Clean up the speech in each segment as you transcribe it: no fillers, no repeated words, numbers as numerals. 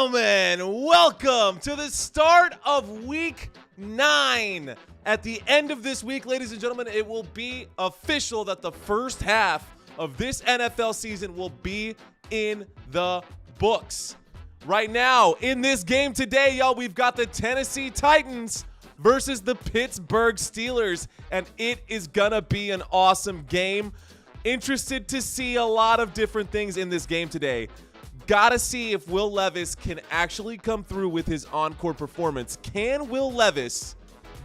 gentlemen, welcome to the start of week 9. At the end of this week, ladies and gentlemen, it will be official that the first half of this NFL season will be in the books. Right now, in this game today, y'all, we've got the Tennessee Titans versus the Pittsburgh Steelers, and it is gonna be an awesome game. Interested to see a lot of different things in this game today. Gotta see if Will Levis can actually come through with his on-court performance. Can Will Levis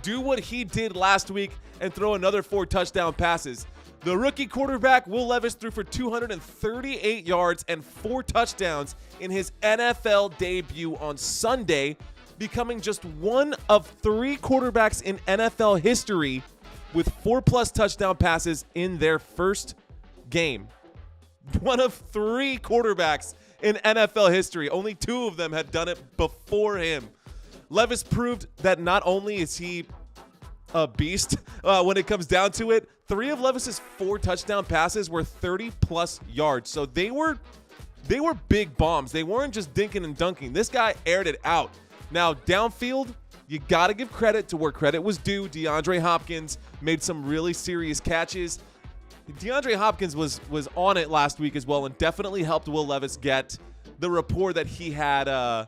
do what he did last week and throw another 4 touchdown passes? The rookie quarterback, Will Levis, threw for 238 yards and 4 touchdowns in his NFL debut on Sunday, becoming just one of 3 quarterbacks in NFL history with 4+ touchdown passes in their first game. One of 3 quarterbacks in NFL history. Only 2 of them had done it before him. Levis proved that not only is he a beast when it comes down to it, 3 of Levis's 4 touchdown passes were 30+ yards. So they were big bombs. They weren't just dinking and dunking. This guy aired it out. Now, downfield, you got to give credit to where credit was due. DeAndre Hopkins made some really serious catches. DeAndre Hopkins was on it last week as well and definitely helped Will Levis get the rapport that he had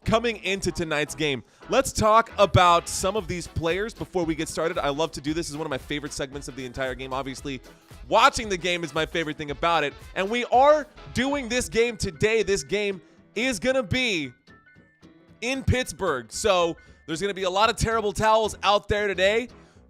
coming into tonight's game. Let's talk about some of these players before we get started. I love to do this. This is one of my favorite segments of the entire game. Obviously, watching the game is my favorite thing about it. And we are doing this game today. This game is going to be in Pittsburgh. So there's going to be a lot of terrible towels out there today.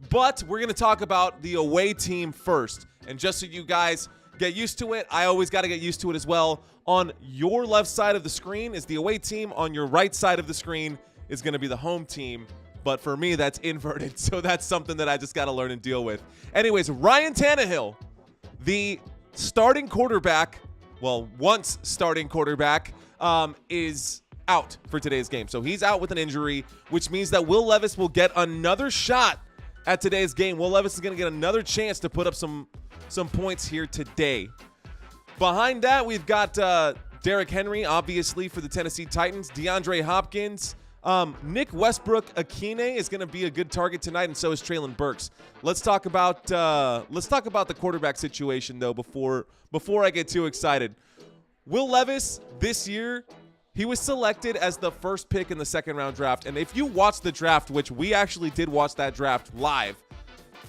But we're going to talk about the away team first. And just so you guys get used to it, I always got to get used to it as well. On your left side of the screen is the away team. On your right side of the screen is going to be the home team. But for me, that's inverted. So that's something that I just got to learn and deal with. Anyways, Ryan Tannehill, the starting quarterback, well, once starting quarterback, is out for today's game. So he's out with an injury, which means that Will Levis will get another shot at today's game. Will Levis is going to get another chance to put up some points here today. Behind that, we've got Derrick Henry, obviously, for the Tennessee Titans. DeAndre Hopkins. Nick Westbrook-Akine is going to be a good target tonight, and so is Treylon Burks. Let's talk about the quarterback situation, though, before I get too excited. Will Levis, this year, he was selected as the first pick in the second-round draft. And if you watch the draft, which we actually did watch that draft live,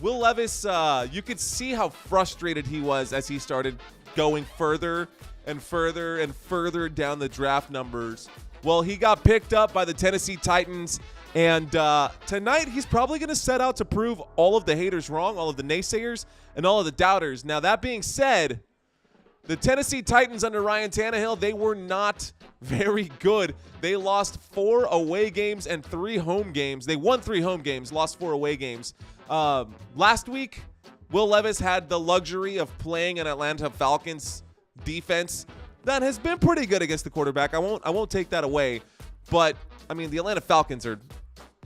Will Levis, you could see how frustrated he was as he started going further and further and further down the draft numbers. Well, he got picked up by the Tennessee Titans, and tonight he's probably going to set out to prove all of the haters wrong, all of the naysayers, and all of the doubters. Now, that being said, the Tennessee Titans under Ryan Tannehill, they were not very good. They lost 4 away games and 3 home games. They won 3 home games, lost 4 away games. Last week, Will Levis had the luxury of playing an Atlanta Falcons defense that has been pretty good against the quarterback. I won't take that away. But, I mean, the Atlanta Falcons are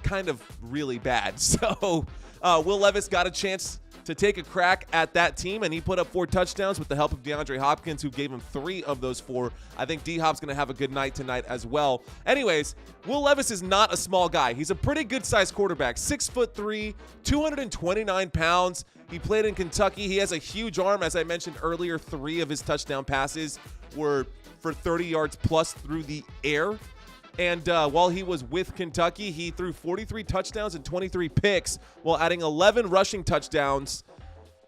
kind of really bad. So, Will Levis got a chance to take a crack at that team, and he put up 4 touchdowns with the help of DeAndre Hopkins, who gave him 3 of those 4. I think D-Hop's going to have a good night tonight as well. Anyways, Will Levis is not a small guy. He's a pretty good-sized quarterback, 6'3", 229 pounds. He played in Kentucky. He has a huge arm. As I mentioned earlier, 3 of his touchdown passes were for 30 yards plus through the air. And while he was with Kentucky, he threw 43 touchdowns and 23 picks while adding 11 rushing touchdowns.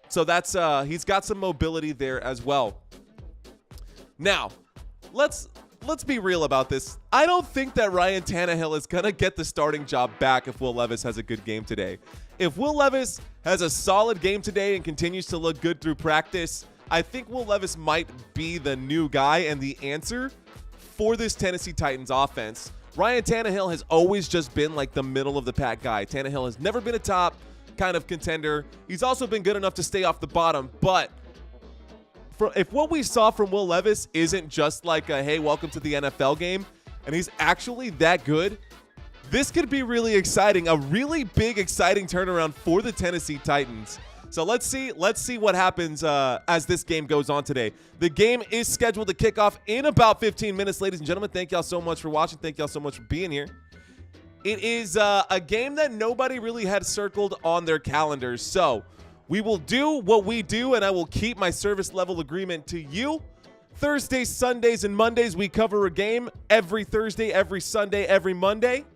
So that's he's got some mobility there as well. Now, let's be real about this. I don't think that Ryan Tannehill is going to get the starting job back if Will Levis has a good game today. If Will Levis has a solid game today and continues to look good through practice, I think Will Levis might be the new guy and the answer for this Tennessee Titans offense. Ryan Tannehill has always just been like the middle of the pack guy. Tannehill has never been a top kind of contender. He's also been good enough to stay off the bottom, but if what we saw from Will Levis isn't just like a, hey, welcome to the NFL game, and he's actually that good, this could be really exciting, a really big, exciting turnaround for the Tennessee Titans. So let's see what happens as this game goes on today. The game is scheduled to kick off in about 15 minutes, ladies and gentlemen. Thank y'all so much for watching. Thank y'all so much for being here. It is a game that nobody really had circled on their calendars. So we will do what we do, and I will keep my service level agreement to you. Thursdays, Sundays, and Mondays, we cover a game every Thursday, every Sunday, every Monday.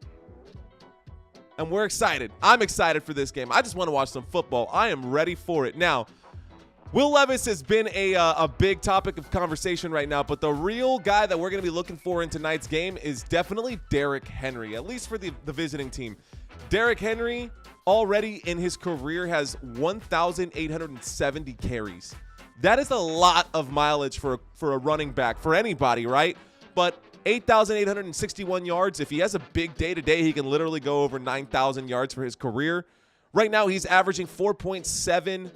And we're excited. I'm excited for this game. I just want to watch some football. I am ready for it. Now, Will Levis has been a big topic of conversation right now, but the real guy that we're going to be looking for in tonight's game is definitely Derrick Henry, at least for the visiting team. Derrick Henry already in his career has 1,870 carries. That is a lot of mileage for a running back, for anybody, right? But 8,861 yards. If he has a big day today, he can literally go over 9,000 yards for his career. Right now, he's averaging 4.7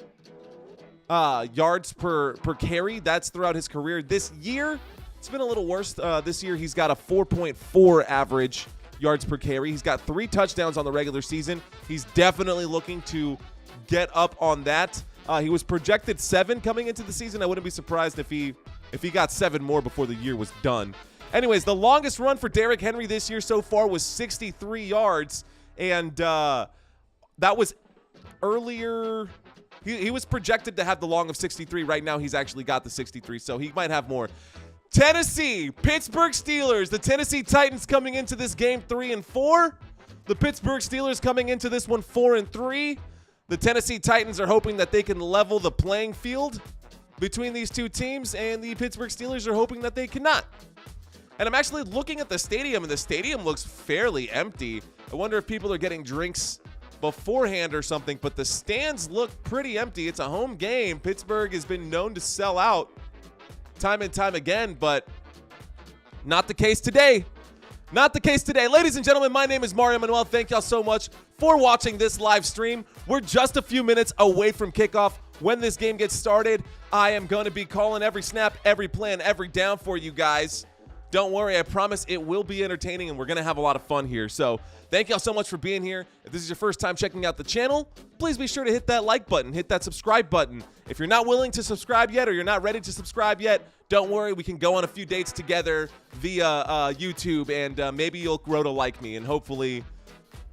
yards per carry. That's throughout his career. This year, it's been a little worse. This year, he's got a 4.4 average yards per carry. He's got 3 touchdowns on the regular season. He's definitely looking to get up on that. He was projected 7 coming into the season. I wouldn't be surprised if he got 7 more before the year was done. Anyways, the longest run for Derrick Henry this year so far was 63 yards, and that was earlier. He was projected to have the long of 63. Right now, he's actually got the 63, so he might have more. Tennessee, Pittsburgh Steelers, the Tennessee Titans coming into this game 3-4. The Pittsburgh Steelers coming into this one 4-3. The Tennessee Titans are hoping that they can level the playing field between these two teams, and the Pittsburgh Steelers are hoping that they cannot. And I'm actually looking at the stadium, and the stadium looks fairly empty. I wonder if people are getting drinks beforehand or something, but the stands look pretty empty. It's a home game. Pittsburgh has been known to sell out time and time again, but not the case today. Not the case today. Ladies and gentlemen, my name is Mario Manuel. Thank y'all so much for watching this live stream. We're just a few minutes away from kickoff. When this game gets started, I am going to be calling every snap, every play, and every down for you guys. Don't worry, I promise it will be entertaining, and we're going to have a lot of fun here. So thank y'all so much for being here. If this is your first time checking out the channel, please be sure to hit that like button, hit that subscribe button. If you're not willing to subscribe yet or you're not ready to subscribe yet, don't worry, we can go on a few dates together via YouTube, and maybe you'll grow to like me, and hopefully,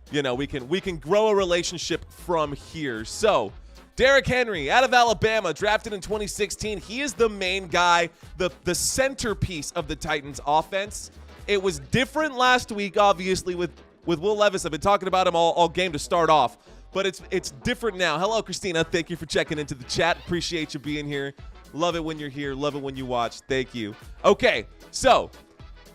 you know, we can grow a relationship from here. So Derrick Henry out of Alabama, drafted in 2016. He is the main guy, the centerpiece of the Titans offense. It was different last week, obviously, with Will Levis. I've been talking about him all game to start off, but it's different now. Hello, Christina. Thank you for checking into the chat. Appreciate you being here. Love it when you're here. Love it when you watch. Thank you. Okay, so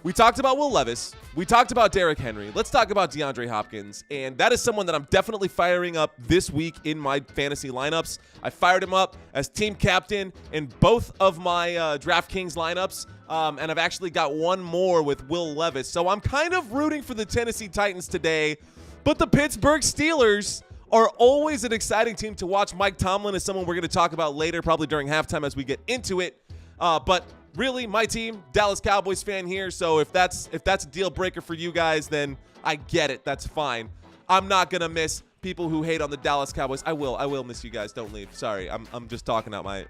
we talked about Will Levis. We talked about Derrick Henry. Let's talk about DeAndre Hopkins. And that is someone that I'm definitely firing up this week in my fantasy lineups. I fired him up as team captain in both of my DraftKings lineups. And I've actually got one more with Will Levis. So I'm kind of rooting for the Tennessee Titans today. But the Pittsburgh Steelers are always an exciting team to watch. Mike Tomlin is someone we're going to talk about later, probably during halftime as we get into it. But really, my team, Dallas Cowboys fan here. So if that's a deal breaker for you guys, then I get it. That's fine. I'm not gonna miss people who hate on the Dallas Cowboys. I will miss you guys. Don't leave. Sorry, I'm just talking out my.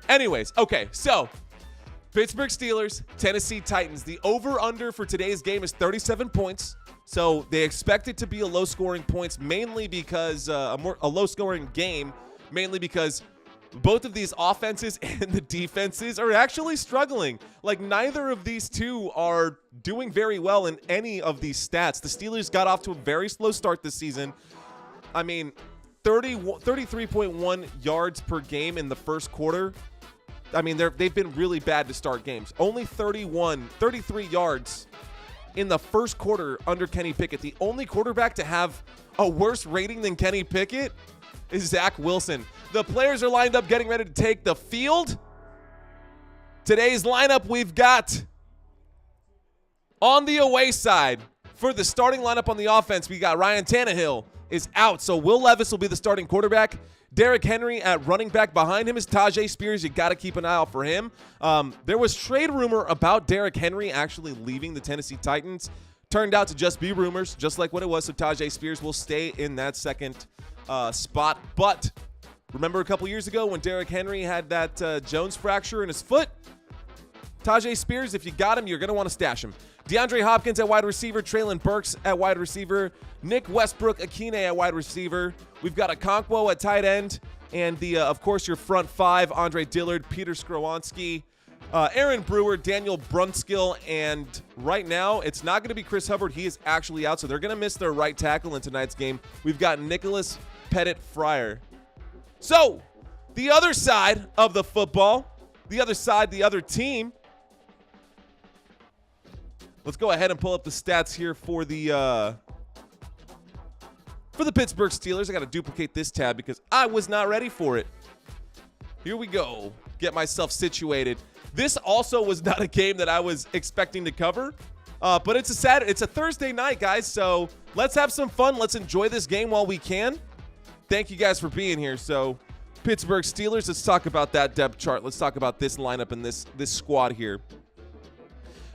Anyways, okay. So Pittsburgh Steelers, Tennessee Titans. The over/under for today's game is 37 points. So they expect it to be a low-scoring points, mainly because a low-scoring game, mainly because both of these offenses and the defenses are actually struggling. Like, neither of these two are doing very well in any of these stats. The Steelers got off to a very slow start this season. I mean, 33.1 yards per game in the first quarter. I mean, they've been really bad to start games. Only 33 yards in the first quarter under Kenny Pickett. The only quarterback to have a worse rating than Kenny Pickett is Zach Wilson. The players are lined up getting ready to take the field. Today's lineup, we've got on the away side for the starting lineup on the offense, we got Ryan Tannehill is out, so Will Levis will be the starting quarterback. Derrick Henry at running back. Behind him is Tajay Spears. You got to keep an eye out for him. There was trade rumor about Derrick Henry actually leaving the Tennessee Titans. Turned out to just be rumors, just like what it was. So Tajay Spears will stay in that second spot. But Remember a couple years ago when Derrick Henry had that Jones fracture in his foot? Tajay Spears, if you got him, you're going to want to stash him. DeAndre Hopkins at wide receiver, Traylon Burks at wide receiver, Nick Westbrook-Ikhine at wide receiver. We've got Okonkwo at tight end, and of course, your front five, Andre Dillard, Peter Skrzywanski, Aaron Brewer, Daniel Brunskill, and right now, it's not going to be Chris Hubbard. He is actually out, so they're going to miss their right tackle in tonight's game. We've got Nicholas Pettit-Fryer. So, the other side of the football, the other side, the other team. Let's go ahead and pull up the stats here for the Pittsburgh Steelers. I got to duplicate this tab because I was not ready for it. Here we go. Get myself situated. This also was not a game that I was expecting to cover, but it's a Thursday night, guys. So let's have some fun. Let's enjoy this game while we can. Thank you guys for being here. So Pittsburgh Steelers. Let's talk about that depth chart. Let's talk about this lineup and this squad here.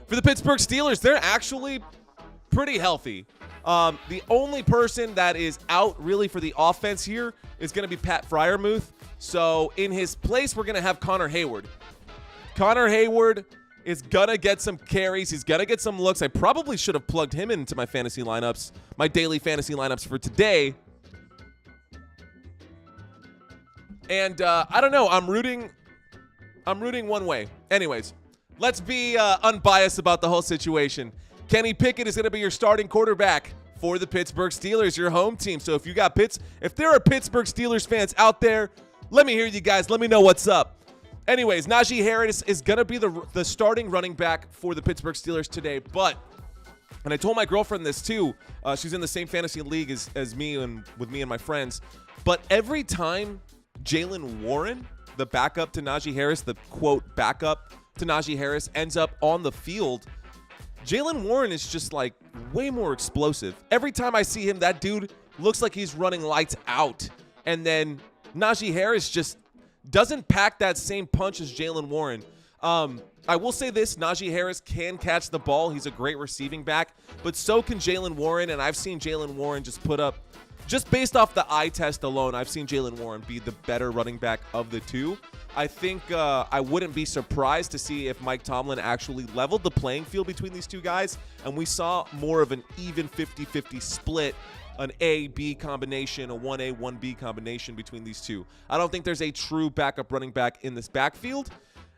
For the Pittsburgh Steelers, they're actually pretty healthy. The only person that is out really for the offense here is going to be Pat Freiermuth. So in his place, we're going to have Connor Hayward. Connor Hayward is going to get some carries. He's going to get some looks. I probably should have plugged him into my fantasy lineups, my daily fantasy lineups for today. And I don't know. I'm rooting one way. Anyways. Let's be unbiased about the whole situation. Kenny Pickett is going to be your starting quarterback for the Pittsburgh Steelers, your home team. So if there are Pittsburgh Steelers fans out there, let me hear you guys. Let me know what's up. Anyways, Najee Harris is going to be the starting running back for the Pittsburgh Steelers today. But, and I told my girlfriend this too. She's in the same fantasy league as me and with me and my friends. But every time Jaylen Warren, the backup to Najee Harris, the quote backup to Najee Harris, ends up on the field, Jaylen Warren is just like way more explosive. Every time I see him, that dude looks like he's running lights out. And then Najee Harris just doesn't pack that same punch as Jaylen Warren. I will say this, Najee Harris can catch the ball. He's a great receiving back, but so can Jaylen Warren. And I've seen Jaylen Warren just put up, just based off the eye test alone, I've seen Jaylen Warren be the better running back of the two. I think I wouldn't be surprised to see if Mike Tomlin actually leveled the playing field between these two guys, and we saw more of an even 50-50 split, an A-B combination, a 1A, 1B combination between these two. I don't think there's a true backup running back in this backfield,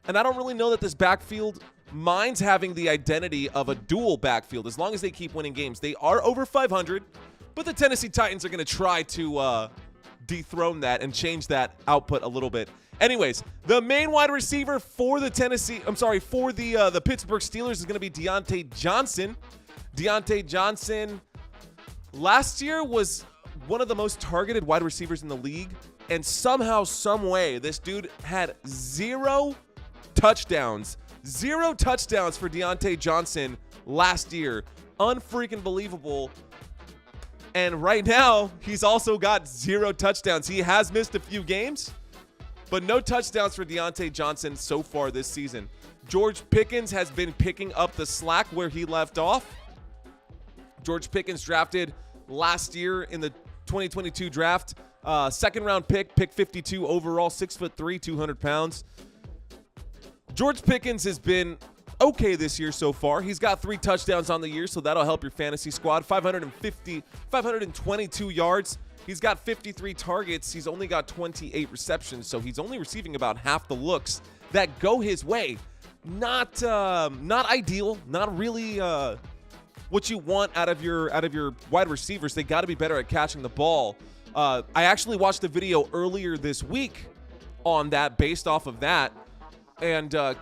and I don't really know that this backfield minds having the identity of a dual backfield as long as they keep winning games. They are over 500, but the Tennessee Titans are going to try to dethrone that and change that output a little bit. Anyways, the main wide receiver for the the Pittsburgh Steelers is going to be Deontay Johnson. Deontay Johnson last year was one of the most targeted wide receivers in the league, and somehow, some way, this dude had 0 touchdowns. 0 touchdowns for Deontay Johnson last year. Unfreaking believable. And right now, he's also got 0 touchdowns. He has missed a few games, but no touchdowns for Deontay Johnson so far this season. George Pickens has been picking up the slack where he left off. George Pickens drafted last year in the 2022 draft. Second round pick 52 overall, 6'3", 200 pounds. George Pickens has been okay this year so far. He's got 3 touchdowns on the year, so that'll help your fantasy squad. 522 yards. He's got 53 targets. He's only got 28 receptions, so he's only receiving about half the looks that go his way. Not ideal. Not really what you want out of your wide receivers. They got to be better at catching the ball. I actually watched a video earlier this week on that, based off of that, and I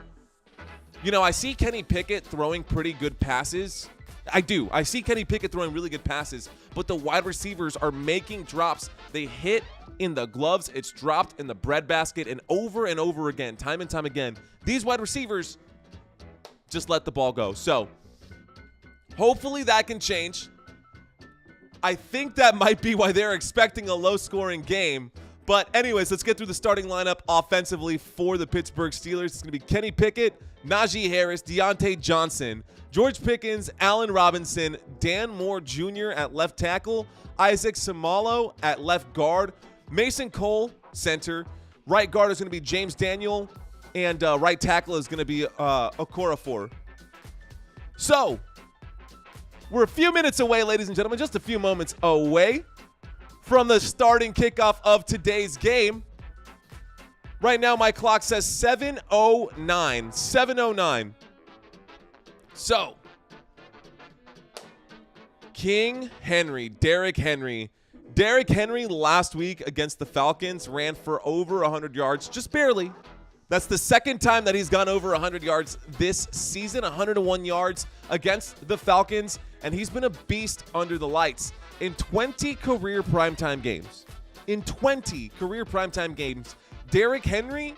see Kenny Pickett throwing pretty good passes. I do. I see Kenny Pickett throwing really good passes, but the wide receivers are making drops. They hit in the gloves. It's dropped in the breadbasket, and over again, time and time again, these wide receivers just let the ball go. So hopefully that can change. I think that might be why they're expecting a low-scoring game. But anyways, let's get through the starting lineup offensively for the Pittsburgh Steelers. It's going to be Kenny Pickett, Najee Harris, Deontay Johnson, George Pickens, Allen Robinson, Dan Moore Jr. at left tackle, Isaac Seumalo at left guard, Mason Cole center. Right guard is going to be James Daniel, and right tackle is going to be Okorafor. So, we're a few minutes away, ladies and gentlemen, just a few moments away from the starting kickoff of today's game. Right now, my clock says 7:09. 7:09. So, King Henry, Derrick Henry. Derrick Henry last week against the Falcons ran for over 100 yards, just barely. That's the second time that he's gone over 100 yards this season, 101 yards against the Falcons, and he's been a beast under the lights. In 20 career primetime games, Derrick Henry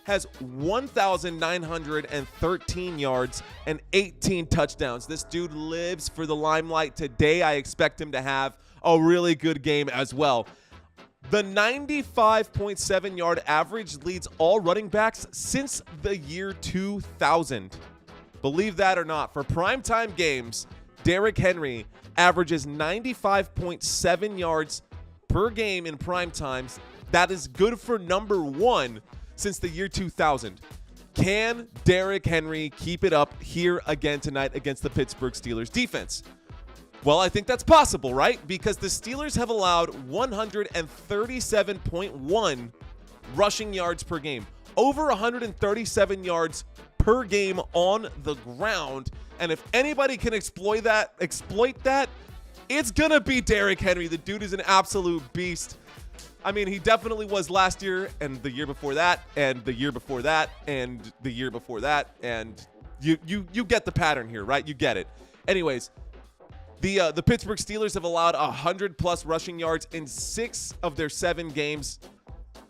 has 1,913 yards and 18 touchdowns. This dude lives for the limelight. Today, I expect him to have a really good game as well. The 95.7 yard average leads all running backs since the year 2000. Believe that or not, for primetime games, Derrick Henry averages 95.7 yards per game in prime times. That is good for number one since the year 2000. Can Derrick Henry keep it up here again tonight against the Pittsburgh Steelers defense? Well, I think that's possible, right? Because the Steelers have allowed 137.1 rushing yards per game. Over 137 yards per game on the ground. And if anybody can exploit that, it's going to be Derrick Henry. The dude is an absolute beast. I mean, he definitely was last year and the year before that and the year before that and the year before that. And you get the pattern here, right? You get it. Anyways, the Pittsburgh Steelers have allowed 100-plus rushing yards in 6 of their 7 games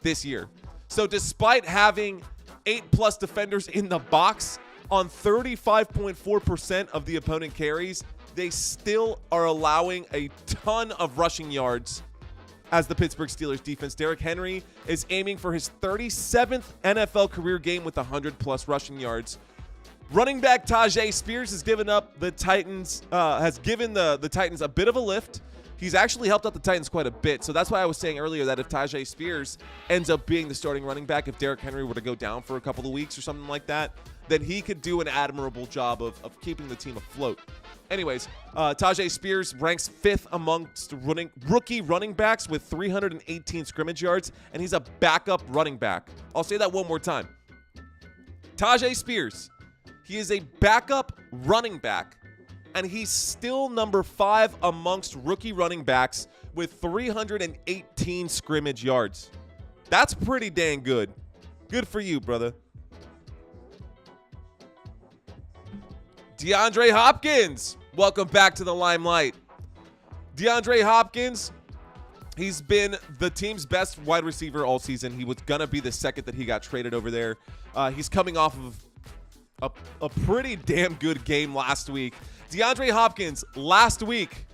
this year. So despite having 8-plus defenders in the box on 35.4% of the opponent carries, they still are allowing a ton of rushing yards as the Pittsburgh Steelers defense. Derrick Henry is aiming for his 37th NFL career game with 100-plus rushing yards. Running back Tajay Spears has given the Titans a bit of a lift. He's actually helped out the Titans quite a bit. So that's why I was saying earlier that if Tajay Spears ends up being the starting running back, if Derrick Henry were to go down for a couple of weeks or something like that, then he could do an admirable job of keeping the team afloat. Anyways, Tajay Spears ranks 5th amongst rookie running backs with 318 scrimmage yards, and he's a backup running back. I'll say that one more time. Tajay Spears, he is a backup running back, and he's still number 5 amongst rookie running backs with 318 scrimmage yards. That's pretty dang good. Good for you, brother. DeAndre Hopkins, welcome back to the limelight. DeAndre Hopkins, he's been the team's best wide receiver all season. He was going to be the second that he got traded over there. He's coming off of a pretty damn good game last week. DeAndre Hopkins last week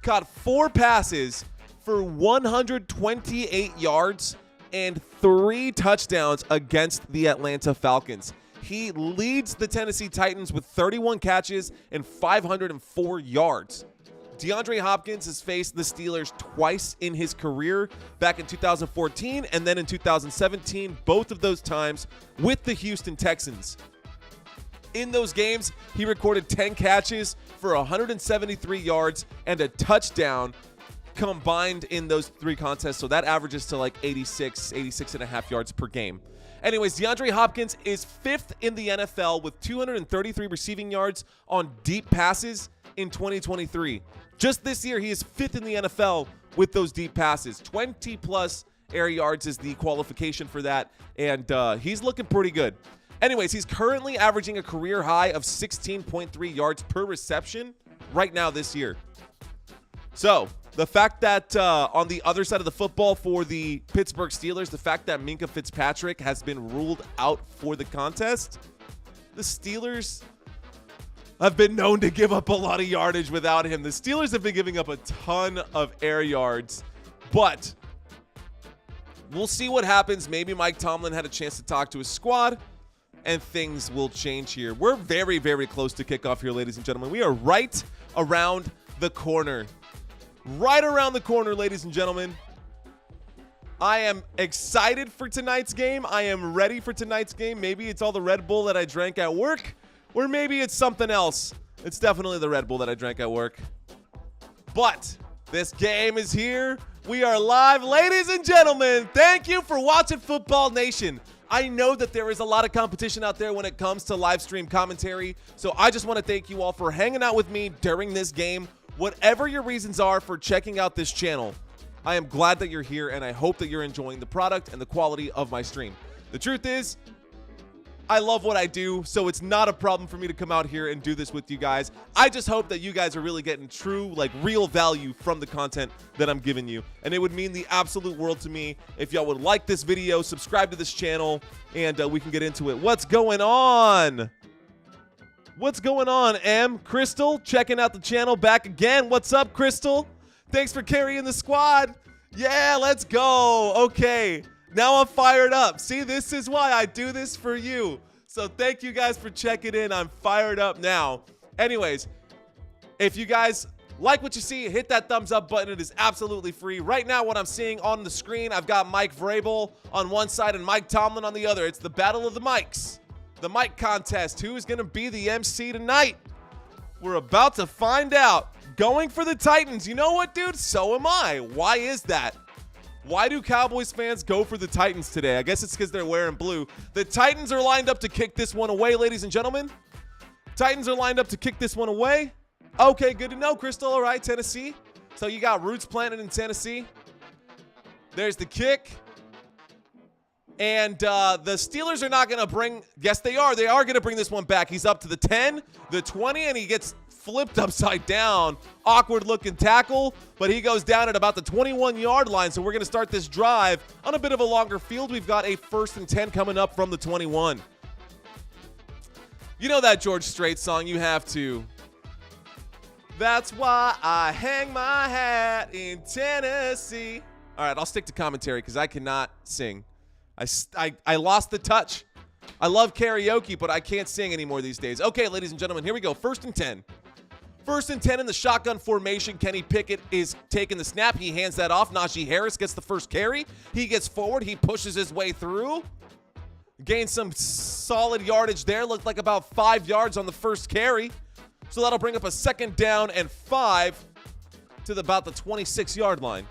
caught 4 passes for 128 yards and 3 touchdowns against the Atlanta Falcons. He leads the Tennessee Titans with 31 catches and 504 yards. DeAndre Hopkins has faced the Steelers twice in his career, back in 2014 and then in 2017, both of those times with the Houston Texans. In those games, he recorded 10 catches for 173 yards and a touchdown combined in those 3 contests. So that averages to like 86 and a half yards per game. Anyways, DeAndre Hopkins is 5th in the NFL with 233 receiving yards on deep passes in 2023. Just this year, he is 5th in the NFL with those deep passes. 20-plus air yards is the qualification for that, and he's looking pretty good. Anyways, he's currently averaging a career high of 16.3 yards per reception right now this year. So, the fact that on the other side of the football for the Pittsburgh Steelers, the fact that Minkah Fitzpatrick has been ruled out for the contest, the Steelers have been known to give up a lot of yardage without him. The Steelers have been giving up a ton of air yards, but we'll see what happens. Maybe Mike Tomlin had a chance to talk to his squad, and things will change here. We're very, very close to kickoff here, ladies and gentlemen. We are right around the corner. Right around the corner, ladies and gentlemen. I am excited for tonight's game. I am ready for tonight's game. Maybe it's all the Red Bull that I drank at work, or maybe it's something else. It's definitely the Red Bull that I drank at work. But this game is here. We are live. Ladies and gentlemen, thank you for watching Football Nation. I know that there is a lot of competition out there when it comes to live stream commentary, so I just want to thank you all for hanging out with me during this game. Whatever your reasons are for checking out this channel, I am glad that you're here, and I hope that you're enjoying the product and the quality of my stream. The truth is, I love what I do, so it's not a problem for me to come out here and do this with you guys. I just hope that you guys are really getting true, like real value from the content that I'm giving you. And it would mean the absolute world to me if y'all would like this video, subscribe to this channel, and we can get into it. What's going on? What's going on, M? Crystal, checking out the channel back again. What's up, Crystal? Thanks for carrying the squad. Yeah, let's go. Okay. Now I'm fired up. See, this is why I do this for you. So thank you guys for checking in. I'm fired up now. Anyways, if you guys like what you see, hit that thumbs up button. It is absolutely free. Right now, what I'm seeing on the screen, I've got Mike Vrabel on one side and Mike Tomlin on the other. It's the battle of the mics. The mic contest. Who's going to be the MC tonight? We're about to find out. Going for the Titans. You know what, dude? So am I. Why is that? Why do Cowboys fans go for the Titans today? I guess it's because they're wearing blue. The Titans are lined up to kick this one away, ladies and gentlemen. Titans are lined up to kick this one away. Okay, good to know, Crystal. All right, Tennessee. So you got roots planted in Tennessee. There's the kick. And the Steelers are not going to bring – yes, they are. They are going to bring this one back. He's up to the 10, the 20, and he gets flipped upside down. Awkward-looking tackle, but he goes down at about the 21-yard line. So we're going to start this drive on a bit of a longer field. We've got a 1st and 10 coming up from the 21. You know that George Strait song, You Have To. That's why I hang my hat in Tennessee. All right, I'll stick to commentary because I cannot sing. I lost the touch. I love karaoke, but I can't sing anymore these days. Okay, ladies and gentlemen, here we go. 1st and 10. 1st and 10 in the shotgun formation. Kenny Pickett is taking the snap. He hands that off. Najee Harris gets the first carry. He gets forward. He pushes his way through. Gains some solid yardage there. Looked like about 5 yards on the first carry. So that'll bring up a 2nd down and 5 to about the 26-yard line.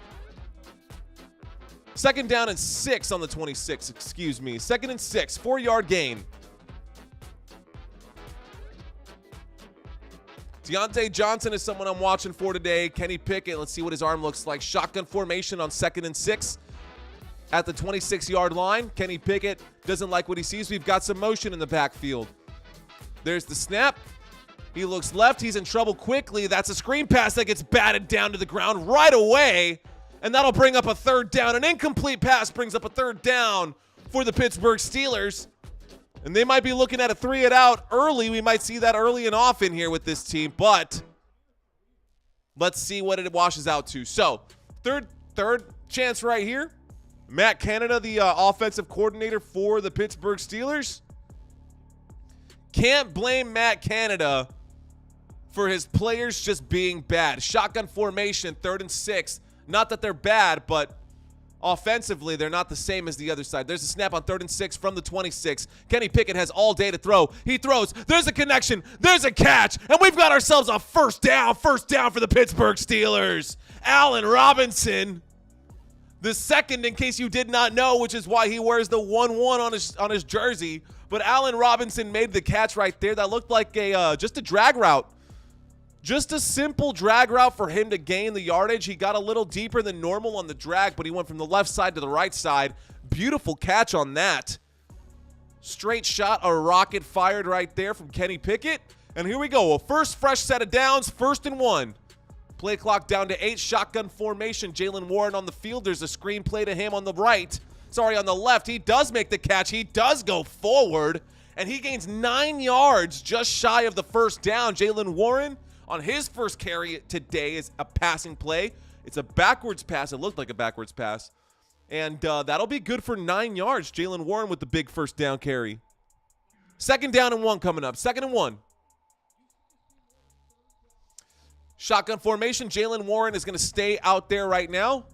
2nd down and 6 on the 26, excuse me. 2nd and 6, 4-yard gain. Deontay Johnson is someone I'm watching for today. Kenny Pickett, let's see what his arm looks like. Shotgun formation on 2nd and 6 at the 26-yard line. Kenny Pickett doesn't like what he sees. We've got some motion in the backfield. There's the snap. He looks left. He's in trouble quickly. That's a screen pass that gets batted down to the ground right away. And that'll bring up a 3rd down. An incomplete pass brings up a 3rd down for the Pittsburgh Steelers. And they might be looking at a 3-and-out early. We might see that early and often here with this team. But let's see what it washes out to. So, third chance right here. Matt Canada, the offensive coordinator for the Pittsburgh Steelers. Can't blame Matt Canada for his players just being bad. Shotgun formation, 3rd and 6. Not that they're bad, but offensively, they're not the same as the other side. There's a snap on 3rd and 6 from the 26. Kenny Pickett has all day to throw. He throws. There's a connection. There's a catch. And we've got ourselves a 1st down. 1st down for the Pittsburgh Steelers. Allen Robinson, the 2nd, in case you did not know, which is why he wears the 1-1 on his jersey. But Allen Robinson made the catch right there. That looked like just a drag route. Just a simple drag route for him to gain the yardage. He got a little deeper than normal on the drag, but he went from the left side to the right side. Beautiful catch on that. Straight shot, a rocket fired right there from Kenny Pickett. And here we go, a first fresh set of downs, 1st and 1. Play clock down to 8, shotgun formation. Jaylen Warren on the field. There's a screen play to him on the right. Sorry, on the left. He does make the catch. He does go forward, and he gains 9 yards, just shy of the 1st down. Jaylen Warren on his first carry today is a passing play. It's a backwards pass. It looked like a backwards pass. And that'll be good for 9 yards. Jaylen Warren with the big 1st down carry. 2nd down and 1 coming up. 2nd and 1. Shotgun formation. Jaylen Warren is going to stay out there right now.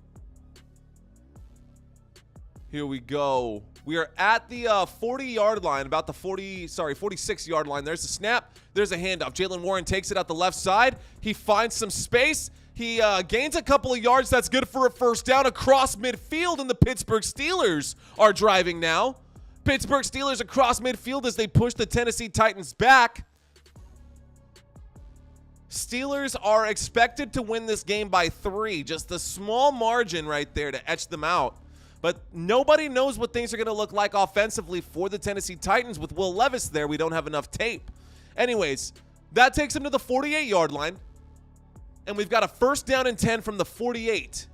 Here we go. We are at the 40-yard line, about the 46-yard line. There's a snap. There's a handoff. Jaylen Warren takes it out the left side. He finds some space. He gains a couple of yards. That's good for a first down across midfield, and the Pittsburgh Steelers are driving now. Pittsburgh Steelers across midfield as they push the Tennessee Titans back. Steelers are expected to win this game by 3. Just a small margin right there to etch them out. But nobody knows what things are going to look like offensively for the Tennessee Titans. With Will Levis there, we don't have enough tape. Anyways, that takes him to the 48-yard line. And we've got a first down and 10 from the 48.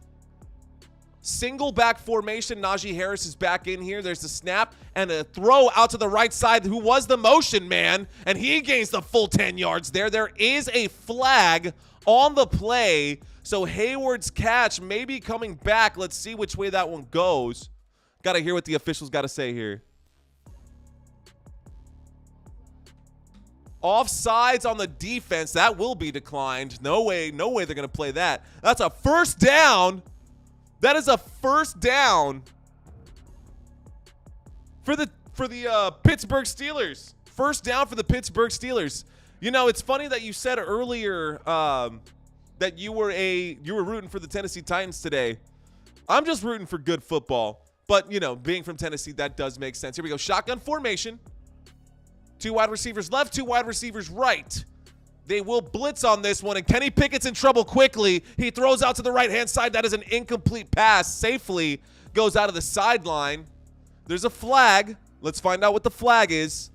Single back formation. Najee Harris is back in here. There's a snap and a throw out to the right side, who was the motion man, and he gains the full 10 yards there. There is a flag on the play, so Hayward's catch may be coming back. Let's see which way that one goes. Got to hear what the officials got to say here. Offsides on the defense. That will be declined. No way they're going to play that. That's a first down. That is a first down for the Pittsburgh Steelers. First down for the Pittsburgh Steelers. You know, it's funny that you said earlier that you were rooting for the Tennessee Titans today. I'm just rooting for good football. But, you know, being from Tennessee, that does make sense. Here we go. Shotgun formation. 2 wide receivers left, 2 wide receivers right. They will blitz on this one, and Kenny Pickett's in trouble quickly. He throws out to the right-hand side. That is an incomplete pass. Safely goes out of the sideline. There's a flag. Let's find out what the flag is.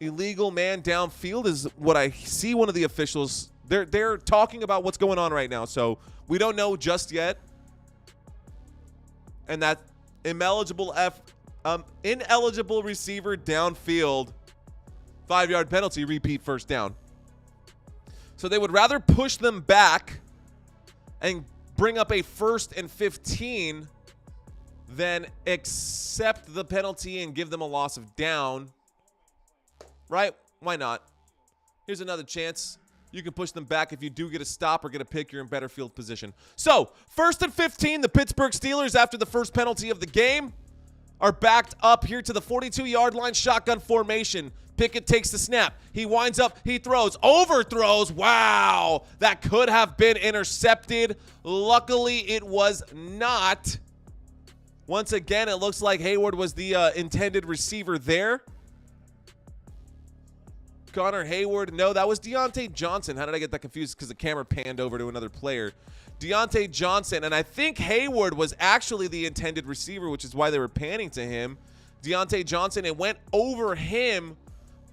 Illegal man downfield is what I see one of the officials. They're talking about what's going on right now, so we don't know just yet. And that ineligible receiver downfield, 5-yard penalty, repeat first down. So they would rather push them back and bring up a 1st and 15 than accept the penalty and give them a loss of down. Right? Why not? Here's another chance. You can push them back. If you do get a stop or get a pick, you're in better field position. So 1st and 15, the Pittsburgh Steelers, after the first penalty of the game, are backed up here to the 42-yard line. Shotgun formation. Pickett takes the snap. He winds up. He throws. Overthrows. Wow. That could have been intercepted. Luckily, it was not. Once again, it looks like Hayward was the intended receiver there. Connor Hayward. No, that was Deontay Johnson. How did I get that confused? Because the camera panned over to another player. Deontay Johnson, and I think Hayward was actually the intended receiver, which is why they were panning to him. Deontay Johnson, it went over him,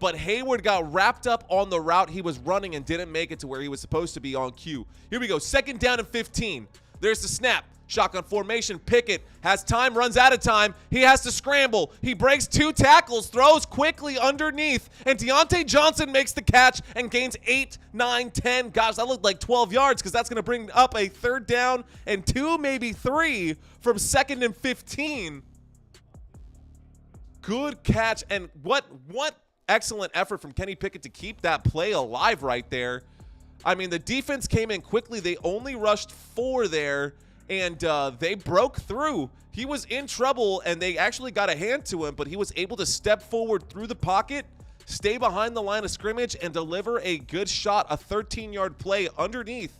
but Hayward got wrapped up on the route he was running and didn't make it to where he was supposed to be on cue. Here we go, 2nd down and 15. There's the snap. Shotgun formation. Pickett has time, runs out of time. He has to scramble. He breaks 2 tackles, throws quickly underneath, and Deontay Johnson makes the catch and gains 8, 9, 10. Gosh, that looked like 12 yards because that's going to bring up a 3rd down and 2, maybe 3 from 2nd and 15. Good catch, and what excellent effort from Kenny Pickett to keep that play alive right there. I mean, the defense came in quickly. They only rushed 4 there. And they broke through. He was in trouble, and they actually got a hand to him, but he was able to step forward through the pocket, stay behind the line of scrimmage, and deliver a good shot, a 13-yard play underneath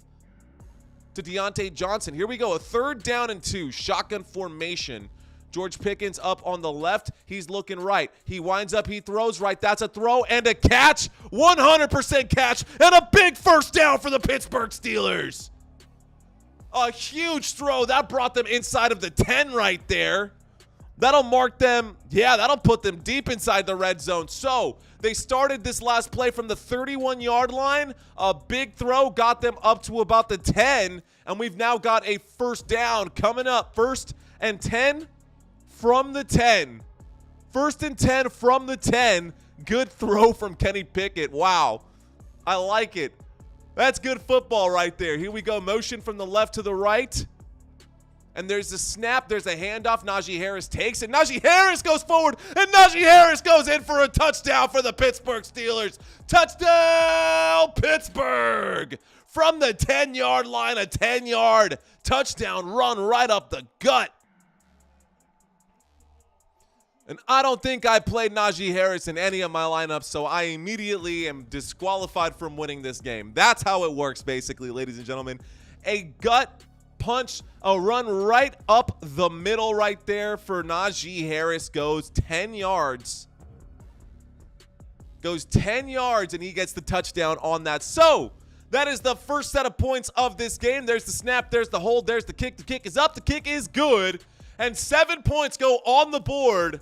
to Deontay Johnson. Here we go, a 3rd down and 2, shotgun formation. George Pickens up on the left. He's looking right. He winds up. He throws right. That's a throw and a catch. 100% catch, and a big first down for the Pittsburgh Steelers. A huge throw. That brought them inside of the 10 right there. That'll mark them. Yeah, that'll put them deep inside the red zone. So they started this last play from the 31-yard line. A big throw got them up to about the 10. And we've now got a first down coming up. 1st and 10 from the 10. 1st and 10 from the 10. Good throw from Kenny Pickett. Wow. I like it. That's good football right there. Here we go. Motion from the left to the right. And there's a snap. There's a handoff. Najee Harris takes it. Najee Harris goes forward. And Najee Harris goes in for a touchdown for the Pittsburgh Steelers. Touchdown, Pittsburgh. from the 10-yard line, a 10-yard touchdown run right up the gut. And I don't think I played Najee Harris in any of my lineups, so I immediately am disqualified from winning this game. That's how it works, basically, ladies and gentlemen. A gut punch, a run right up the middle right there for Najee Harris goes 10 yards. Goes 10 yards, and he gets the touchdown on that. So that is the first set of points of this game. There's the snap, there's the hold, there's the kick. The kick is up, the kick is good, and 7 points go on the board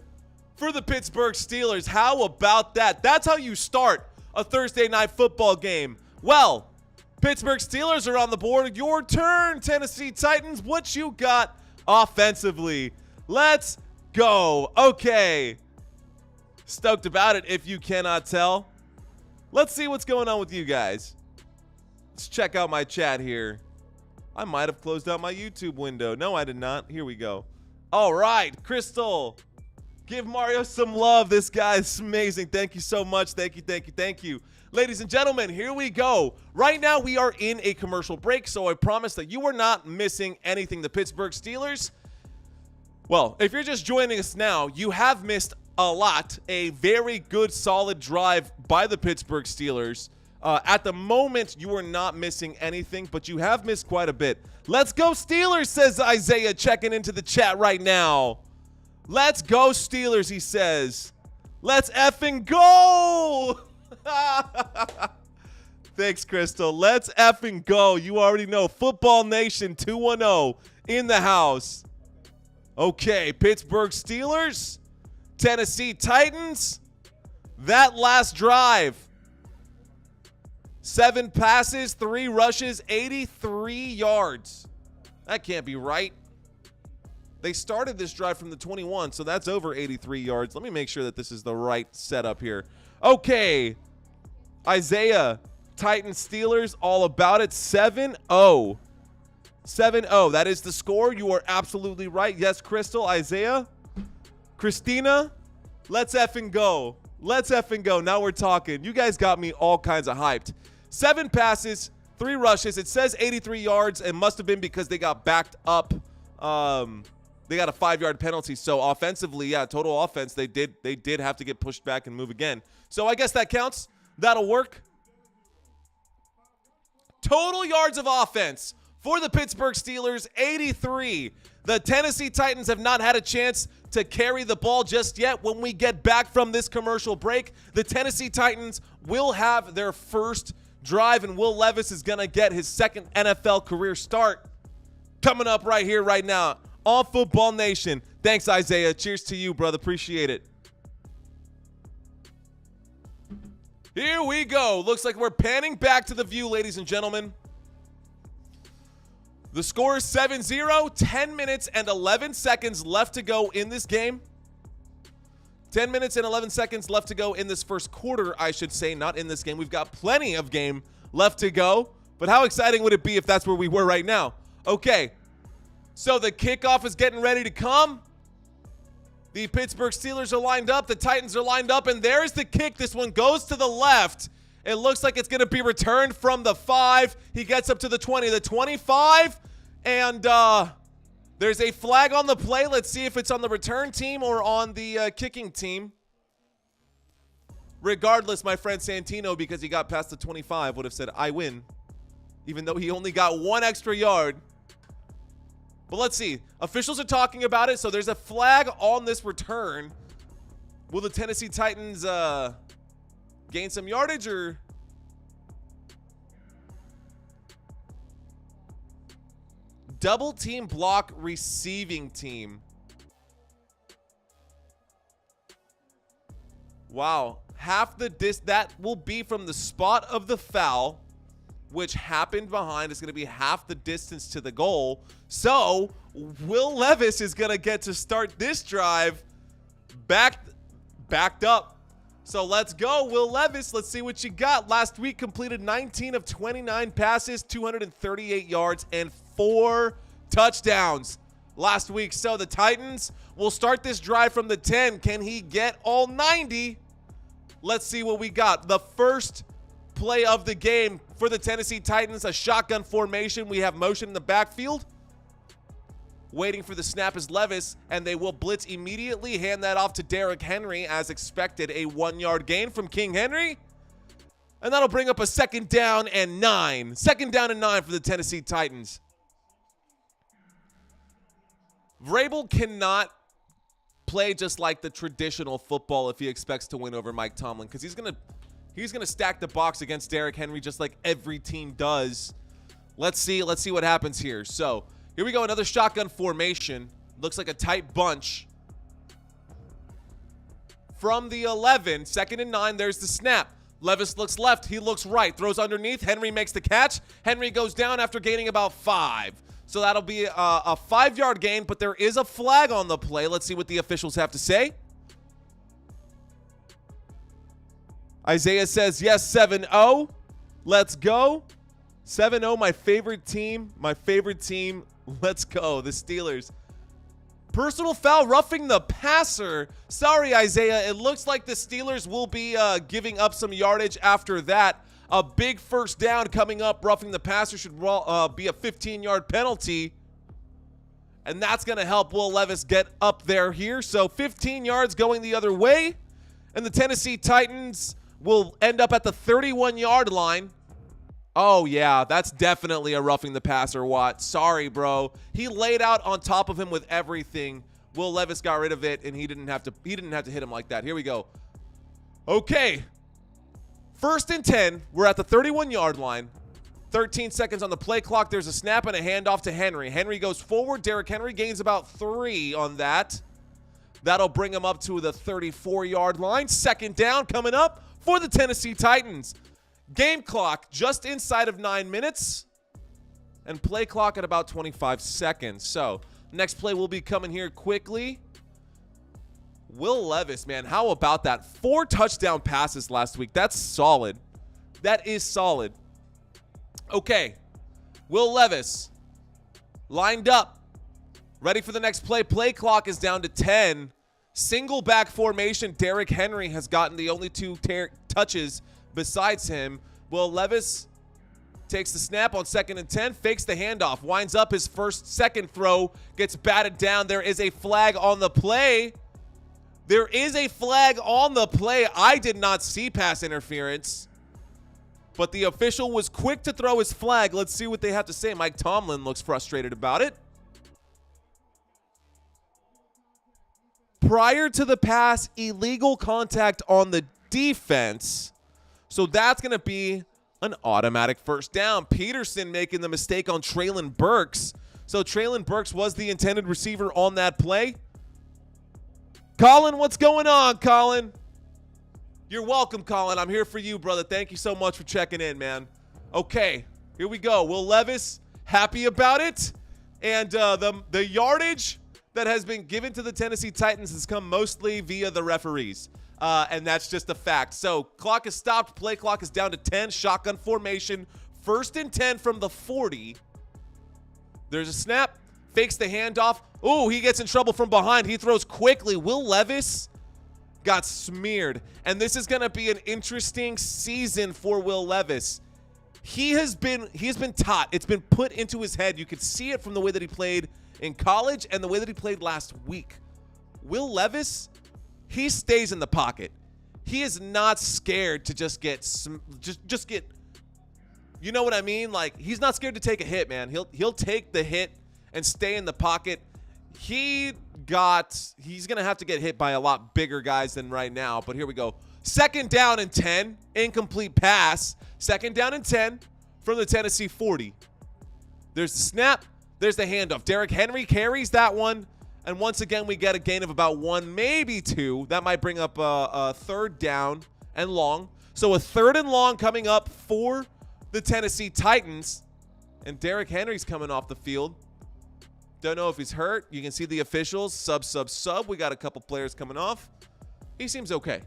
for the Pittsburgh Steelers. How about that? That's how you start a Thursday night football game. Well, Pittsburgh Steelers are on the board. Your turn, Tennessee Titans. What you got offensively? Let's go. Okay. Stoked about it if you cannot tell. Let's see what's going on with you guys. Let's check out my chat here. I might have closed out my YouTube window. No, I did not. Here we go. All right, Crystal. Give Mario some love. This guy is amazing. Thank you so much. Thank you, thank you, thank you. Ladies and gentlemen, here we go. Right now, we are in a commercial break, so I promise that you are not missing anything. The Pittsburgh Steelers, well, if you're just joining us now, you have missed a lot. A very good, solid drive by the Pittsburgh Steelers. At the moment, you are not missing anything, but you have missed quite a bit. Let's go Steelers, says Isaiah, checking into the chat right now. Let's go Steelers, he says. Let's effing go! Thanks, Crystal. Let's effing go. You already know. Football Nation 210 in the house. Okay, Pittsburgh Steelers, Tennessee Titans. That last drive. 7 passes, 3 rushes, 83 yards. That can't be right. They started this drive from the 21, so that's over 83 yards. Let me make sure that this is the right setup here. Okay. Isaiah, Titans, Steelers, all about it. 7-0. 7-0. That is the score. You are absolutely right. Yes, Crystal, Isaiah, Christina, let's effing go. Let's effing go. Now we're talking. You guys got me all kinds of hyped. 7 passes, 3 rushes. It says 83 yards. It must have been because they got backed up. They got a 5-yard penalty. So offensively, yeah, total offense, they did have to get pushed back and move again. So I guess that counts. That'll work. Total yards of offense for the Pittsburgh Steelers, 83. The Tennessee Titans have not had a chance to carry the ball just yet. When we get back from this commercial break, the Tennessee Titans will have their first drive, and Will Levis is going to get his second NFL career start coming up right here, right now on Football Nation. Thanks, Isaiah. Cheers to you, brother. Appreciate it. Here we go. Looks like we're panning back to the view, ladies and gentlemen. The score is 7-0. 10 minutes and 11 seconds left to go in this game. 10 minutes and 11 seconds left to go in this first quarter, I should say, not in this game. We've got plenty of game left to go. But how exciting would it be if that's where we were right now? Okay. So the kickoff is getting ready to come. The Pittsburgh Steelers are lined up. The Titans are lined up. And there's the kick. This one goes to the left. It looks like it's going to be returned from the 5. He gets up to the 20, the 25. And there's a flag on the play. Let's see if it's on the return team or on the kicking team. Regardless, my friend Santino, because he got past the 25, would have said, I win. Even though he only got 1 extra yard. But let's see. Officials are talking about it, so there's a flag on this return. Will the Tennessee Titans gain some yardage or... Double team block receiving team. Wow. Half the that will be from the spot of the foul, which happened behind. It's going to be half the distance to the goal. So Will Levis is going to get to start this drive backed up. So let's go, Will Levis. Let's see what you got. Last week completed 19 of 29 passes, 238 yards, and 4 touchdowns last week. So the Titans will start this drive from the 10. Can he get all 90? Let's see what we got. The first play of the game for the Tennessee Titans, a shotgun formation. We have motion in the backfield. Waiting for the snap is Levis, and they will blitz immediately. Hand that off to Derrick Henry as expected. A 1-yard gain from King Henry. And that'll bring up a 2nd down and 9. 2nd down and 9 for the Tennessee Titans. Vrabel cannot play just like the traditional football if he expects to win over Mike Tomlin, because he's gonna stack the box against Derrick Henry just like every team does. Let's see what happens here. So here we go, another shotgun formation. Looks like a tight bunch. From the 11, 2nd and 9, there's the snap. Levis looks left, he looks right, throws underneath. Henry makes the catch. Henry goes down after gaining about 5. So that'll be a 5-yard gain, but there is a flag on the play. Let's see what the officials have to say. Isaiah says, yes, 7-0. Let's go. 7-0, my favorite team. My favorite team. Let's go, the Steelers. Personal foul, roughing the passer. Sorry, Isaiah. It looks like the Steelers will be giving up some yardage after that. A big 1st down coming up. Roughing the passer should be a 15-yard penalty. And that's going to help Will Levis get up there here. So 15 yards going the other way. And the Tennessee Titans will end up at the 31-yard line. Oh, yeah, that's definitely a roughing the passer, Watt. Sorry, bro. He laid out on top of him with everything. Will Levis got rid of it, and he didn't have to hit him like that. Here we go. Okay. 1st and 10. We're at the 31-yard line. 13 seconds on the play clock. There's a snap and a handoff to Henry. Henry goes forward. Derrick Henry gains about 3 on that. That'll bring him up to the 34-yard line. 2nd down coming up for the Tennessee Titans. Game clock just inside of 9 minutes. And play clock at about 25 seconds. So, next play will be coming here quickly. Will Levis, man, how about that? 4 touchdown passes last week. That's solid. That is solid. Okay. Will Levis lined up. Ready for the next play. Play clock is down to 10. Single back formation. Derrick Henry has gotten the only 2 touches besides him. Will Levis takes the snap on 2nd and 10, fakes the handoff, winds up his second throw, gets batted down. There is a flag on the play. There is a flag on the play. I did not see pass interference, but the official was quick to throw his flag. Let's see what they have to say. Mike Tomlin looks frustrated about it. Prior to the pass, illegal contact on the defense. So that's going to be an automatic 1st down. Peterson making the mistake on Treylon Burks. So Treylon Burks was the intended receiver on that play. Colin, what's going on, Colin? You're welcome, Colin. I'm here for you, brother. Thank you so much for checking in, man. Okay, here we go. Will Levis, happy about it. And the yardage that has been given to the Tennessee Titans has come mostly via the referees. And that's just a fact. So clock is stopped. Play clock is down to 10. Shotgun formation. 1st and 10 from the 40. There's a snap. Fakes the handoff. Ooh, he gets in trouble from behind. He throws quickly. Will Levis got smeared. And this is going to be an interesting season for Will Levis. He's been taught. It's been put into his head. You could see it from the way that he played in college and the way that he played last week. Will Levis, he stays in the pocket. He is not scared to just get, you know what I mean? Like, he's not scared to take a hit, man. He'll take the hit and stay in the pocket. He's going to have to get hit by a lot bigger guys than right now. But here we go. 2nd down and 10. Incomplete pass. 2nd down and 10 from the Tennessee 40. There's the snap. There's the handoff. Derrick Henry carries that one. And once again, we get a gain of about 1, maybe 2. That might bring up a 3rd down and long. So a 3rd and long coming up for the Tennessee Titans. And Derrick Henry's coming off the field. Don't know if he's hurt. You can see the officials. Sub. We got a couple players coming off. He seems okay.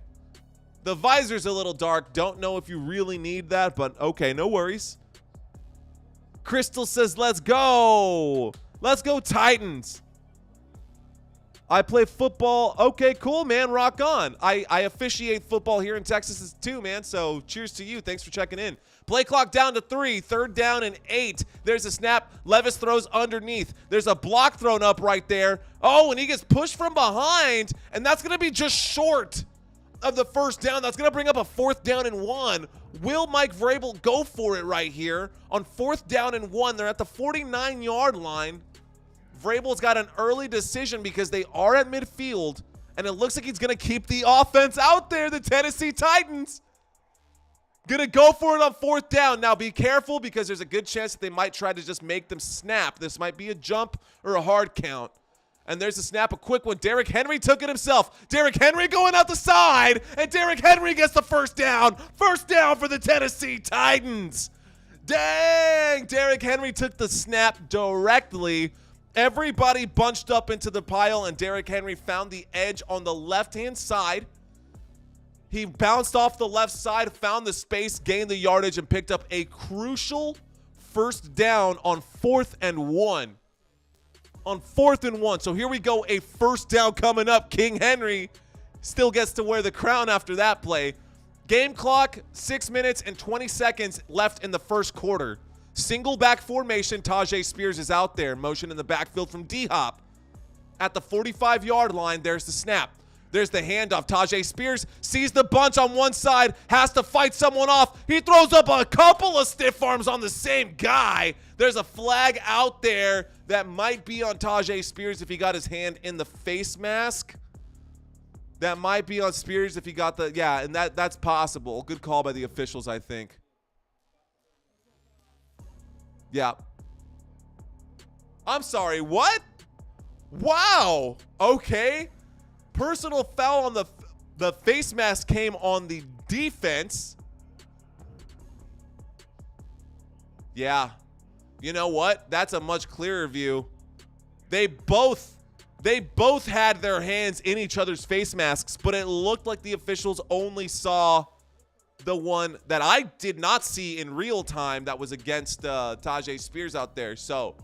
The visor's a little dark. Don't know if you really need that, but okay, no worries. Crystal says, let's go. Let's go, Titans. I play football. Okay, cool, man. Rock on. I officiate football here in Texas too, man. So cheers to you. Thanks for checking in. Play clock down to 3. 3rd down and 8. There's a snap. Levis throws underneath. There's a block thrown up right there. Oh, and he gets pushed from behind, and that's going to be just short of the 1st down. That's going to bring up a 4th down and 1. Will Mike Vrabel go for it right here on 4th down and 1? They're at the 49-yard line. Vrabel's got an early decision because they are at midfield, and it looks like he's going to keep the offense out there, the Tennessee Titans. Gonna go for it on 4th down. Now be careful because there's a good chance that they might try to just make them snap. This might be a jump or a hard count. And there's a snap, a quick one. Derrick Henry took it himself. Derrick Henry going out the side, and Derrick Henry gets the 1st down. 1st down for the Tennessee Titans. Dang, Derrick Henry took the snap directly. Everybody bunched up into the pile, and Derrick Henry found the edge on the left-hand side. He bounced off the left side, found the space, gained the yardage, and picked up a crucial 1st down on 4th and 1. On 4th and 1. So here we go, a 1st down coming up. King Henry still gets to wear the crown after that play. Game clock, 6 minutes and 20 seconds left in the 1st quarter. Single back formation. Tajay Spears is out there. Motion in the backfield from D-Hop. At the 45-yard line, there's the snap. There's the handoff. Tajay Spears sees the bunch on one side, has to fight someone off. He throws up a couple of stiff arms on the same guy. There's a flag out there that might be on Tajay Spears if he got his hand in the face mask. That might be on Spears if he got the, yeah, and that's possible. Good call by the officials, I think. Yeah. I'm sorry, what? Wow. Okay. Personal foul on the face mask came on the defense. Yeah. You know what? That's a much clearer view. They both had their hands in each other's face masks, but it looked like the officials only saw the one that I did not see in real time that was against Tajay Spears out there. So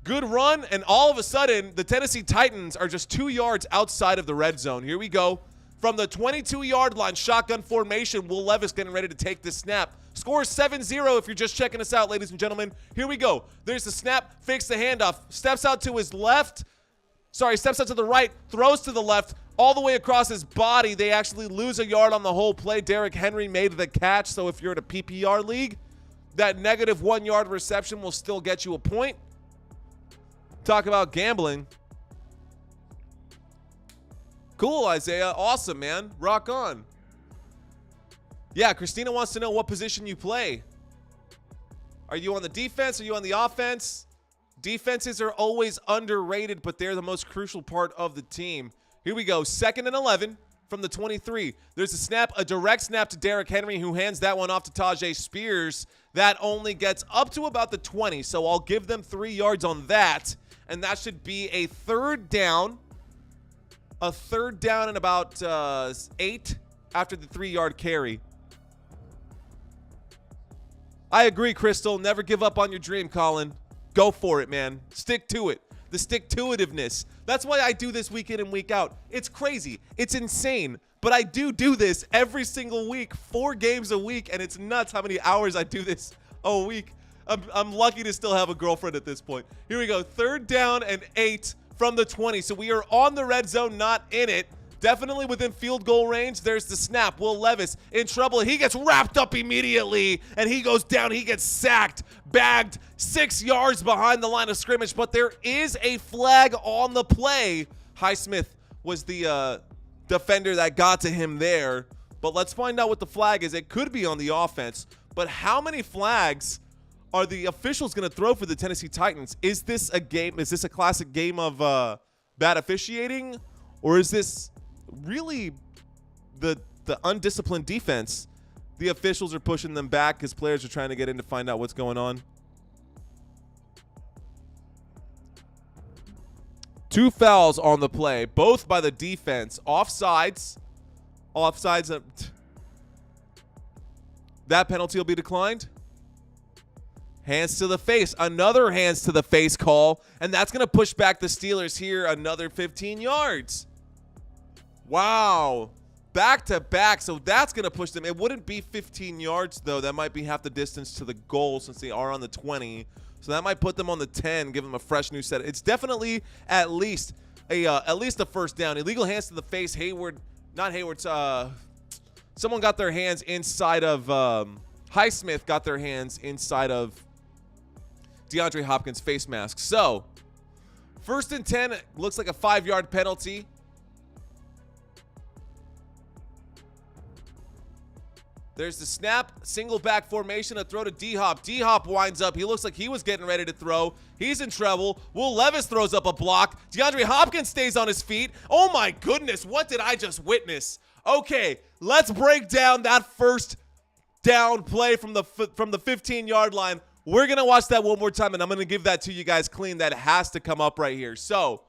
good run, and all of a sudden, the Tennessee Titans are just 2 yards outside of the red zone. Here we go. From the 22-yard line, shotgun formation, Will Levis getting ready to take this snap. Score 7-0 if you're just checking us out, ladies and gentlemen. Here we go. There's the snap, fakes the handoff, steps out to his left. Sorry, steps out to the right, throws to the left, all the way across his body. They actually lose a yard on the whole play. Derrick Henry made the catch, so if you're in a PPR league, that negative 1 yard reception will still get you a point. Talk about gambling. Cool, Isaiah. Awesome, man. Rock on. Yeah, Christina wants to know what position you play. Are you on the defense? Are you on the offense? Defenses are always underrated, but they're the most crucial part of the team. Here we go. 2nd and 11 from the 23. There's a snap, a direct snap to Derrick Henry, who hands that one off to Tajay Spears. That only gets up to about the 20, so I'll give them 3 yards on that. And that should be a 3rd down. A 3rd down and about 8 after the 3-yard carry. I agree, Crystal. Never give up on your dream, Colin. Go for it, man. Stick to it. The stick-to-itiveness. That's why I do this week in and week out. It's crazy. It's insane. But I do this every single week, 4 games a week, and it's nuts how many hours I do this a week. I'm lucky to still have a girlfriend at this point. Here we go. 3rd down and 8 from the 20. So we are on the red zone, not in it. Definitely within field goal range. There's the snap. Will Levis in trouble. He gets wrapped up immediately, and he goes down. He gets sacked, bagged 6 yards behind the line of scrimmage, but there is a flag on the play. Highsmith was the defender that got to him there, but let's find out what the flag is. It could be on the offense, but how many flags are the officials going to throw for the Tennessee Titans? Is this a game? Is this a classic game of bad officiating, or is this really the undisciplined defense? The officials are pushing them back because players are trying to get in to find out what's going on. 2 fouls on the play, both by the defense. Offsides. That penalty will be declined. Hands to the face. Another hands to the face call. And that's going to push back the Steelers here another 15 yards. Wow. Back to back. So that's going to push them. It wouldn't be 15 yards, though. That might be half the distance to the goal since they are on the 20. So that might put them on the 10, give them a fresh new set. It's definitely at least a first down. Illegal hands to the face. Someone got their hands inside of Highsmith got their hands inside of DeAndre Hopkins' face mask. So, 1st and 10 looks like a 5-yard penalty. There's the snap, single back formation, a throw to D-Hop. D-Hop winds up. He looks like he was getting ready to throw. He's in trouble. Will Levis throws up a block. DeAndre Hopkins stays on his feet. Oh my goodness, what did I just witness? Okay, let's break down that first down play from the 15-yard line. We're going to watch that one more time, and I'm going to give that to you guys clean. That has to come up right here. So,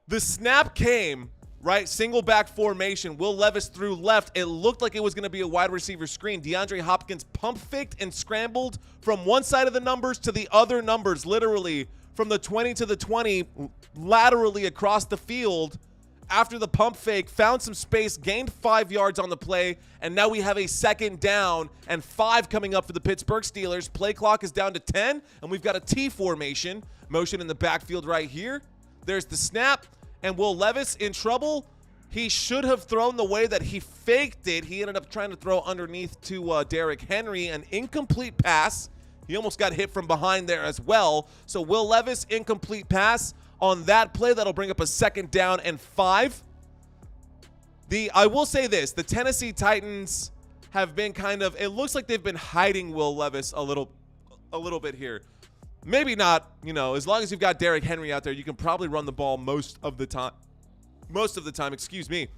the snap came, right? Single back formation. Will Levis threw left. It looked like it was going to be a wide receiver screen. DeAndre Hopkins pump faked and scrambled from one side of the numbers to the other numbers, literally from the 20 to the 20, laterally across the field. After the pump fake, found some space, gained 5 yards on the play, and now we have a 2nd down and 5 coming up for the Pittsburgh Steelers. Play clock is down to 10, and we've got a T formation. Motion in the backfield right here. There's the snap, and Will Levis in trouble. He should have thrown the way that he faked it. He ended up trying to throw underneath to Derrick Henry, an incomplete pass. He almost got hit from behind there as well. So Will Levis, incomplete pass. On that play, that'll bring up a 2nd down and 5. I will say this, the Tennessee Titans have been it looks like they've been hiding Will Levis a little bit here. Maybe not, as long as you've got Derrick Henry out there, you can probably run the ball most of the time, excuse me.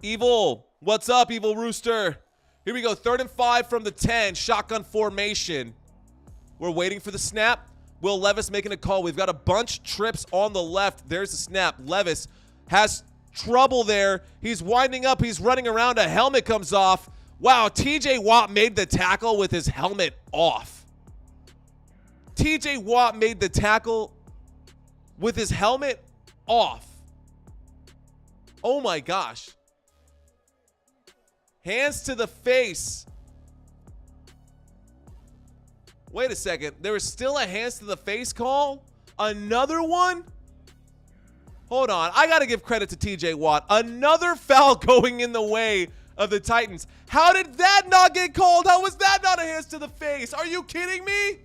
Evil, what's up, Evil Rooster? Here we go, 3rd and 5 from the 10, shotgun formation. We're waiting for the snap. Will Levis making a call. We've got a bunch trips on the left. There's the snap. Levis has trouble there. He's winding up. He's running around. A helmet comes off. Wow, TJ Watt made the tackle with his helmet off. TJ Watt made the tackle with his helmet off. Oh my gosh. Hands to the face. Wait a second. There was still a hands to the face call? Another one? Hold on. I got to give credit to TJ Watt. Another foul going in the way of the Titans. How did that not get called? How was that not a hands to the face? Are you kidding me?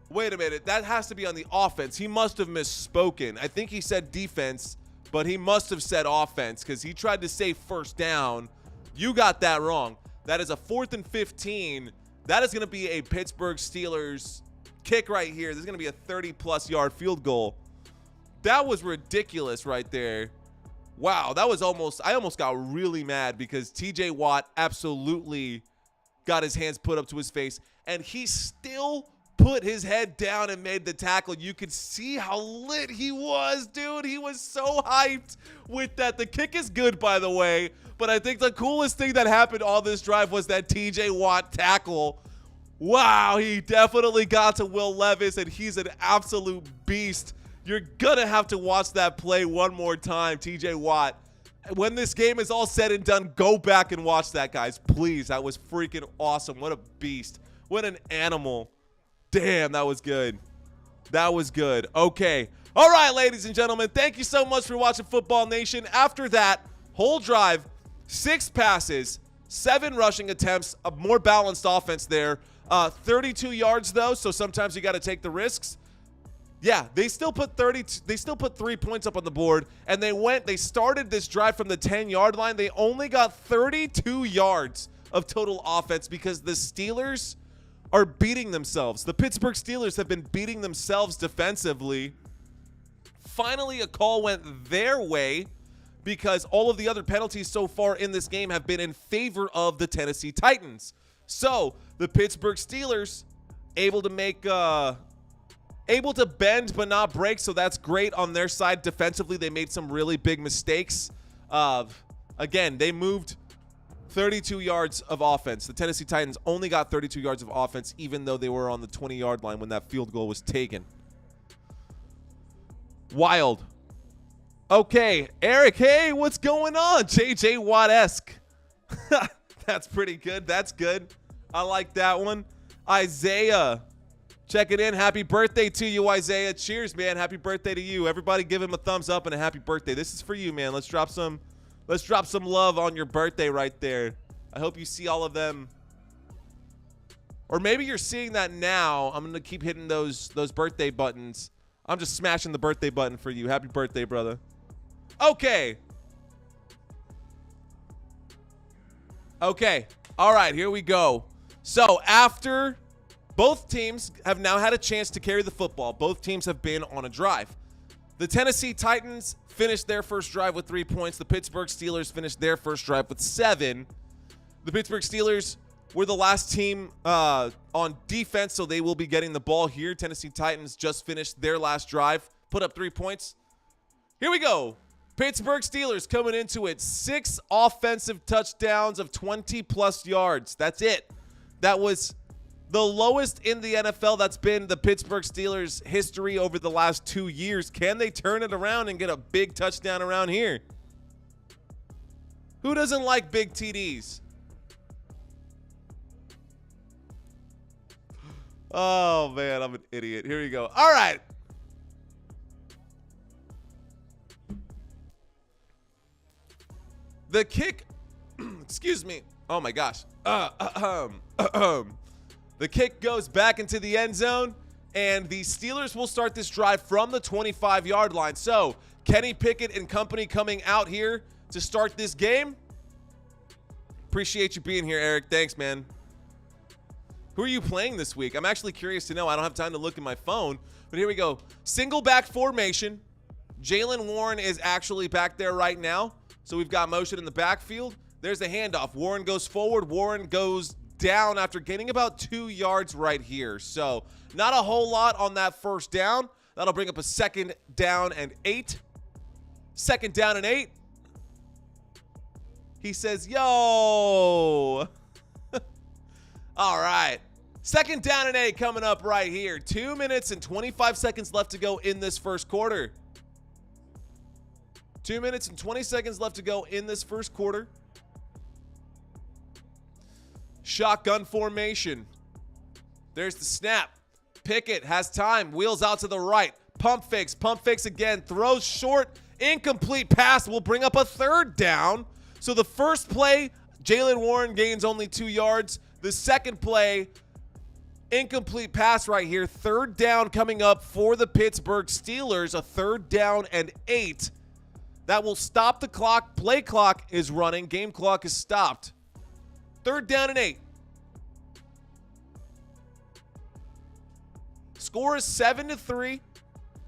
Wait a minute. That has to be on the offense. He must have misspoken. I think he said defense, but he must have said offense because he tried to say 1st down. You got that wrong. That is a 4th and 15. That is going to be a Pittsburgh Steelers kick right here. This is going to be a 30-plus yard field goal. That was ridiculous right there. Wow, that was I almost got really mad because TJ Watt absolutely got his hands put up to his face, and he still put his head down and made the tackle. You could see how lit he was, dude. He was so hyped with that. The kick is good, by the way, but I think the coolest thing that happened on this drive was that TJ Watt tackle. Wow, he definitely got to Will Levis, and he's an absolute beast. You're going to have to watch that play one more time, TJ Watt. When this game is all said and done, go back and watch that, guys. Please, that was freaking awesome. What a beast. What an animal. Damn, that was good. That was good. Okay. All right, ladies and gentlemen, thank you so much for watching Football Nation. After that whole drive, 6 passes, 7 rushing attempts, a more balanced offense there. 32 yards, though, so sometimes you got to take the risks. Yeah, they still put 3 points up on the board, and they started this drive from the 10-yard line. They only got 32 yards of total offense because the Steelers are beating themselves. The Pittsburgh Steelers have been beating themselves defensively. Finally, a call went their way because all of the other penalties so far in this game have been in favor of the Tennessee Titans. So the Pittsburgh Steelers able to bend but not break, so that's great on their side. Defensively, they made some really big mistakes. Again, they moved 32 yards of offense. The Tennessee Titans only got 32 yards of offense, even though they were on the 20-yard line when that field goal was taken. Wild. Okay, Eric, hey, what's going on? J.J. Watt-esque. That's pretty good. That's good. I like that one. Isaiah, check it in. Happy birthday to you, Isaiah. Cheers, man. Happy birthday to you. Everybody give him a thumbs up and a happy birthday. This is for you, man. Let's drop some love on your birthday right there. I hope you see all of them. Or maybe you're seeing that now. I'm going to keep hitting those birthday buttons. I'm just smashing the birthday button for you. Happy birthday, brother. Okay. Okay. All right, here we go. So after both teams have now had a chance to carry the football, both teams have been on a drive. The Tennessee Titans finished their first drive with 3 points. The Pittsburgh Steelers finished their first drive with 7. The Pittsburgh Steelers were the last team on defense, so they will be getting the ball here. Tennessee Titans just finished their last drive, put up 3 points. Here we go. Pittsburgh Steelers coming into it. 6 offensive touchdowns of 20-plus yards. That's it. That was the lowest in the NFL. That's been the Pittsburgh Steelers' history over the last 2 years. Can they turn it around and get a big touchdown around here? Who doesn't like big TDs? Oh, man, I'm an idiot. Here we go. All right. The kick, excuse me. Oh, my gosh. The kick goes back into the end zone, and the Steelers will start this drive from the 25-yard line. So, Kenny Pickett and company coming out here to start this game. Appreciate you being here, Eric. Thanks, man. Who are you playing this week? I'm actually curious to know. I don't have time to look at my phone, but here we go. Single back formation. Jaylen Warren is actually back there right now. So we've got motion in the backfield. There's the handoff. Warren goes forward. Warren goes down after gaining about 2 yards right here. So not a whole lot on that first down. That'll bring up a 2nd down and 8. 2nd down and 8. He says, yo. All right. 2nd down and 8 coming up right here. 2 minutes and 25 seconds left to go in this first quarter. 2 minutes and 20 seconds left to go in this first quarter. Shotgun formation. There's the snap. Pickett has time. Wheels out to the right. Pump fakes. Pump fakes again. Throws short. Incomplete pass will bring up a 3rd down. So the first play, Jaylen Warren gains only 2 yards. The second play, incomplete pass right here. 3rd down coming up for the Pittsburgh Steelers. A 3rd down and 8. That will stop the clock. Play clock is running. Game clock is stopped. 3rd down and 8. Score is 7-3.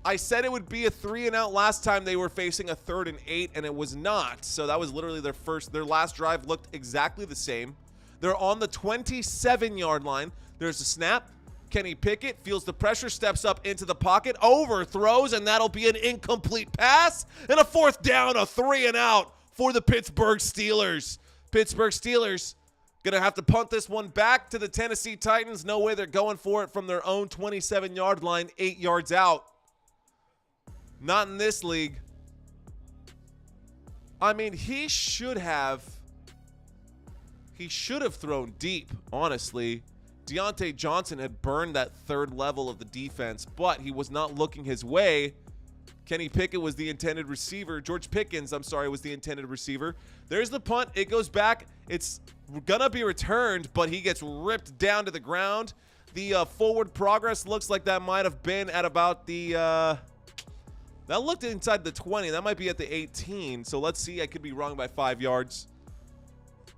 I said it would be a 3-and-out last time they were facing a 3rd and 8, and it was not. So that was literally their last drive looked exactly the same. They're on the 27-yard line. There's a snap. Kenny Pickett feels the pressure, steps up into the pocket, overthrows, and that'll be an incomplete pass. And a 4th down, a 3-and-out for the Pittsburgh Steelers. Pittsburgh Steelers going to have to punt this one back to the Tennessee Titans. No way they're going for it from their own 27-yard line, 8 yards out. Not in this league. I mean, he should have thrown deep, honestly. Deontay Johnson had burned that 3rd level of the defense, but he was not looking his way. Kenny Pickett was the intended receiver. George Pickens, I'm sorry, was the intended receiver. There's the punt. It goes back. It's going to be returned, but he gets ripped down to the ground. The forward progress looks like that might have been at about the that looked inside the 20. That might be at the 18. So let's see. I could be wrong by 5 yards.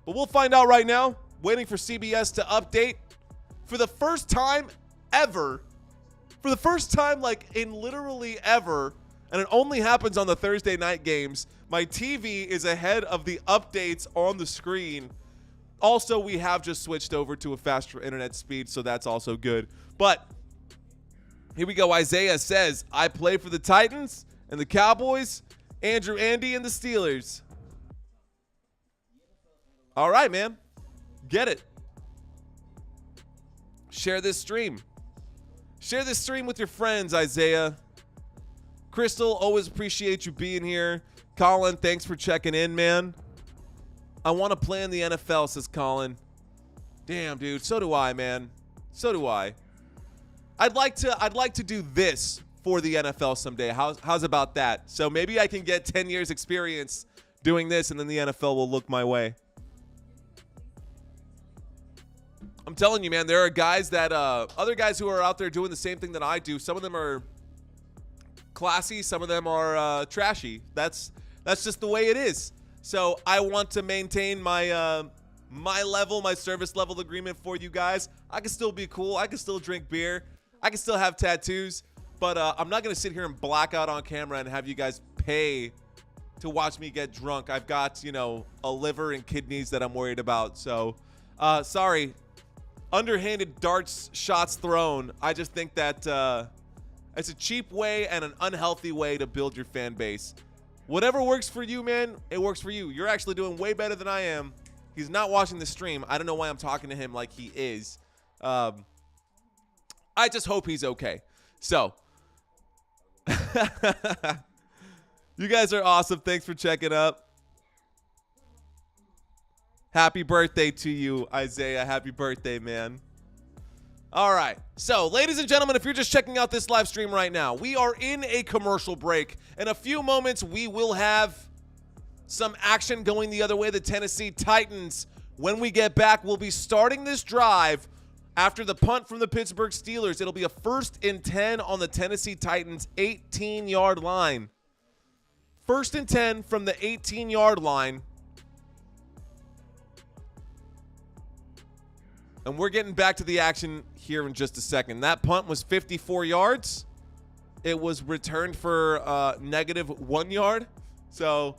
But we'll find out right now. Waiting for CBS to update. For the first time ever, like in literally ever, and it only happens on the Thursday night games, my TV is ahead of the updates on the screen. Also, we have just switched over to a faster internet speed, so that's also good. But here we go. Isaiah says, I play for the Titans and the Cowboys, Andrew Andy and the Steelers. All right, man. Get it. Share this stream. Share this stream with your friends, Isaiah. Crystal, always appreciate you being here. Colin, thanks for checking in, man. I want to play in the NFL, says Colin. Damn, dude. So do I, man. So do I. I'd like to do this for the NFL someday. How's about that? So maybe I can get 10 years experience doing this, and then the NFL will look my way. I'm telling you, man, there are guys that other guys who are out there doing the same thing that I do. Some of them are classy, some of them are trashy. That's just the way it is. So I want to maintain my my level, my service level agreement for you guys. I can still be cool. I can still drink beer. I can still have tattoos. But I'm not going to sit here and black out on camera and have you guys pay to watch me get drunk. I've got, you know, a liver and kidneys that I'm worried about. So, sorry. Underhanded darts, shots thrown. I just think that it's a cheap way and an unhealthy way to build your fan base. Whatever works for you, man, it works for you. You're actually doing way better than I am. He's not watching the stream. I don't know why I'm talking to him like he is. I just hope he's okay. So, you guys are awesome. Thanks for checking up. Happy birthday to you, Isaiah. Happy birthday, man. All right. So, ladies and gentlemen, if you're just checking out this live stream right now, we are in a commercial break. In a few moments, we will have some action going the other way. The Tennessee Titans, when we get back, will be starting this drive after the punt from the Pittsburgh Steelers. It'll be a 1st and 10 on the Tennessee Titans 18-yard line. 1st and 10 from the 18-yard line. And we're getting back to the action here in just a second. That punt was 54 yards. It was returned for -1 yard. So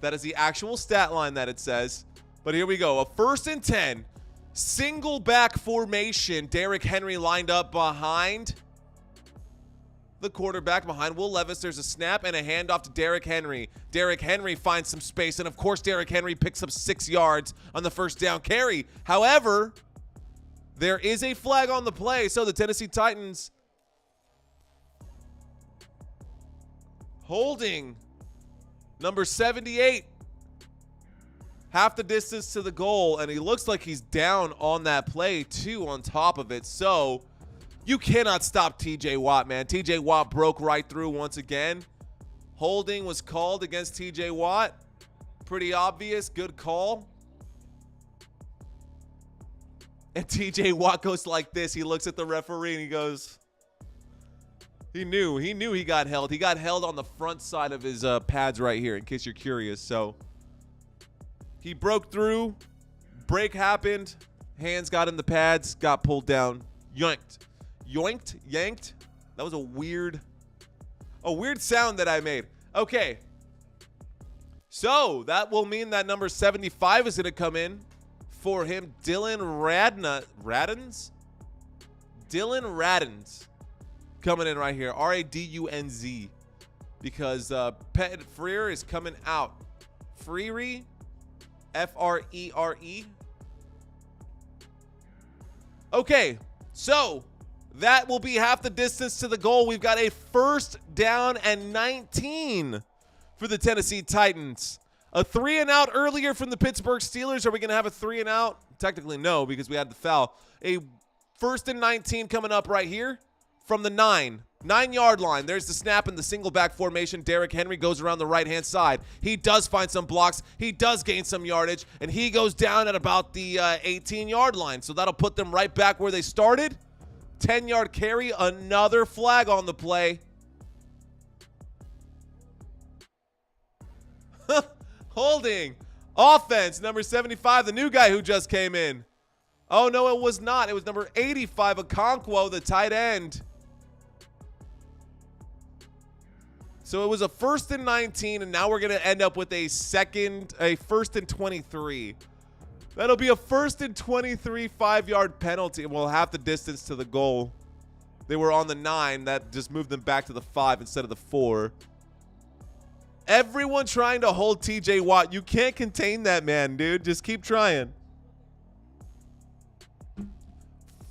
that is the actual stat line that it says. But here we go. A 1st and 10. Single back formation. Derrick Henry lined up behind the quarterback, behind Will Levis. There's a snap and a handoff to Derrick Henry. Derrick Henry finds some space. And, of course, Derrick Henry picks up 6 yards on the 1st down carry. However, there is a flag on the play, so the Tennessee Titans holding number 78 half the distance to the goal, and he looks like he's down on that play too on top of it. So you cannot stop TJ Watt, man. TJ Watt broke right through once again. Holding was called against TJ Watt. Pretty obvious, good call. And TJ Watt goes like this. He looks at the referee and he goes, he knew he got held. He got held on the front side of his pads right here, in case you're curious. So he broke through, break happened, hands got in the pads, got pulled down, yanked. That was a weird sound that I made. Okay. So that will mean that number 75 is going to come in for him. Dylan Radunz coming in right here. R-A-D-U-N-Z. Because Pet Freer is coming out. Freere. F-R-E-R-E. Okay. So that will be half the distance to the goal. We've got a 1st down and 19 for the Tennessee Titans. A 3-and-out earlier from the Pittsburgh Steelers. Are we going to have a 3-and-out? Technically, no, because we had the foul. A 1st and 19 coming up right here from the 9-yard line. There's the snap in the single back formation. Derrick Henry goes around the right-hand side. He does find some blocks. He does gain some yardage, and he goes down at about the 18-yard line. So that'll put them right back where they started. 10-yard carry, another flag on the play. Holding. Offense, number 75, the new guy who just came in. Oh, no, it was not. It was number 85, Okonkwo, the tight end. So it was a 1st and 19, and now we're going to end up with a 1st and 23. That'll be a 1st and 23 5-yard penalty. Well, half the distance to the goal. They were on the 9. That just moved them back to the 5 instead of the 4. Everyone trying to hold TJ Watt. You can't contain that man, dude. Just keep trying.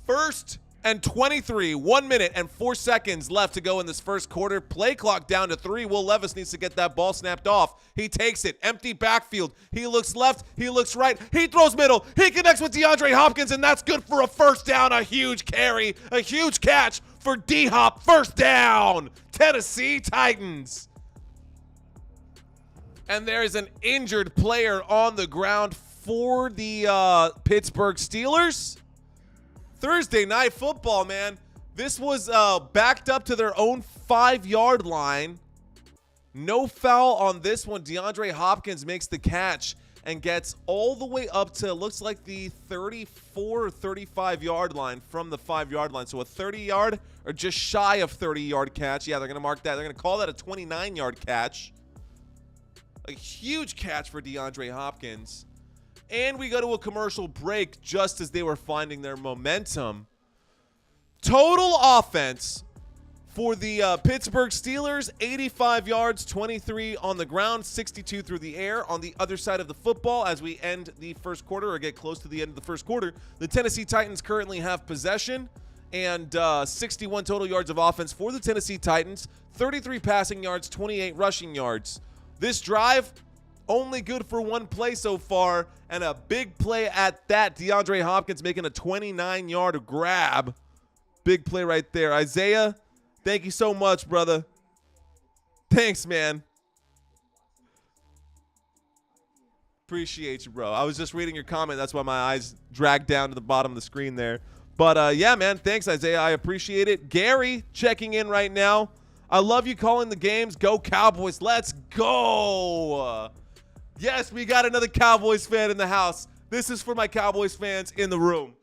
1st and 23, 1 minute and 4 seconds left to go in this first quarter. Play clock down to 3. Will Levis needs to get that ball snapped off. He takes it. Empty backfield. He looks left. He looks right. He throws middle. He connects with DeAndre Hopkins, and that's good for a first down. A huge carry. A huge catch for D-Hop. First down. Tennessee Titans. And there's an injured player on the ground for the Pittsburgh Steelers. Thursday night football, man. This was backed up to their own 5-yard line. No foul on this one. DeAndre Hopkins makes the catch and gets all the way up to, looks like the 34 or 35-yard line from the 5-yard line. So a 30-yard or just shy of 30-yard catch. Yeah, they're going to mark that. They're going to call that a 29-yard catch. A huge catch for DeAndre Hopkins. And we go to a commercial break just as they were finding their momentum. Total offense for the Pittsburgh Steelers, 85 yards, 23 on the ground, 62 through the air. On the other side of the football, as we end the first quarter or get close to the end of the first quarter, the Tennessee Titans currently have possession and 61 total yards of offense for the Tennessee Titans, 33 passing yards, 28 rushing yards. This drive, only good for one play so far, and a big play at that. DeAndre Hopkins making a 29-yard grab. Big play right there. Isaiah, thank you so much, brother. Thanks, man. Appreciate you, bro. I was just reading your comment. That's why my eyes dragged down to the bottom of the screen there. But, yeah, man, thanks, Isaiah. I appreciate it. Gary checking in right now. I love you calling the games. Go Cowboys. Let's go. Yes, we got another Cowboys fan in the house. This is for my Cowboys fans in the room.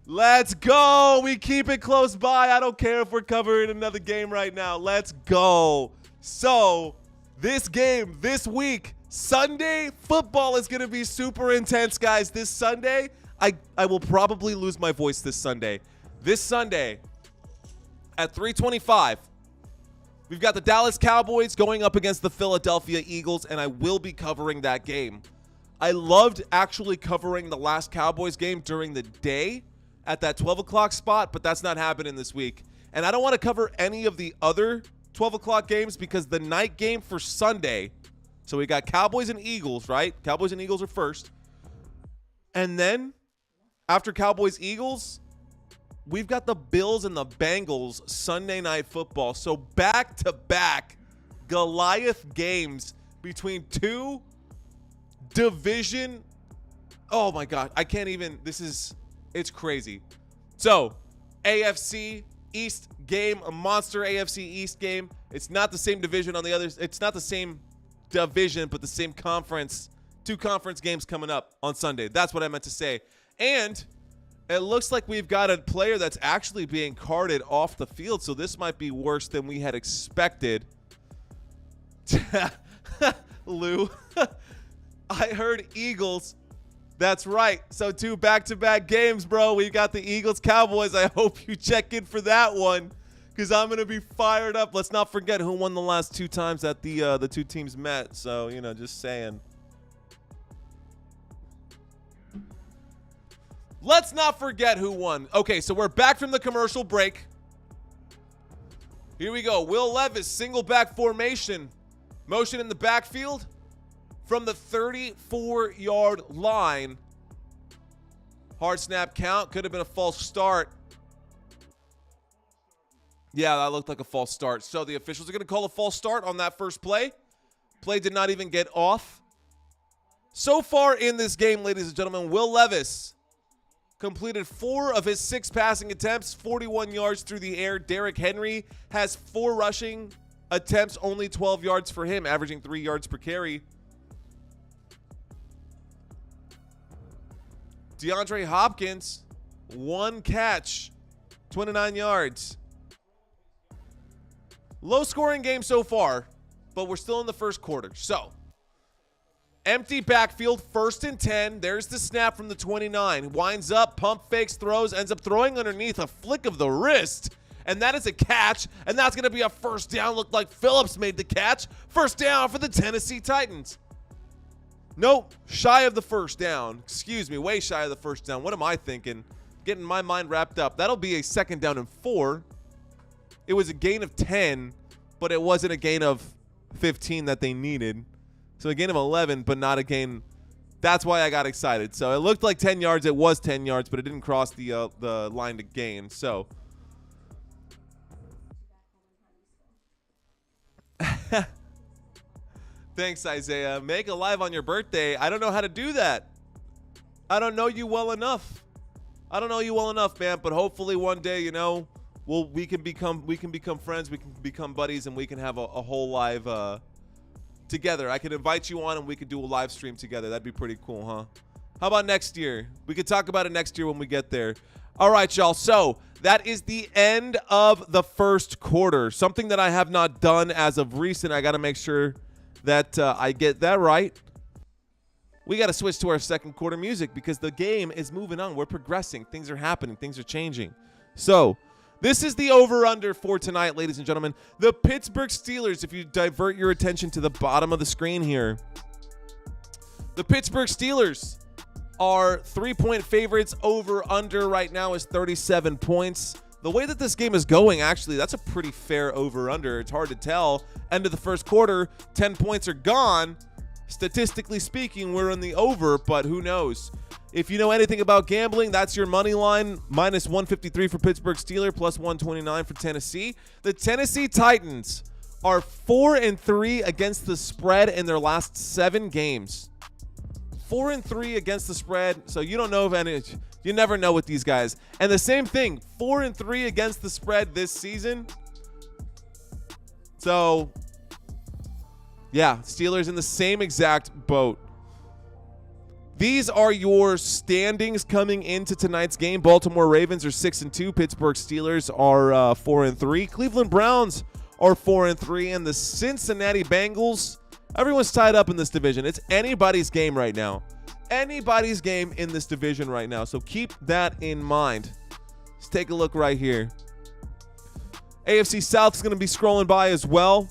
Let's go. We keep it close by. I don't care if we're covering another game right now. Let's go. So, this game, this week, Sunday, football is going to be super intense, guys. This Sunday, I will probably lose my voice this Sunday. This Sunday, at 3:25, we've got the Dallas Cowboys going up against the Philadelphia Eagles, and I will be covering that game. I loved actually covering the last Cowboys game during the day at that 12 o'clock spot, but that's not happening this week. And I don't want to cover any of the other 12 o'clock games because the night game for Sunday, so we got Cowboys and Eagles, right? Cowboys and Eagles are first. And then after Cowboys-Eagles, we've got the Bills and the Bengals Sunday night football. So back-to-back Goliath games between two division. Oh, my God. I can't even. It's crazy. So AFC East game, a monster AFC East game. It's not the same division on the others. It's not the same division, but the same conference. 2 conference games coming up on Sunday. That's what I meant to say. And it looks like we've got a player that's actually being carted off the field, so this might be worse than we had expected. Lou, I heard Eagles. That's right. So 2 back-to-back games, bro. We got the Eagles-Cowboys. I hope you check in for that one because I'm going to be fired up. Let's not forget who won the last 2 times that the 2 teams met. So, just saying. Let's not forget who won. Okay, so we're back from the commercial break. Here we go. Will Levis, single back formation. Motion in the backfield from the 34-yard line. Hard snap count. Could have been a false start. Yeah, that looked like a false start. So the officials are going to call a false start on that first play. Play did not even get off. So far in this game, ladies and gentlemen, Will Levis completed 4 of his 6 passing attempts, 41 yards through the air. Derrick Henry has 4 rushing attempts, only 12 yards for him, averaging 3 yards per carry. DeAndre Hopkins, 1 catch, 29 yards. Low scoring game so far, but we're still in the first quarter. So, empty backfield, 1st and 10. There's the snap from the 29. Winds up, pump fakes, throws, ends up throwing underneath, a flick of the wrist. and that is a catch, and that's going to be a first down. Looked like Phillips made the catch. First down for the Tennessee Titans. Nope, shy of the first down. Excuse me, way shy of the first down. What am I thinking? Getting my mind wrapped up. That'll be a 2nd down and 4. It was a gain of 10, but it wasn't a gain of 15 that they needed. So a gain of 11, but not a gain. That's why I got excited. So it looked like 10 yards. It was 10 yards, but it didn't cross the line to gain. So thanks, Isaiah. Make a live on your birthday. I don't know how to do that. I don't know you well enough. I don't know you well enough, man. But hopefully one day, you know, we can become friends. We can become buddies, and we can have a whole live together. I could invite you on, and we could do a live stream together. That'd be pretty cool, huh? How about next year? We could talk about it next year when we get there. All right, y'all. So that is the end of the first quarter. Something that I have not done as of recent. I got to make sure that I get that right. We got to switch to our second quarter music because the game is moving on. We're progressing. Things are happening. Things are changing. So this is the over-under for tonight, ladies and gentlemen. The Pittsburgh Steelers, if you divert your attention to the bottom of the screen here, the Pittsburgh Steelers are 3-point favorites. Over-under right now is 37 points. The way that this game is going, actually, that's a pretty fair over-under. It's hard to tell. End of the first quarter, 10 points are gone. Statistically speaking, we're in the over, but who knows? If you know anything about gambling, that's your money line. Minus 153 for Pittsburgh Steelers, plus 129 for Tennessee. The Tennessee Titans are 4-3 against the spread in their last 7 games. 4-3 against the spread, so you don't know if any. You never know with these guys. And the same thing, 4-3 against the spread this season. So yeah, Steelers in the same exact boat. These are your standings coming into tonight's game. Baltimore Ravens are 6-2. Pittsburgh Steelers are 4-3. Cleveland Browns are 4-3. And the Cincinnati Bengals, everyone's tied up in this division. It's anybody's game right now. Anybody's game in this division right now. So keep that in mind. Let's take a look right here. AFC South is going to be scrolling by as well.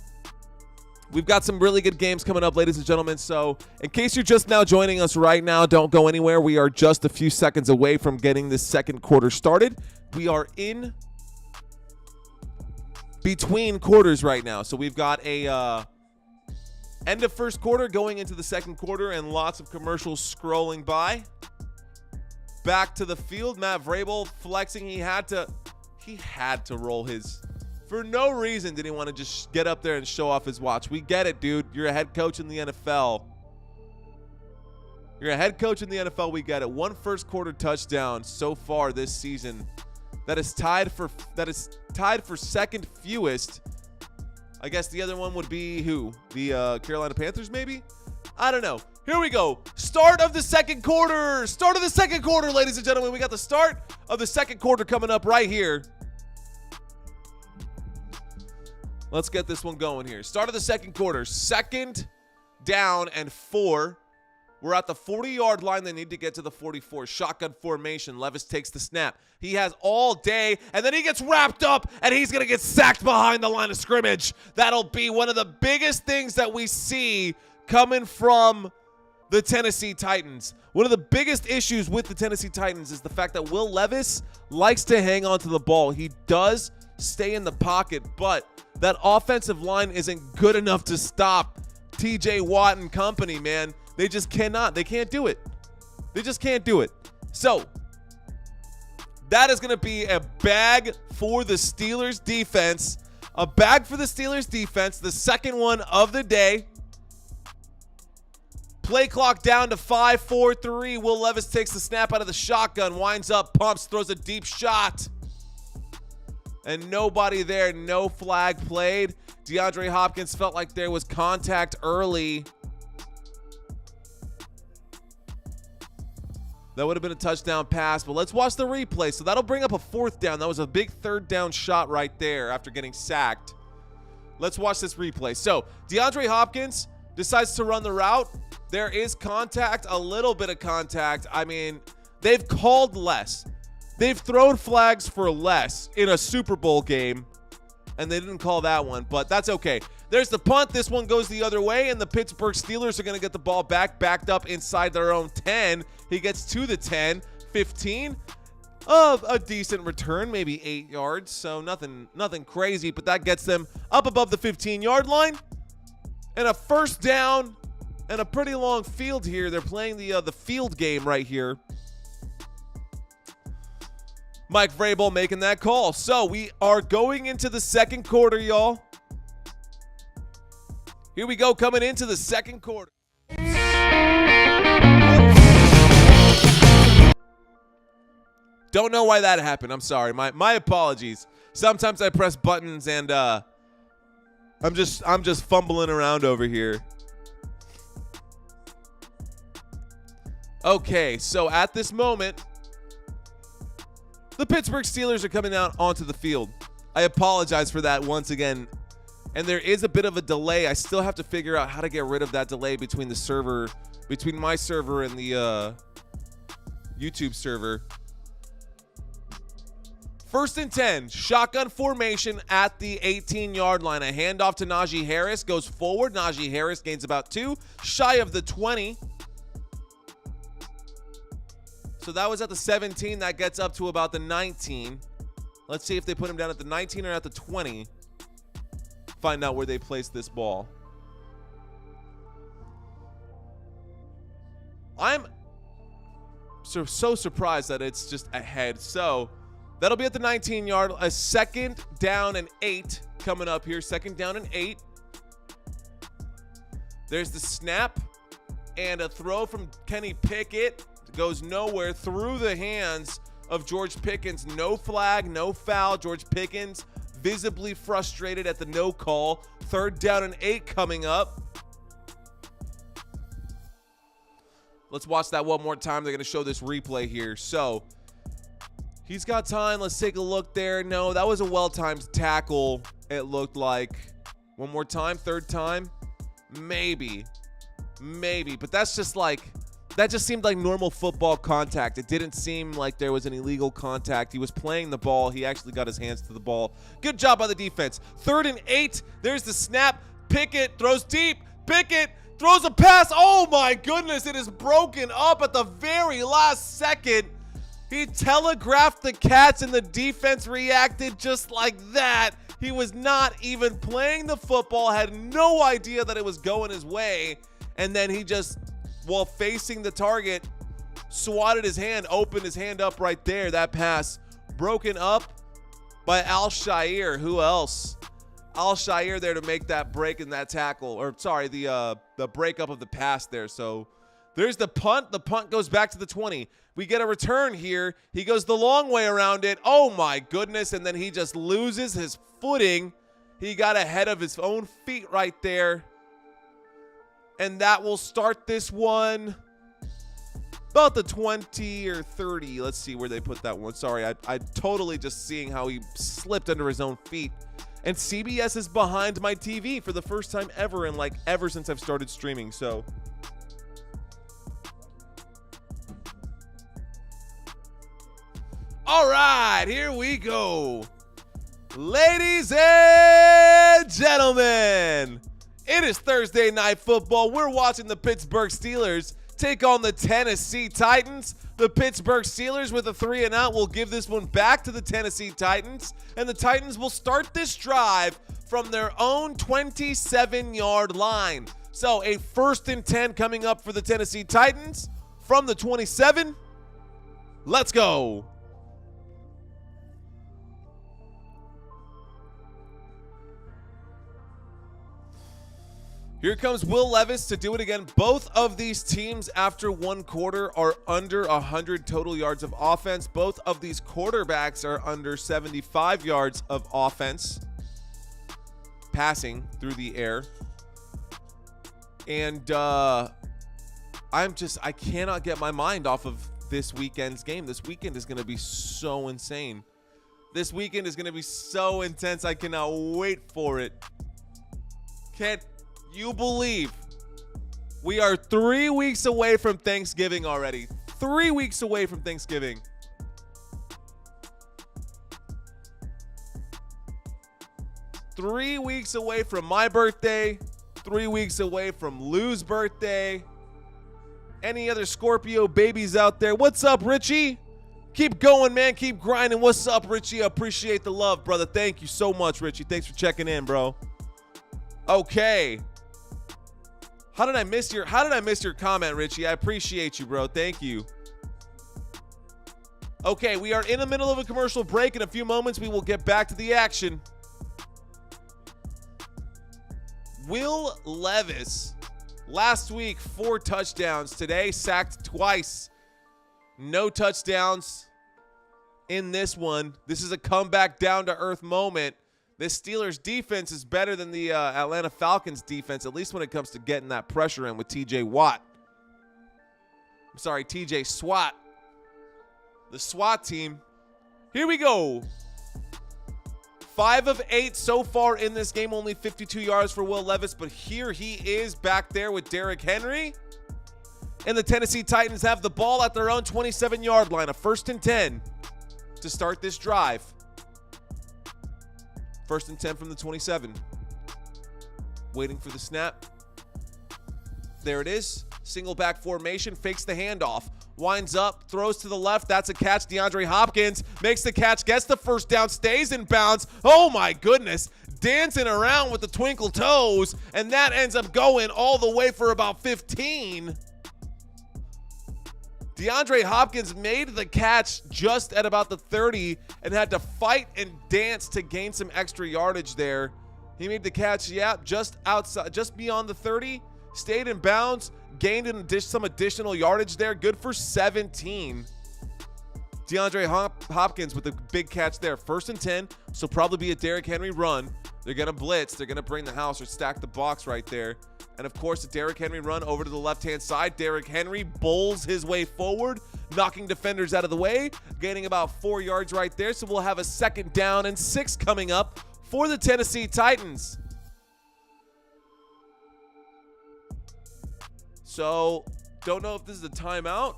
We've got some really good games coming up, ladies and gentlemen. So in case you're just now joining us right now, don't go anywhere. We are just a few seconds away from getting this second quarter started. We are in between quarters right now. So we've got a end of first quarter going into the second quarter and lots of commercials scrolling by. Back to the field. Matt Vrabel flexing. He had to roll his. For no reason did he want to just get up there and show off his watch. We get it, dude. You're a head coach in the NFL. You're a head coach in the NFL. We get it. 1 first quarter touchdown so far this season. That is tied for second fewest. I guess the other one would be who? The Carolina Panthers, maybe? I don't know. Here we go. Start of the second quarter. Start of the second quarter, ladies and gentlemen. We got the start of the second quarter coming up right here. Let's get this one going here. Start of the second quarter. 2nd down and 4. We're at the 40-yard line. They need to get to the 44. Shotgun formation. Levis takes the snap. He has all day, and then he gets wrapped up, and he's going to get sacked behind the line of scrimmage. That'll be one of the biggest things that we see coming from the Tennessee Titans. One of the biggest issues with the Tennessee Titans is the fact that Will Levis likes to hang on to the ball. He does stay in the pocket, but that offensive line isn't good enough to stop TJ Watt and company, man. They just cannot. They can't do it. They just can't do it. So that is going to be a bag for the Steelers defense. A bag for the Steelers defense, the second one of the day. Play clock down to 5, 4, 3. Will Levis takes the snap out of the shotgun, winds up, pumps, throws a deep shot. And nobody there, no flag played. DeAndre Hopkins felt like there was contact early. That would have been a touchdown pass, but let's watch the replay. So that'll bring up a 4th down. That was a big 3rd down shot right there after getting sacked. Let's watch this replay. So DeAndre Hopkins decides to run the route. There is contact, a little bit of contact. I mean, they've called less. They've thrown flags for less in a Super Bowl game, and they didn't call that one, but that's okay. There's the punt. This one goes the other way, and the Pittsburgh Steelers are going to get the ball backed up inside their own 10. He gets to the 10, 15. A decent return, maybe 8 yards, so nothing crazy, but that gets them up above the 15-yard line. And a first down and a pretty long field here. They're playing the field game right here. Mike Vrabel making that call. So we are going into the second quarter, y'all. Here we go, coming into the second quarter. Don't know why that happened. I'm sorry. My apologies. Sometimes I press buttons and I'm just fumbling around over here. Okay, so at this moment, the Pittsburgh Steelers are coming out onto the field. I apologize for that once again. And there is a bit of a delay. I still have to figure out how to get rid of that delay between my server and the YouTube server. First and 10, shotgun formation at the 18-yard line. A handoff to Najee Harris, goes forward. Najee Harris gains about 2, shy of the 20. So that was at the 17. That gets up to about the 19. Let's see if they put him down at the 19 or at the 20. Find out where they place this ball. I'm so surprised that it's just ahead. So that'll be at the 19-yard. A second down and 8 coming up here. Second down and 8. There's the snap and a throw from Kenny Pickett. Goes nowhere, through the hands of George Pickens. No flag, no foul. George Pickens visibly frustrated at the no call. Third down and 8 coming up. Let's watch that one more time. They're going to show this replay here. So he's got time. Let's take a look there. No, that was a well-timed tackle, it looked like. One more time, third time. Maybe. But that's just like, that just seemed like normal football contact. It didn't seem like there was an illegal contact. He was playing the ball. He actually got his hands to the ball. Good job by the defense. Third and 8. There's the snap. Pickett throws deep. Pickett throws a pass. Oh my goodness. It is broken up at the very last second. He telegraphed the Cats and the defense reacted just like that. He was not even playing the football, had no idea that it was going his way. And then he just, while facing the target, swatted his hand, opened his hand up right there. That pass broken up by Al-Shaair. Who else? Al-Shaair there to make that break in that tackle. Or sorry, the breakup of the pass there. So there's the punt. The punt goes back to the 20. We get a return here. He goes the long way around it. Oh my goodness. And then he just loses his footing. He got ahead of his own feet right there. And that will start this one about the 20 or 30. Let's see where they put that one. Sorry, I totally just seeing how he slipped under his own feet. And CBS is behind my TV for the first time ever, and like ever since I've started streaming. So all right, here we go. Ladies and gentlemen, it is Thursday Night Football. We're watching the Pittsburgh Steelers take on the Tennessee Titans. The Pittsburgh Steelers with a 3-and-out will give this one back to the Tennessee Titans, and the Titans will start this drive from their own 27-yard line. So a 1st and 10 coming up for the Tennessee Titans from the 27. Let's go. Here comes Will Levis to do it again. Both of these teams after one quarter are under 100 total yards of offense. Both of these quarterbacks are under 75 yards of offense passing through the air. And I cannot get my mind off of this weekend's game. This weekend is going to be so insane. This weekend is going to be so intense. I cannot wait for it. Can't you believe we are 3 weeks away from Thanksgiving already? 3 weeks away from Thanksgiving. 3 weeks away from my birthday, 3 weeks away from Lou's birthday. Any other Scorpio babies out there? What's up, Richie? Keep going, man. Keep grinding. What's up, Richie? I appreciate the love, brother. Thank you so much, Richie. Thanks for checking in, bro. Okay. How did I miss your comment, Richie? I appreciate you, bro. Thank you. Okay, we are in the middle of a commercial break. In a few moments, we will get back to the action. Will Levis, last week, 4 touchdowns. Today, sacked twice. No touchdowns in this one. This is a comeback down-to-earth moment. This Steelers defense is better than the Atlanta Falcons defense, at least when it comes to getting that pressure in with TJ Watt. I'm sorry, TJ SWAT. The SWAT team. Here we go. 5 of 8 so far in this game, only 52 yards for Will Levis, but here he is back there with Derrick Henry. And the Tennessee Titans have the ball at their own 27-yard line, a 1st and 10 to start this drive. 1st and 10 from the 27. Waiting for the snap. There it is. Single back formation, fakes the handoff. Winds up, throws to the left. That's a catch. DeAndre Hopkins makes the catch, gets the first down, stays in bounds. Oh my goodness. Dancing around with the twinkle toes. And that ends up going all the way for about 15. DeAndre Hopkins made the catch just at about the 30 and had to fight and dance to gain some extra yardage there. He made the catch, yeah, just outside, just beyond the 30, stayed in bounds, gained some additional yardage there. Good for 17. DeAndre Hopkins with a big catch there. 1st and 10, so probably be a Derrick Henry run. They're going to blitz. They're going to bring the house or stack the box right there. And, of course, a Derrick Henry run over to the left-hand side. Derrick Henry bowls his way forward, knocking defenders out of the way, gaining about 4 yards right there. So we'll have a 2nd down and 6 coming up for the Tennessee Titans. So, don't know if this is a timeout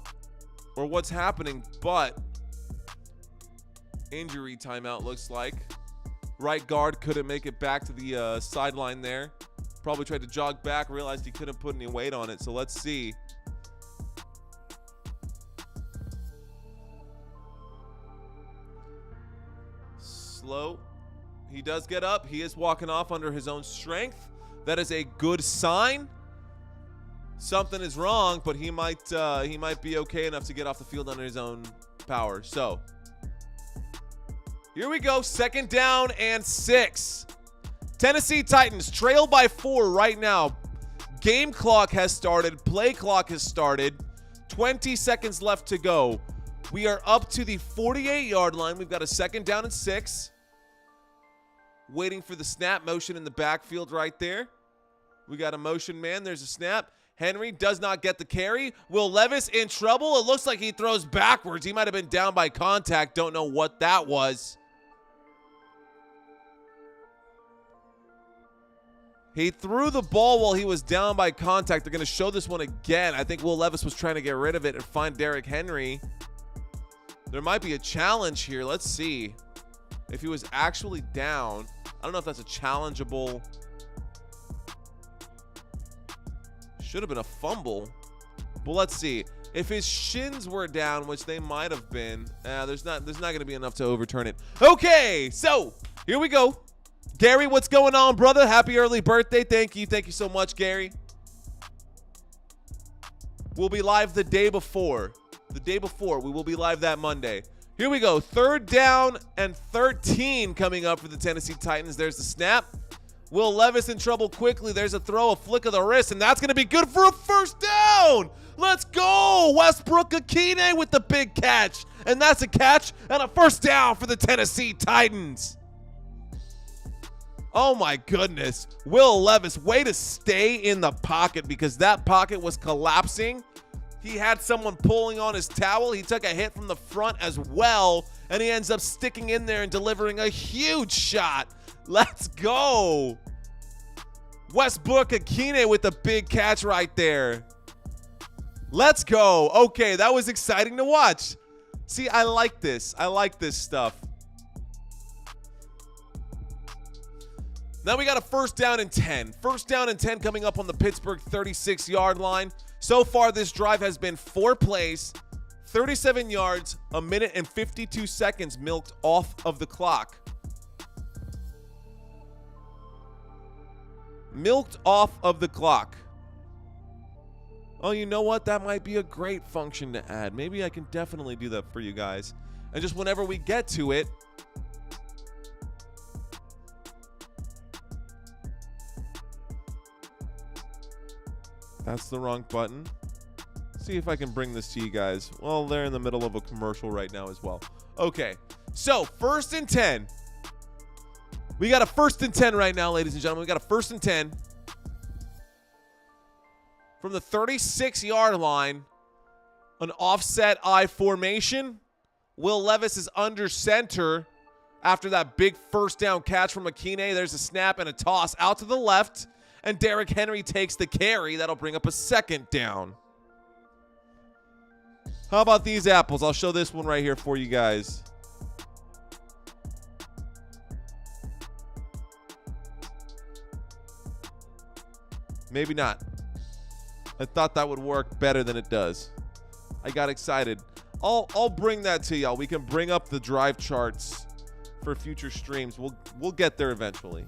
or what's happening, but injury timeout looks like. Right guard couldn't make it back to the sideline there. Probably tried to jog back, realized he couldn't put any weight on it. So let's see. Slow. He does get up. He is walking off under his own strength. That is a good sign. Something is wrong, but he might be okay enough to get off the field under his own power. So here we go. 2nd down and 6. Tennessee Titans trail by 4 right now. Game clock has started. Play clock has started. 20 seconds left to go. We are up to the 48-yard line. We've got a 2nd down and 6. Waiting for the snap. Motion in the backfield right there. We got a motion man. There's a snap. Henry does not get the carry. Will Levis in trouble? It looks like he throws backwards. He might have been down by contact. Don't know what that was. He threw the ball while he was down by contact. They're going to show this one again. I think Will Levis was trying to get rid of it and find Derrick Henry. There might be a challenge here. Let's see if he was actually down. I don't know if that's a challengeable. Should have been a fumble. But let's see. If his shins were down, which they might have been, there's not going to be enough to overturn it. Okay, so here we go. Gary, what's going on, brother? Happy early birthday. Thank you. Thank you so much, Gary. We'll be live the day before. The day before. We will be live that Monday. Here we go. 3rd down and 13 coming up for the Tennessee Titans. There's the snap. Will Levis in trouble quickly. There's a throw, a flick of the wrist, and that's going to be good for a 1st down. Let's go. Westbrook-Akine with the big catch. And that's a catch and a 1st down for the Tennessee Titans. Oh, my goodness. Will Levis, way to stay in the pocket because that pocket was collapsing. He had someone pulling on his towel. He took a hit from the front as well, and he ends up sticking in there and delivering a huge shot. Let's go. Westbrook-Akine with the big catch right there. Let's go. Okay, that was exciting to watch. See, I like this. I like this stuff. Now we got a first down and 10. First down and 10 coming up on the Pittsburgh 36-yard line. So far, this drive has been 4 plays, 37 yards, a minute and 52 seconds milked off of the clock. Milked off of the clock. Oh, you know what? That might be a great function to add. Maybe I can definitely do that for you guys. And just whenever we get to it, that's the wrong button. See if I can bring this to you guys. Well, they're in the middle of a commercial right now as well. Okay, so first and 10. We got a first and 10 right now, ladies and gentlemen. We got a first and 10 from the 36-yard line. An offset I formation. Will Levis is under center after that big first down catch from McKinney. There's a snap and a toss out to the left. And Derrick Henry takes the carry. That'll bring up a second down. How about these apples? I'll show this one right here for you guys. Maybe not. I thought that would work better than it does. I got excited. I'll bring that to y'all. We can bring up the drive charts for future streams. We'll get there eventually.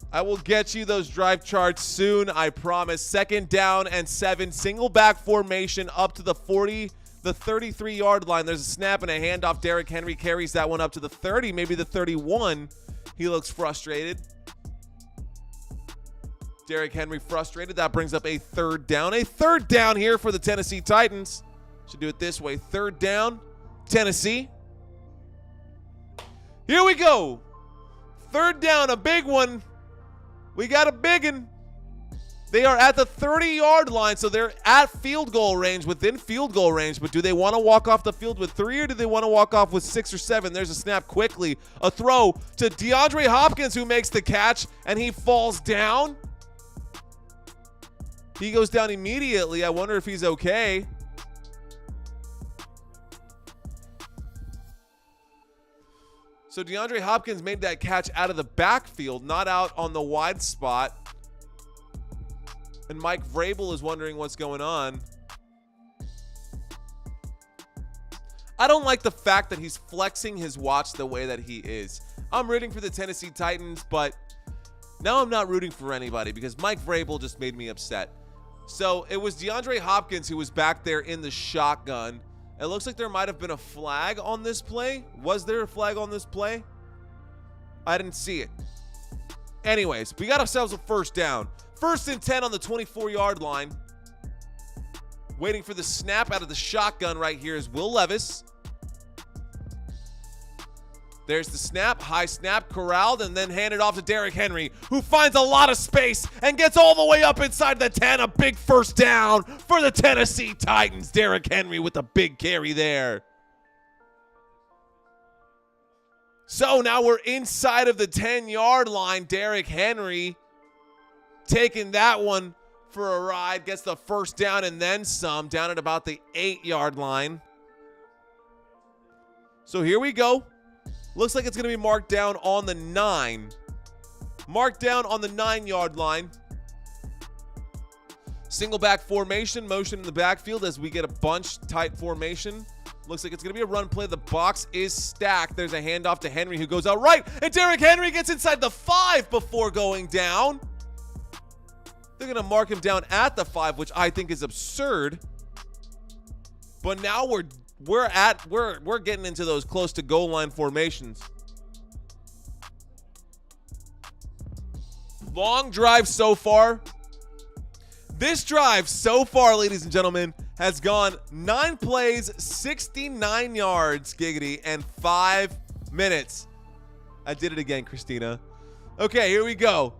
I will get you those drive charts soon, I promise. Second down and 7, single back formation up to the 33-yard line. There's a snap and a handoff. Derrick Henry carries that one up to the 30, maybe the 31. He looks frustrated. Derrick Henry frustrated. That brings up a third down. A third down here for the Tennessee Titans. Should do it this way. Third down, Tennessee. Here we go. Third down, a big one. We got a big one. They are at the 30-yard line, so they're at field goal range, within field goal range. But do they want to walk off the field with 3, or do they want to walk off with 6 or 7? There's a snap quickly. A throw to DeAndre Hopkins, who makes the catch, and he falls down. He goes down immediately. I wonder if he's okay. So DeAndre Hopkins made that catch out of the backfield, not out on the wide spot. And Mike Vrabel is wondering what's going on. I don't like the fact that he's flexing his watch the way that he is. I'm rooting for the Tennessee Titans, but now I'm not rooting for anybody because Mike Vrabel just made me upset. So it was DeAndre Hopkins who was back there in the shotgun. It looks like there might have been a flag on this play. Was there a flag on this play? I didn't see it. Anyways, we got ourselves a first down. First and 10 on the 24-yard line. Waiting for the snap out of the shotgun right here is Will Levis. There's the snap, high snap, corralled, and then handed off to Derrick Henry, who finds a lot of space and gets all the way up inside the 10. A big first down for the Tennessee Titans. Derrick Henry with a big carry there. So now we're inside of the 10-yard line. Derrick Henry taking that one for a ride, gets the first down and then some, down at about the 8-yard line. So here we go. Looks like it's going to be marked down on the 9. Marked down on the 9-yard line. Single back formation, motion in the backfield as we get a bunch tight formation. Looks like it's going to be a run play. The box is stacked. There's a handoff to Henry who goes out right. And Derrick Henry gets inside the 5 before going down. They're going to mark him down at the 5, which I think is absurd. But now we're getting into those close to goal line formations. Long drive so far. This drive so far, ladies and gentlemen, has gone 9 plays, 69 yards, giggity, and 5 minutes. I did it again, Christina. Okay, here we go.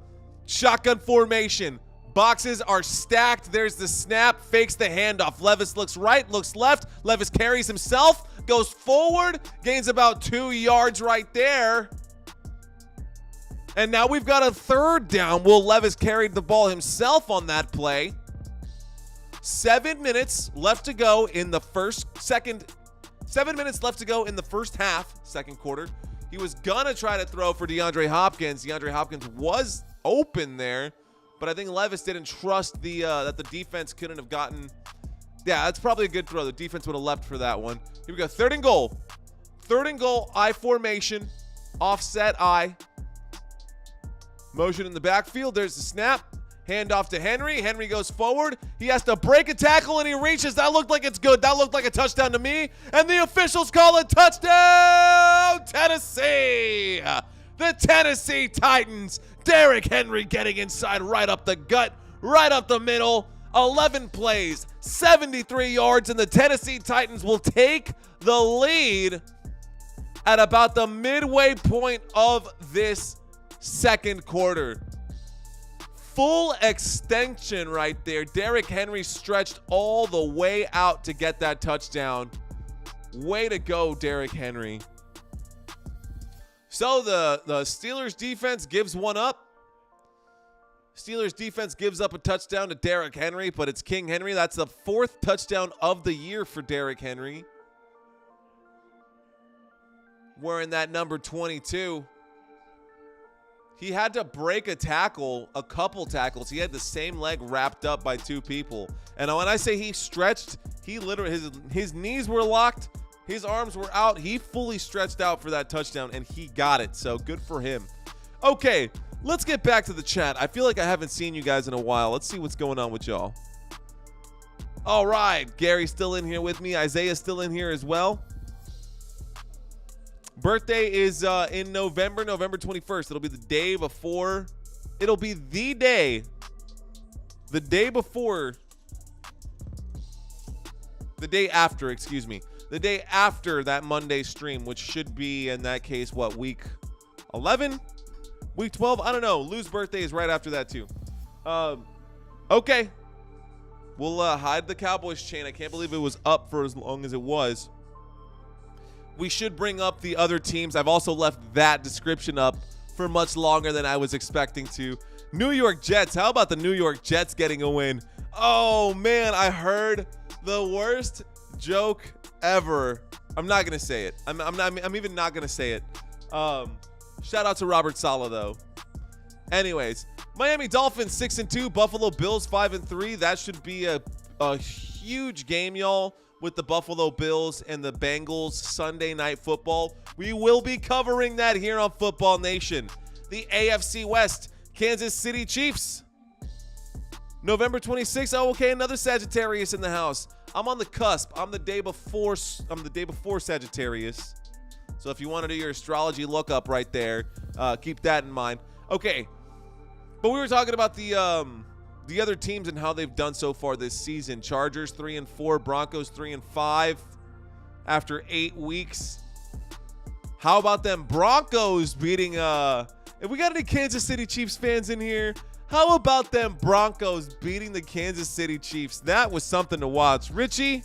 Shotgun formation. Boxes are stacked. There's the snap, fakes the handoff. Levis looks right, looks left. Levis carries himself, goes forward, gains about 2 yards right there. And now we've got a third down. Will Levis carried the ball himself on that play. 7 minutes left to go in the 7 minutes left to go in the first half, second quarter. He was gonna try to throw for DeAndre Hopkins. DeAndre Hopkins was open there, but I think Levis didn't trust that the defense couldn't have gotten. Yeah, that's probably a good throw. The defense would have leapt for that one. Here we go. 3rd and goal. 3rd and goal. I formation. Offset I. Motion in the backfield. There's the snap. Hand off to Henry. Henry goes forward. He has to break a tackle, and he reaches. That looked like it's good. That looked like a touchdown to me. And the officials call it touchdown, Tennessee. The Tennessee Titans. Derrick Henry getting inside right up the gut, right up the middle. 11 plays, 73 yards, and the Tennessee Titans will take the lead at about the midway point of this second quarter. Full extension right there. Derrick Henry stretched all the way out to get that touchdown. Way to go, Derrick Henry. So the Steelers defense gives one up. Steelers defense gives up a touchdown to Derrick Henry, but it's King Henry. That's the 4th touchdown of the year for Derrick Henry. Wearing that number 22. He had to break a tackle, a couple tackles. He had the same leg wrapped up by 2 people. And when I say he stretched, he literally, his knees were locked, his arms were out. He fully stretched out for that touchdown, and he got it. So good for him. Okay, let's get back to the chat. I feel like I haven't seen you guys in a while. Let's see what's going on with y'all. All right, Gary's still in here with me. Isaiah's still in here as well. Birthday is in November 21st. It'll be the day before. It'll be the day before. The day after, excuse me. The day after that Monday stream, which should be, in that case, what, week 11? Week 12? I don't know. Lou's birthday is right after that, too. Okay. We'll hide the Cowboys chain. I can't believe it was up for as long as it was. We should bring up the other teams. I've also left that description up for much longer than I was expecting to. New York Jets. How about the New York Jets getting a win? Oh, man, I heard the worst joke ever. I'm not going to say it. I'm even not going to say it. Shout out to Robert Saleh, though. Anyways, Miami Dolphins 6-2, Buffalo Bills 5-3. That should be a huge game, y'all, with the Buffalo Bills and the Bengals Sunday Night Football. We will be covering that here on Football Nation. The AFC West, Kansas City Chiefs. November 26th. Oh, okay, another Sagittarius in the house. I'm on the cusp. I'm the day before Sagittarius. So if you want to do your astrology lookup right there, keep that in mind. Okay, but we were talking about the other teams and how they've done so far this season. Chargers 3-4, Broncos 3-5 after 8 weeks. How about them Broncos beating if we got any Kansas City Chiefs fans in here, how about them Broncos beating the Kansas City Chiefs? That was something to watch. Richie,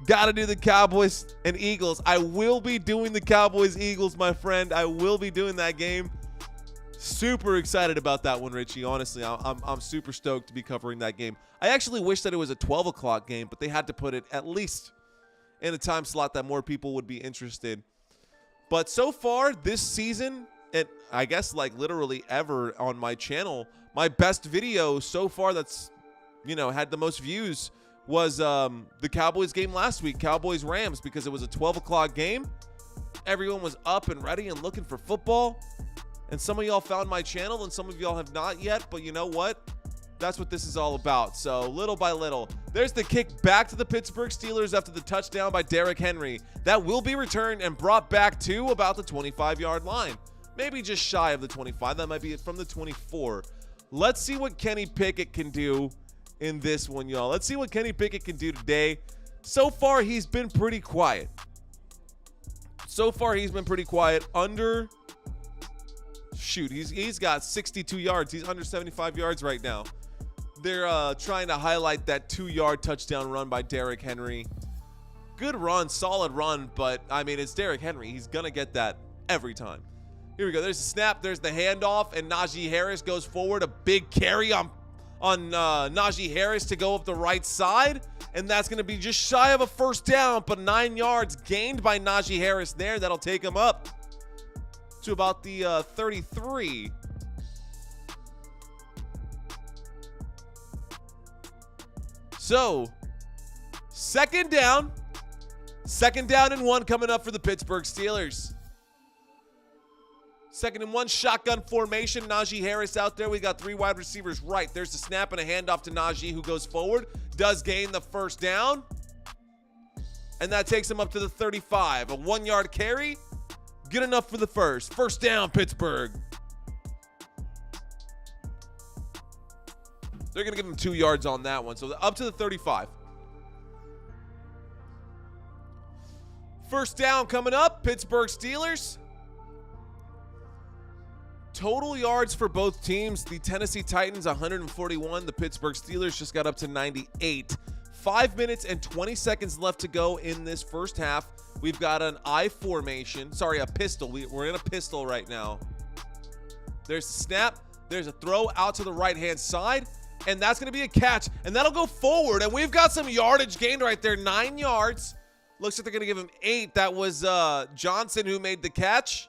got to do the Cowboys and Eagles. I will be doing the Cowboys Eagles, my friend. I will be doing that game. Super excited about that one, Richie. Honestly, I'm super stoked to be covering that game. I actually wish that it was a 12 o'clock game, but they had to put it at least in a time slot that more people would be interested. But so far this season, and I guess like literally ever on my channel, my best video so far that's, had the most views was the Cowboys game last week, Cowboys-Rams, because it was a 12 o'clock game. Everyone was up and ready and looking for football. And some of y'all found my channel and some of y'all have not yet, but you know what? That's what this is all about. So little by little, there's the kick back to the Pittsburgh Steelers after the touchdown by Derrick Henry. That will be returned and brought back to about the 25-yard line. Maybe just shy of the 25. That might be from the 24. Let's see what Kenny Pickett can do in this one, y'all. Let's see what Kenny Pickett can do today. So far, he's been pretty quiet. He's got 62 yards. He's under 75 yards right now. They're trying to highlight that 2-yard touchdown run by Derrick Henry. Good run, solid run, but, I mean, it's Derrick Henry. He's going to get that every time. Here we go. There's the snap. There's the handoff, and Najee Harris goes forward. A big carry on Najee Harris to go up the right side, and that's going to be just shy of a first down, but 9 yards gained by Najee Harris there. That'll take him up to about the 33. So, second down and 1 coming up for the Pittsburgh Steelers. 2nd and 1, shotgun formation. Najee Harris out there. We got 3 wide receivers right. There's the snap and a handoff to Najee, who goes forward. Does gain the first down. And that takes him up to the 35. A 1-yard carry. Good enough for the first. First down, Pittsburgh. They're going to give him 2 yards on that one. So up to the 35. First down coming up. Pittsburgh Steelers. Total yards for both teams. The Tennessee Titans, 141. The Pittsburgh Steelers just got up to 98. 5 minutes and 20 seconds left to go in this first half. We've got an I formation. Sorry, a pistol. We're in a pistol right now. There's a snap. There's a throw out to the right-hand side. And that's going to be a catch. And that'll go forward. And we've got some yardage gained right there. 9 yards. Looks like they're going to give him 8. That was Johnson who made the catch.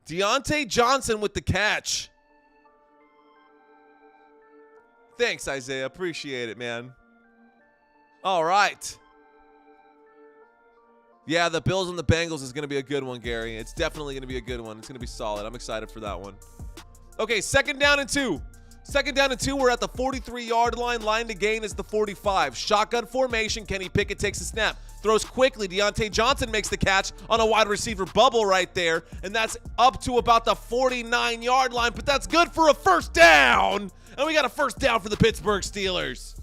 Deontay Johnson with the catch. Thanks, Isaiah. Appreciate it, man. All right. Yeah, the Bills and the Bengals is going to be a good one, Gary. It's definitely going to be a good one. It's going to be solid. I'm excited for that one. Okay, 2nd down and 2. 2nd down and 2. We're at the 43-yard line. Line to gain is the 45. Shotgun formation. Kenny Pickett takes a snap. Throws quickly. Deontay Johnson makes the catch on a wide receiver bubble right there. And that's up to about the 49-yard line. But that's good for a first down. And we got a first down for the Pittsburgh Steelers.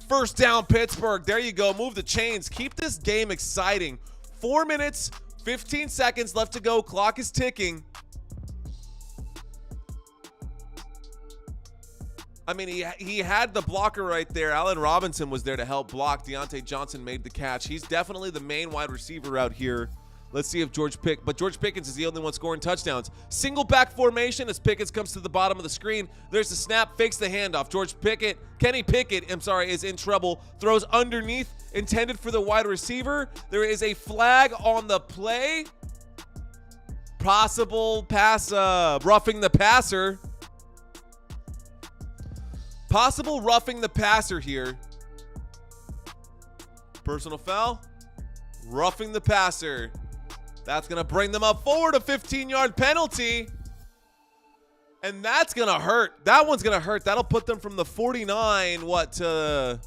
First down, Pittsburgh. There you go. Move the chains. Keep this game exciting. 4 minutes, 15 seconds left to go. Clock is ticking. I mean, he had the blocker right there. Allen Robinson was there to help block. Deontay Johnson made the catch. He's definitely the main wide receiver out here. Let's see if George Pickens is the only one scoring touchdowns. Single back formation as Pickens comes to the bottom of the screen. There's the snap, fakes the handoff. Kenny Pickett, is in trouble. Throws underneath, intended for the wide receiver. There is a flag on the play. Possible pass, roughing the passer. Possible roughing the passer here. Personal foul. Roughing the passer. That's going to bring them up forward, a 15-yard penalty. And that's going to hurt. That one's going to hurt. That'll put them from the 49, to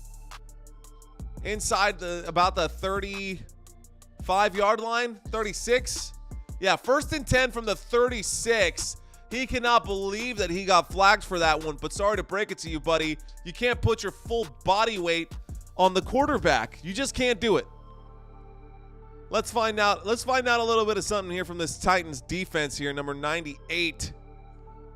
inside about the 35-yard line, 36. Yeah, 1st and 10 from the 36. He cannot believe that he got flagged for that one, but sorry to break it to you, buddy. You can't put your full body weight on the quarterback. You just can't do it. Let's find out. Let's find out a little bit of something here from this Titans defense here, number 98.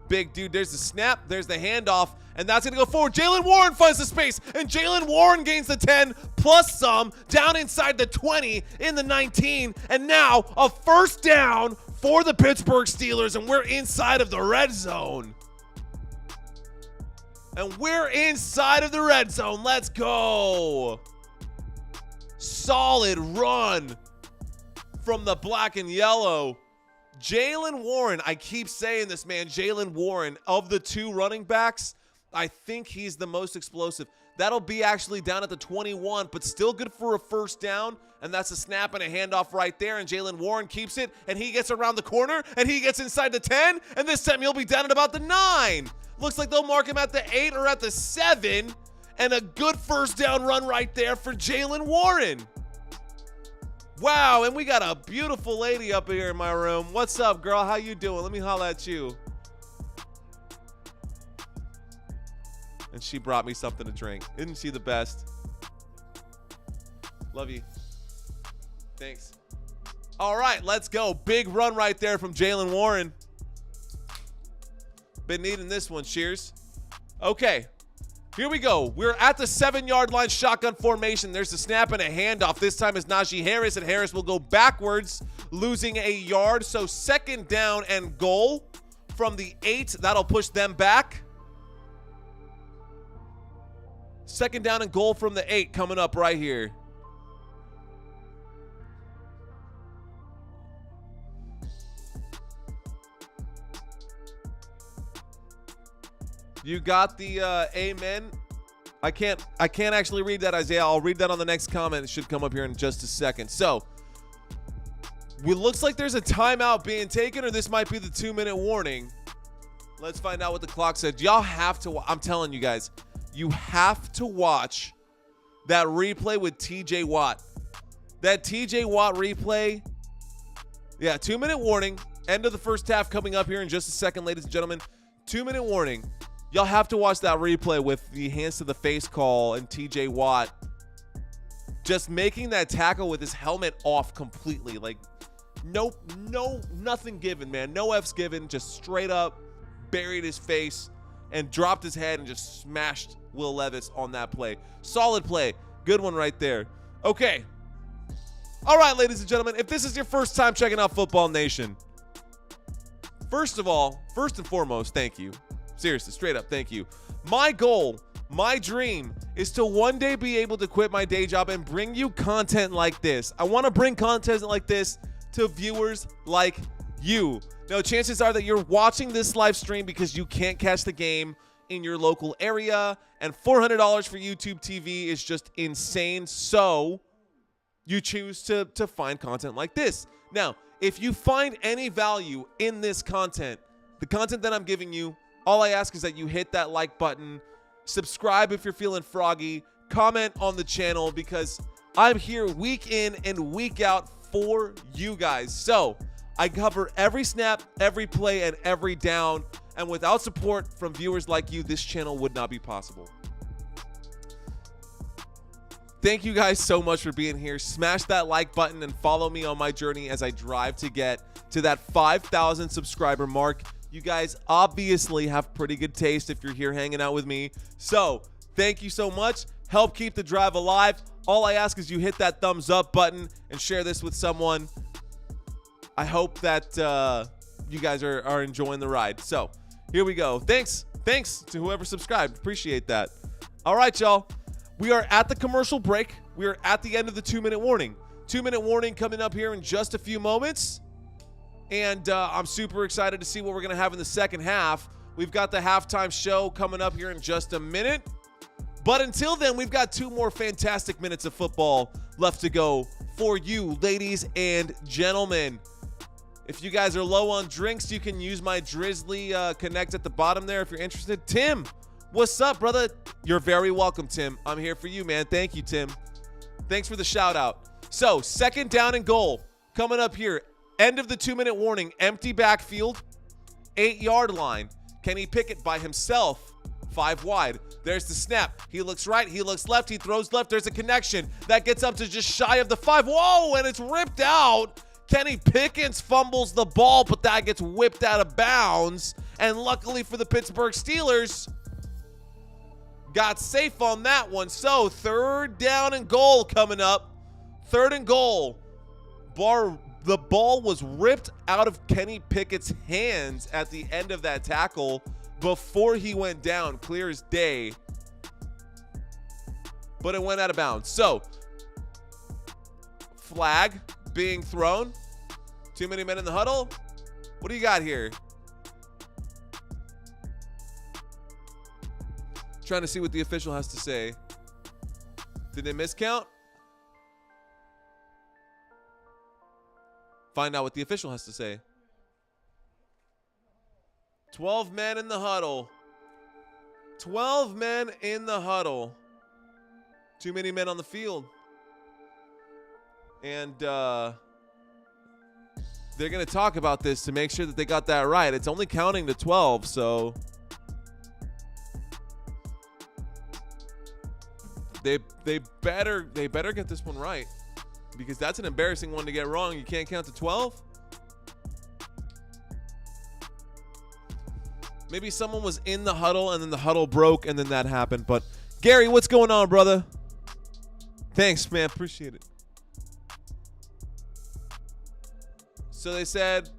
Big dude. There's the snap. There's the handoff, and that's going to go forward. Jaylen Warren finds the space, and Jaylen Warren gains the 10 plus some down inside the 20 in the 19, and now a first down for the Pittsburgh Steelers, and we're inside of the red zone. And we're inside of the red zone. Let's go. Solid run from the black and yellow. Jaylen Warren, I keep saying this, man. Jaylen Warren, of the 2 running backs, I think he's the most explosive. That'll be actually down at the 21, but still good for a first down. And that's a snap and a handoff right there. And Jaylen Warren keeps it, and he gets around the corner, and he gets inside the 10. And this time he'll be down at about the 9. Looks like they'll mark him at the 8 or at the 7. And a good first down run right there for Jaylen Warren. Wow, and we got a beautiful lady up here in my room. What's up, girl? How you doing? Let me holler at you. And she brought me something to drink. Isn't she the best? Love you. Thanks. All right, let's go. Big run right there from Jaylen Warren. Been needing this one. Cheers. Okay. Here we go. We're at the 7-yard line, shotgun formation. There's a snap and a handoff. This time is Najee Harris, and Harris will go backwards, losing a yard. So 2nd down and goal from the 8. That'll push them back. 2nd down and goal from the 8 coming up right here. You got the amen. I can't actually read that, Isaiah. I'll read that on the next comment. It should come up here in just a second. So, it looks like there's a timeout being taken, or this might be the 2-minute warning. Let's find out what the clock said. Y'all have to, I'm telling you guys, you have to watch that replay with TJ Watt. That TJ Watt replay. Yeah, 2-minute warning. End of the first half coming up here in just a second, ladies and gentlemen. 2-minute warning. Y'all have to watch that replay with the hands to the face call and TJ Watt just making that tackle with his helmet off completely. Like, nothing given, man. No F's given. Just straight up buried his face and dropped his head and just smashed Will Levis on that play. Solid play. Good one right there. Okay. All right, ladies and gentlemen, if this is your first time checking out Football Nation, first and foremost, thank you. Seriously, straight up, thank you. My goal, my dream is to one day be able to quit my day job and bring you content like this. I want to bring content like this to viewers like you. Now, chances are that you're watching this live stream because you can't catch the game in your local area, and $400 for YouTube TV is just insane. So you choose to find content like this. Now, if you find any value in this content, the content that I'm giving you, all I ask is that you hit that like button, subscribe if you're feeling froggy, comment on the channel, because I'm here week in and week out for you guys. So I cover every snap, every play, and every down, and without support from viewers like you, this channel would not be possible. Thank you guys so much for being here. Smash that like button and follow me on my journey as I drive to get to that 5,000 subscriber mark. You guys obviously have pretty good taste if you're here hanging out with me. So thank you so much. Help keep the drive alive. All I ask is you hit that thumbs up button and share this with someone. I hope that you guys are enjoying the ride. So here we go. Thanks to whoever subscribed. Appreciate that. All right, y'all. We are at the commercial break. We are at the end of the 2-minute warning. 2-minute warning coming up here in just a few moments. And I'm super excited to see what we're going to have in the second half. We've got the halftime show coming up here in just a minute. But until then, we've got 2 more fantastic minutes of football left to go for you, ladies and gentlemen. If you guys are low on drinks, you can use my Drizzly Connect at the bottom there if you're interested. Tim, what's up, brother? You're very welcome, Tim. I'm here for you, man. Thank you, Tim. Thanks for the shout out. So, second down and goal coming up here. End of the 2-minute warning. Empty backfield. 8-yard line. Kenny Pickett by himself. 5 wide. There's the snap. He looks right. He looks left. He throws left. There's a connection. That gets up to just shy of the 5. Whoa, and it's ripped out. Kenny Pickens fumbles the ball, but that gets whipped out of bounds. And luckily for the Pittsburgh Steelers, got safe on that one. So, third down and goal coming up. Third and goal. The ball was ripped out of Kenny Pickett's hands at the end of that tackle before he went down, clear as day. But it went out of bounds. So, flag being thrown. Too many men in the huddle. What do you got here? Trying to see what the official has to say. Did they miscount? Find out what the official has to say. 12 men in the huddle. 12 men in the huddle. Too many men on the field. And they're going to talk about this to make sure that they got that right. It's only counting to 12, so they better get this one right, because that's an embarrassing one to get wrong. You can't count to 12. Maybe someone was in the huddle and then the huddle broke and then that happened. But Gary, what's going on, brother? Thanks, man. Appreciate it. So they said,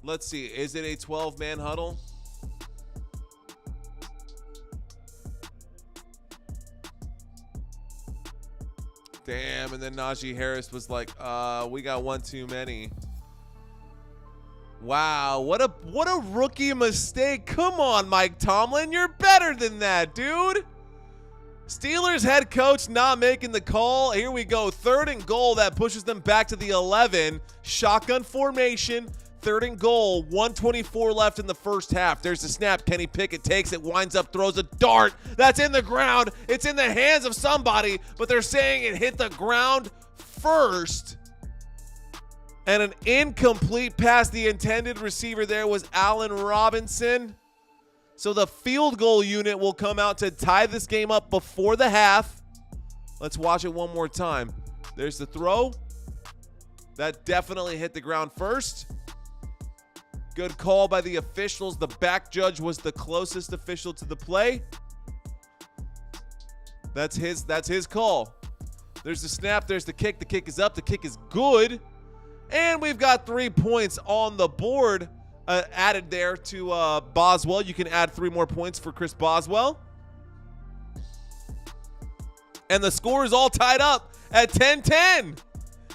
let's see, is it a 12-man huddle? Damn, and then Najee Harris was like, we got one too many. Wow, what a rookie mistake. Come on, Mike Tomlin. You're better than that, dude. Steelers head coach not making the call. Here we go. 3rd and goal. That pushes them back to the 11. Shotgun formation. 3rd and goal. 1:24 left in the first half. There's the snap. Kenny Pickett takes it, winds up, throws a dart. That's in the ground. It's in the hands of somebody, but they're saying it hit the ground first. And an incomplete pass. The intended receiver there was Allen Robinson. So the field goal unit will come out to tie this game up before the half. Let's watch it one more time. There's the throw. That definitely hit the ground first. Good call by the officials. The back judge was the closest official to the play. That's his call. There's the snap. There's the kick. The kick is up. The kick is good. And we've got 3 points on the board added there to Boswell. You can add 3 more points for Chris Boswell. And the score is all tied up at 10-10.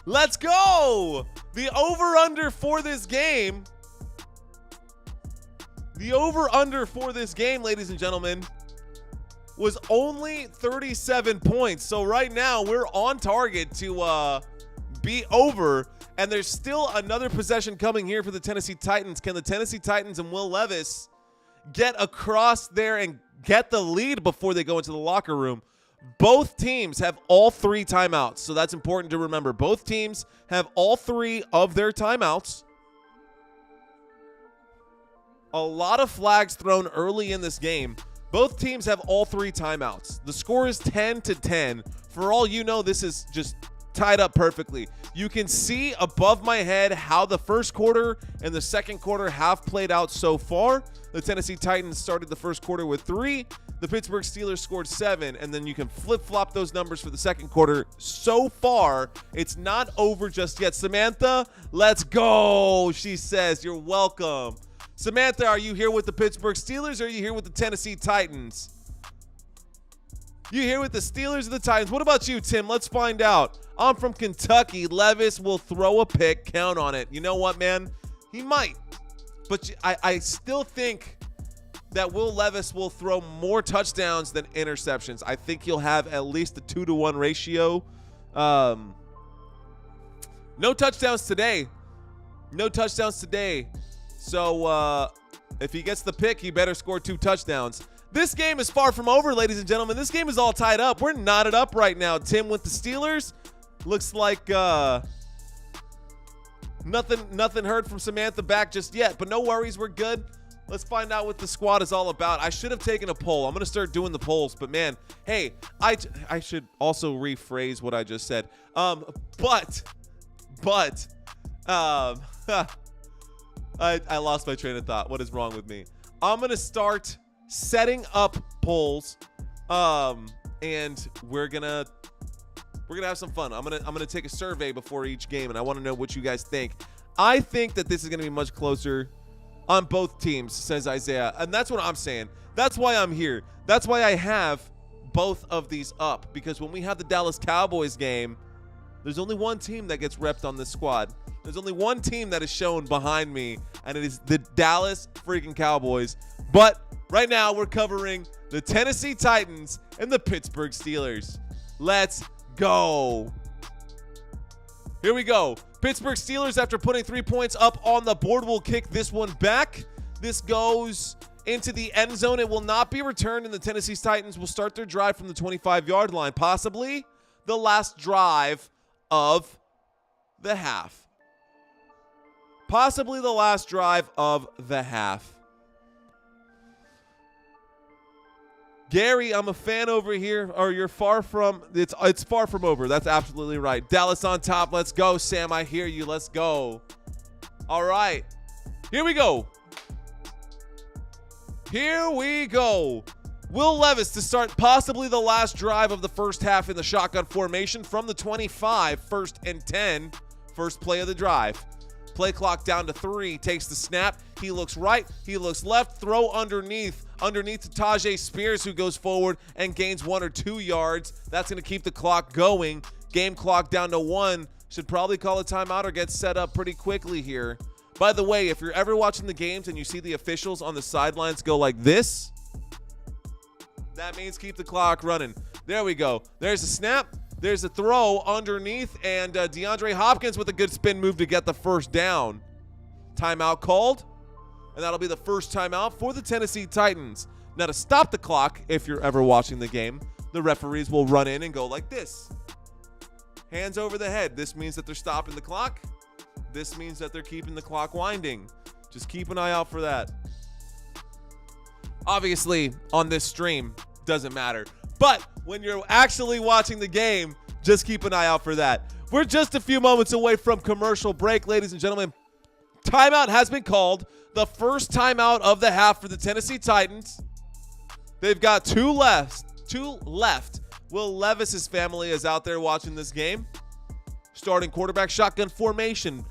Let's go. The over-under for this game. The over-under for this game, ladies and gentlemen, was only 37 points. So right now we're on target to be over. And there's still another possession coming here for the Tennessee Titans. Can the Tennessee Titans and Will Levis get across there and get the lead before they go into the locker room? Both teams have all 3 timeouts, so that's important to remember. Both teams have all 3 of their timeouts. A lot of flags thrown early in this game. Both teams have all 3 timeouts. The score is 10-10. For all you know, this is just tied up perfectly. You can see above my head how the first quarter and the second quarter have played out so far. The Tennessee Titans started the first quarter with 3. The Pittsburgh Steelers scored 7, and then you can flip-flop those numbers for the second quarter. So far, it's not over just yet. Samantha, let's go, she says. You're welcome. Samantha, are you here with the Pittsburgh Steelers or are you here with the Tennessee Titans? You here with the Steelers or the Titans? What about you, Tim? Let's find out. I'm from Kentucky. Levis will throw a pick. Count on it. You know what, man? He might. But I still think that Will Levis will throw more touchdowns than interceptions. I think he'll have at least a 2-to-1 ratio. No touchdowns today. No touchdowns today. So if he gets the pick, he better score 2 touchdowns. This game is far from over, ladies and gentlemen. This game is all tied up. We're knotted up right now. Tim with the Steelers. Looks like nothing heard from Samantha back just yet. But no worries, we're good. Let's find out what the squad is all about. I should have taken a poll. I'm going to start doing the polls. But, man, hey, I should also rephrase what I just said. I lost my train of thought. What is wrong with me? I'm going to start setting up polls, and we're gonna have some fun. I'm gonna take a survey before each game, and I want to know what you guys think. I think that this is gonna be much closer on both teams, says Isaiah, and that's what I'm saying. That's why I'm here. That's why I have both of these up, because when we have the Dallas Cowboys game, there's only one team that gets repped on this squad. There's only one team that is shown behind me, and it is the Dallas freaking Cowboys. But right now, we're covering the Tennessee Titans and the Pittsburgh Steelers. Let's go. Here we go. Pittsburgh Steelers, after putting 3 points up on the board, will kick this one back. This goes into the end zone. It will not be returned, and the Tennessee Titans will start their drive from the 25-yard line, possibly the last drive of the half. Possibly the last drive of the half. Gary, I'm a fan over here, or you're far from, it's far from over. That's absolutely right. Dallas on top. Let's go, Sam. I hear you. Let's go. All right. Here we go. Here we go. Will Levis to start possibly the last drive of the first half in the shotgun formation from the 25, 1st and 10, first play of the drive. Play clock down to 3, takes the snap. He looks right, he looks left, throw underneath to Tajay Spears, who goes forward and gains 1 or 2 yards. That's going to keep the clock going. Game clock down to 1. Should probably call a timeout or get set up pretty quickly here. By the way, if you're ever watching the games and you see the officials on the sidelines go like this, that means keep the clock running. There we go. There's a snap. There's a throw underneath, and DeAndre Hopkins with a good spin move to get the first down. Timeout called, and that'll be the first timeout for the Tennessee Titans. Now, to stop the clock, if you're ever watching the game, the referees will run in and go like this. Hands over the head. This means that they're stopping the clock. This means that they're keeping the clock winding. Just keep an eye out for that. Obviously, on this stream, doesn't matter. But when you're actually watching the game, just keep an eye out for that. We're just a few moments away from commercial break, ladies and gentlemen. Timeout has been called. The first timeout of the half for the Tennessee Titans. They've got two left. Will Levis's family is out there watching this game. Starting quarterback shotgun formation.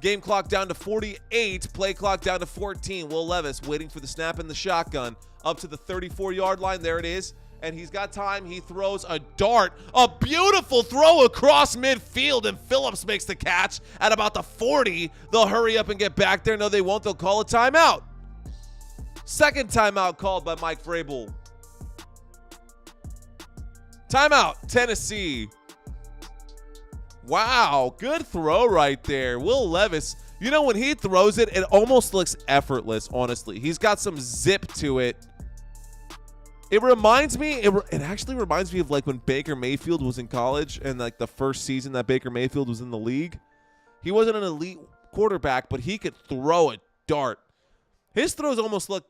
Game clock down to 48. Play clock down to 14. Will Levis waiting for the snap in the shotgun. Up to the 34-yard line. There it is. And he's got time. He throws a dart. A beautiful throw across midfield. And Phillips makes the catch at about the 40. They'll hurry up and get back there. No, they won't. They'll call a timeout. Second timeout called by Mike Vrabel. Timeout, Tennessee. Wow, good throw right there. Will Levis, you know, when he throws it, it almost looks effortless, honestly. He's got some zip to it. It reminds me, it actually reminds me of like when Baker Mayfield was in college and like the first season that Baker Mayfield was in the league. He wasn't an elite quarterback, but he could throw a dart. His throws almost look,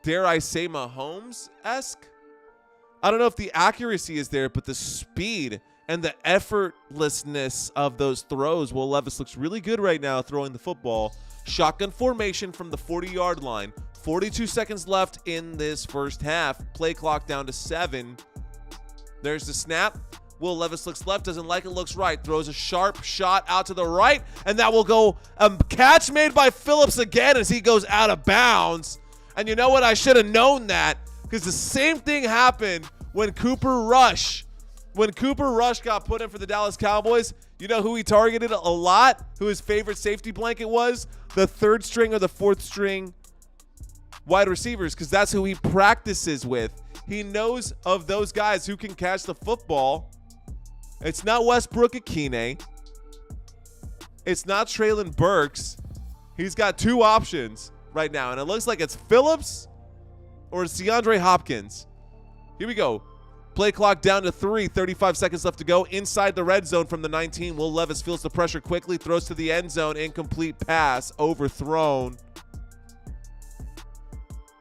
dare I say, Mahomes-esque. I don't know if the accuracy is there, but the speed and the effortlessness of those throws. Will Levis looks really good right now throwing the football. Shotgun formation from the 40-yard line. 42 seconds left in this first half. Play clock down to 7. There's the snap. Will Levis looks left, doesn't like it, looks right. Throws a sharp shot out to the right, and that will go a catch made by Phillips again as he goes out of bounds. And you know what? I should have known that because the same thing happened when Cooper Rush got put in for the Dallas Cowboys. You know who he targeted a lot? Who his favorite safety blanket was? The third string or the fourth string wide receivers, because that's who he practices with. He knows of those guys who can catch the football. It's not Westbrook Akine. It's not Treylon Burks. He's got two options right now, and it looks like it's Phillips or it's DeAndre Hopkins. Here we go. Play clock down to 3. 35 seconds left to go. Inside the red zone from the 19. Will Levis feels the pressure quickly. Throws to the end zone. Incomplete pass. Overthrown.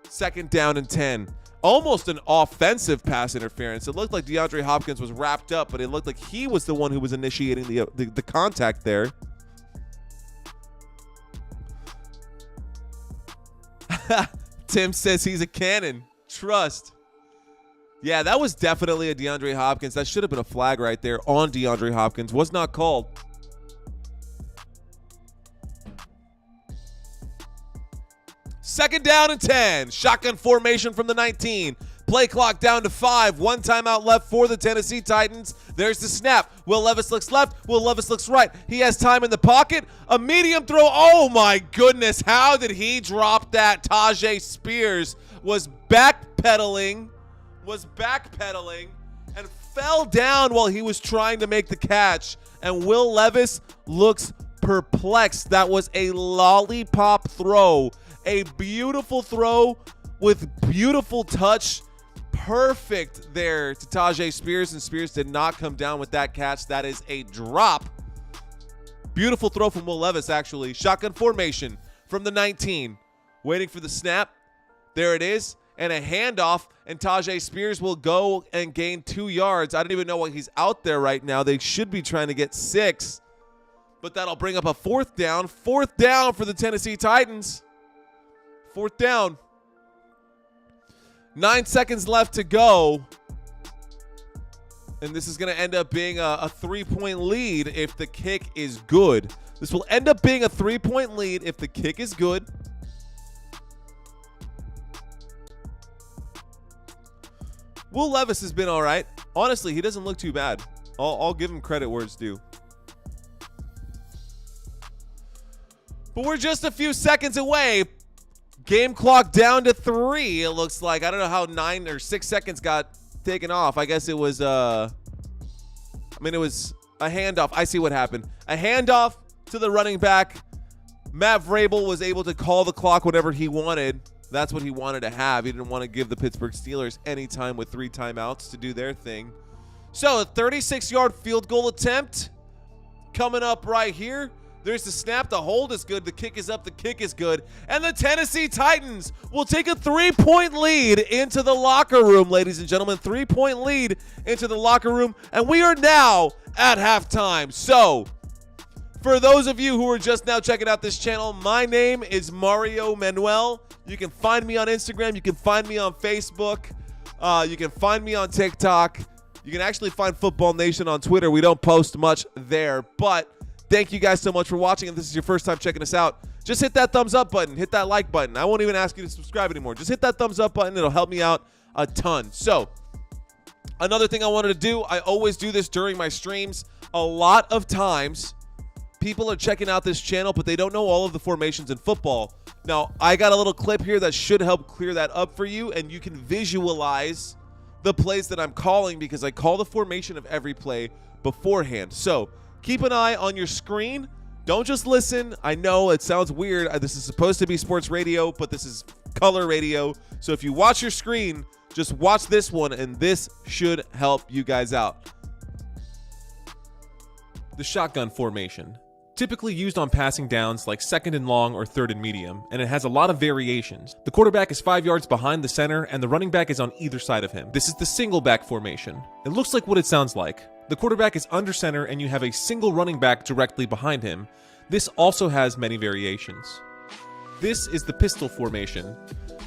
Second down and 10. Almost an offensive pass interference. It looked like DeAndre Hopkins was wrapped up, but it looked like he was the one who was initiating the contact there. Tim says he's a cannon. Trust. Yeah, that was definitely a DeAndre Hopkins. That should have been a flag right there on DeAndre Hopkins. Was not called. Second down and 10. Shotgun formation from the 19. Play clock down to 5. One timeout left for the Tennessee Titans. There's the snap. Will Levis looks left. Will Levis looks right. He has time in the pocket. A medium throw. Oh, my goodness. How did he drop that? Tajay Spears was backpedaling and fell down while he was trying to make the catch. And Will Levis looks perplexed. That was a lollipop throw. A beautiful throw with beautiful touch. Perfect there to Tajay Spears, and Spears did not come down with that catch. That is a drop. Beautiful throw from Will Levis, actually. Shotgun formation from the 19. Waiting for the snap. There it is. And a handoff, and Tajay Spears will go and gain 2 yards. I don't even know why he's out there right now. They should be trying to get 6. But that'll bring up a fourth down. Fourth down for the Tennessee Titans. Fourth down. 9 seconds left to go. And this is going to end up being a 3-point lead if the kick is good. This will end up being a 3-point lead if the kick is good. Will Levis has been all right. Honestly, he doesn't look too bad. I'll give him credit where it's due. But we're just a few seconds away. Game clock down to 3, it looks like. I don't know how 9 or 6 seconds got taken off. I guess it was, it was a handoff. I see what happened. A handoff to the running back. Matt Vrabel was able to call the clock whenever he wanted. That's what he wanted to have. He didn't want to give the Pittsburgh Steelers any time with 3 timeouts to do their thing. So a 36-yard field goal attempt coming up right here. There's the snap. The hold is good. The kick is up. The kick is good. And the Tennessee Titans will take a 3-point lead into the locker room, ladies and gentlemen. 3-point lead into the locker room. And we are now at halftime. So for those of you who are just now checking out this channel, my name is Mario Manuel. You can find me on Instagram. You can find me on Facebook. You can find me on TikTok. You can actually find Football Nation on Twitter. We don't post much there, but thank you guys so much for watching. If this is your first time checking us out, just hit that thumbs up button. Hit that like button. I won't even ask you to subscribe anymore. Just hit that thumbs up button. It'll help me out a ton. So another thing I wanted to do, I always do this during my streams. A lot of times people are checking out this channel, but they don't know all of the formations in football. Now, I got a little clip here that should help clear that up for you, and you can visualize the plays that I'm calling because I call the formation of every play beforehand. So keep an eye on your screen. Don't just listen. I know it sounds weird. This is supposed to be sports radio, but this is color radio. So if you watch your screen, just watch this one, and this should help you guys out. The shotgun formation. Typically used on passing downs like 2nd and long or 3rd and medium, and it has a lot of variations. The quarterback is 5 yards behind the center, and the running back is on either side of him. This is the single back formation. It looks like what it sounds like. The quarterback is under center, and you have a single running back directly behind him. This also has many variations. This is the pistol formation.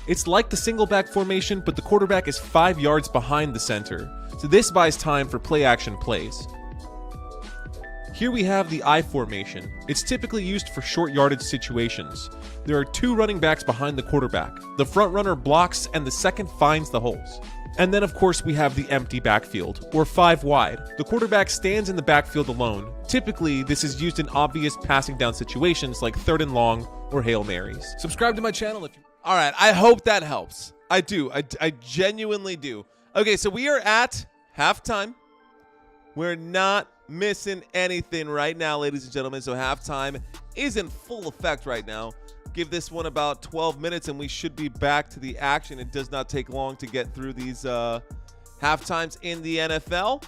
It's like the single back formation, but the quarterback is 5 yards behind the center, so this buys time for play action plays. Here we have the I formation. It's typically used for short yardage situations. There are 2 running backs behind the quarterback. The front runner blocks and the second finds the holes. And then of course we have the empty backfield, or 5 wide. The quarterback stands in the backfield alone. Typically this is used in obvious passing down situations like 3rd and long or Hail Marys. Subscribe to my channel if you... Alright, I hope that helps. I do. I genuinely do. Okay, so we are at halftime. We're not missing anything right now, ladies and gentlemen. So halftime is in full effect right now. Give this one about 12 minutes and we should be back to the action. It does not take long to get through these halftimes in the NFL.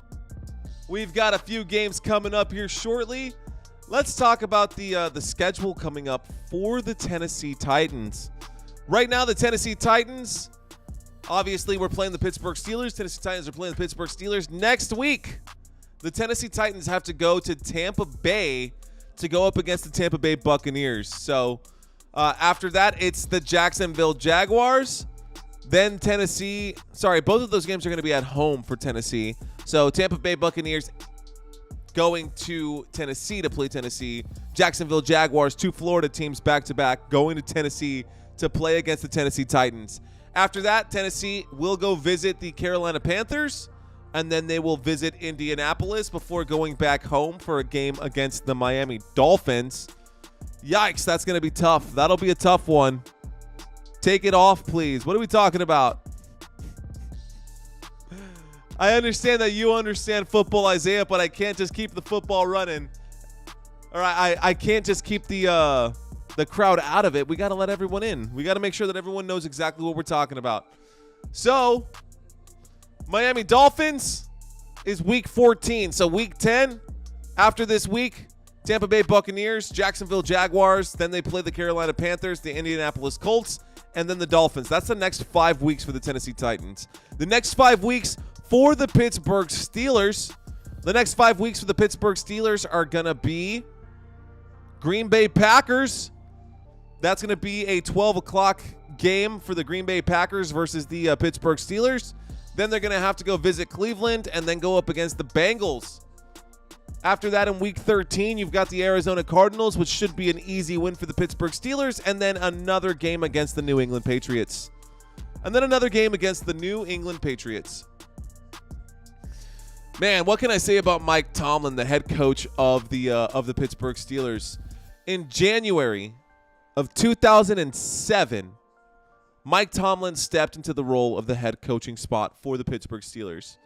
We've got a few games coming up here shortly. Let's talk about the schedule coming up for the Tennessee Titans. Right now, the Tennessee Titans, obviously we're playing the Pittsburgh Steelers. Tennessee Titans are playing the Pittsburgh Steelers. Next week, the Tennessee Titans have to go to Tampa Bay to go up against the Tampa Bay Buccaneers. So after that, it's the Jacksonville Jaguars. Then Tennessee, both of those games are going to be at home for Tennessee. So Tampa Bay Buccaneers going to Tennessee to play Tennessee. Jacksonville Jaguars, 2 Florida teams back-to-back, going to Tennessee to play against the Tennessee Titans. After that, Tennessee will go visit the Carolina Panthers, and then they will visit Indianapolis before going back home for a game against the Miami Dolphins. Yikes, that's going to be tough. That'll be a tough one. Take it off, please. What are we talking about? I understand that you understand football, Isaiah, but I can't just keep the football running. All right, I can't just keep the crowd out of it. We got to let everyone in. We got to make sure that everyone knows exactly what we're talking about. So, Miami Dolphins is week 14. So week 10, after this week, Tampa Bay Buccaneers, Jacksonville Jaguars, then they play the Carolina Panthers, the Indianapolis Colts, and then the Dolphins. That's the next 5 weeks for the Tennessee Titans. The next 5 weeks for the Pittsburgh Steelers. The next 5 weeks for the Pittsburgh Steelers are going to be Green Bay Packers. That's going to be a 12 o'clock game for the Green Bay Packers versus the Pittsburgh Steelers. Then they're going to have to go visit Cleveland and then go up against the Bengals. After that, in week 13, you've got the Arizona Cardinals, which should be an easy win for the Pittsburgh Steelers, and then another game against the New England Patriots. And then another game against the New England Patriots. Man, what can I say about Mike Tomlin, the head coach of the Pittsburgh Steelers? In January, of 2007, Mike Tomlin stepped into the role of the head coaching spot for the Pittsburgh Steelers.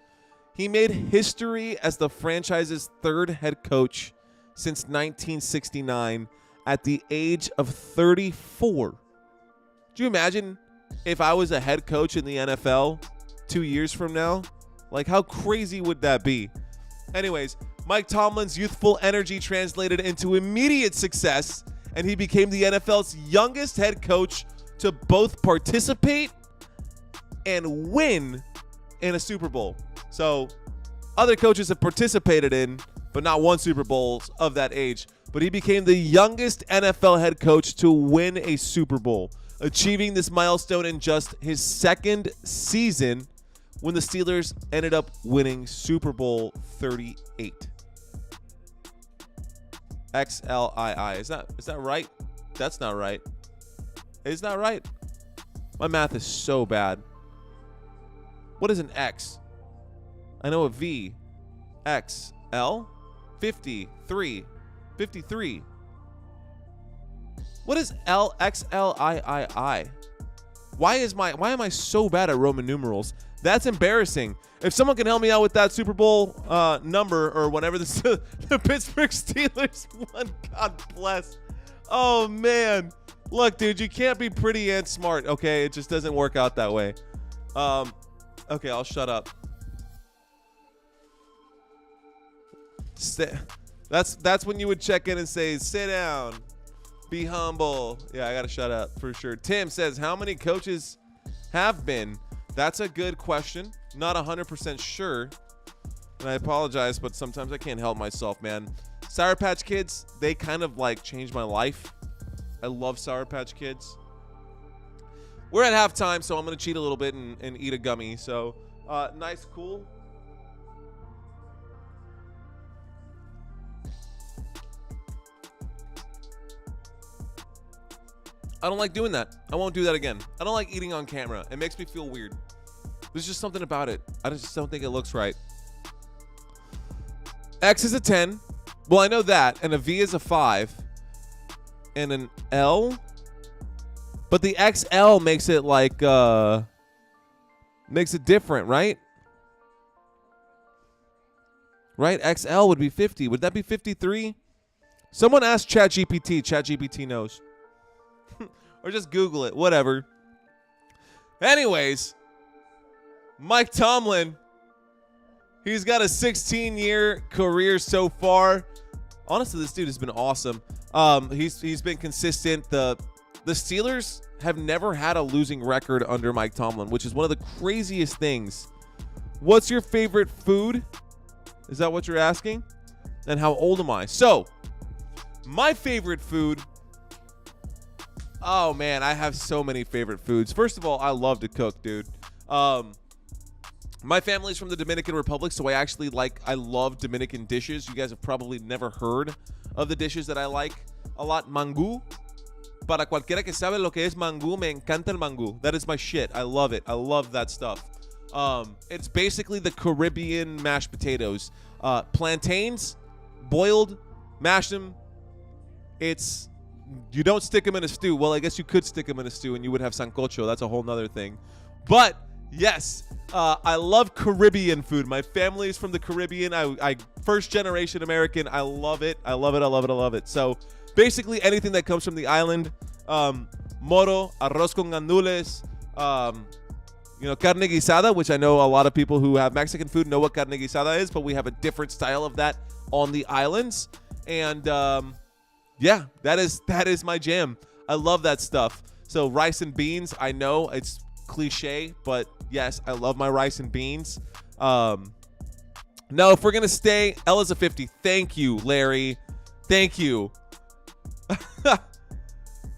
He made history as the franchise's third head coach since 1969 at the age of 34. Do you imagine if I was a head coach in the NFL 2 years from now? Like, how crazy would that be? Anyways, Mike Tomlin's youthful energy translated into immediate success, and he became the NFL's youngest head coach to both participate and win in a Super Bowl. So other coaches have participated in, but not won Super Bowls of that age. But he became the youngest NFL head coach to win a Super Bowl, achieving this milestone in just his second season when the Steelers ended up winning Super Bowl 38. XLII. Is that right? That's not right. Is that right? My math is so bad. What is an X? I know a V. X. L? 53. 53. What is L? XLII? Why am I so bad at Roman numerals? That's embarrassing. If someone can help me out with that Super Bowl number or whatever the Pittsburgh Steelers won, God bless. Oh, man. Look, dude, you can't be pretty and smart, okay? It just doesn't work out that way. Okay, I'll shut up. That's when you would check in and say, sit down, be humble. Yeah, I got to shut up for sure. Tim says, how many coaches have been? That's a good question. Not 100% sure. And I apologize, but sometimes I can't help myself, man. Sour Patch Kids, they kind of like changed my life. I love Sour Patch Kids. We're at halftime, so I'm going to cheat a little bit and eat a gummy. So, nice, cool. I don't like doing that. I won't do that again. I don't like eating on camera. It makes me feel weird. There's just something about it. I just don't think it looks right. X is a 10. Well, I know that. And a V is a 5. And an L. But the XL makes it like, makes it different, right? Right? XL would be 50. Would that be 53? Someone ask ChatGPT. ChatGPT knows. Or just Google it. Whatever. Anyways, Mike Tomlin, he's got a 16-year career so far. Honestly, this dude has been awesome. He's been consistent. The Steelers have never had a losing record under Mike Tomlin, which is one of the craziest things. What's your favorite food? Is that what you're asking? And how old am I? So, my favorite food. Oh, man, I have so many favorite foods. First of all, I love to cook, dude. My family's from the Dominican Republic, so I love Dominican dishes. You guys have probably never heard of the dishes that I like a lot. Mangú. Para cualquiera que sabe lo que es mangú, me encanta el mangú. That is my shit. I love it. I love that stuff. It's basically the Caribbean mashed potatoes. Plantains, boiled, mash them. You don't stick them in a stew. Well, I guess you could stick them in a stew and you would have sancocho. That's a whole nother thing. But, yes, I love Caribbean food. My family is from the Caribbean. I first generation American. I love it. I love it. I love it. I love it. So, basically anything that comes from the island. Moro, arroz con gandules, carne guisada, which I know a lot of people who have Mexican food know what carne guisada is, but we have a different style of that on the islands. And, yeah, that is my jam. I love that stuff. So rice and beans, I know it's cliche, but yes, I love my rice and beans. No, if we're going to stay, L is a 50. Thank you, Larry. Thank you.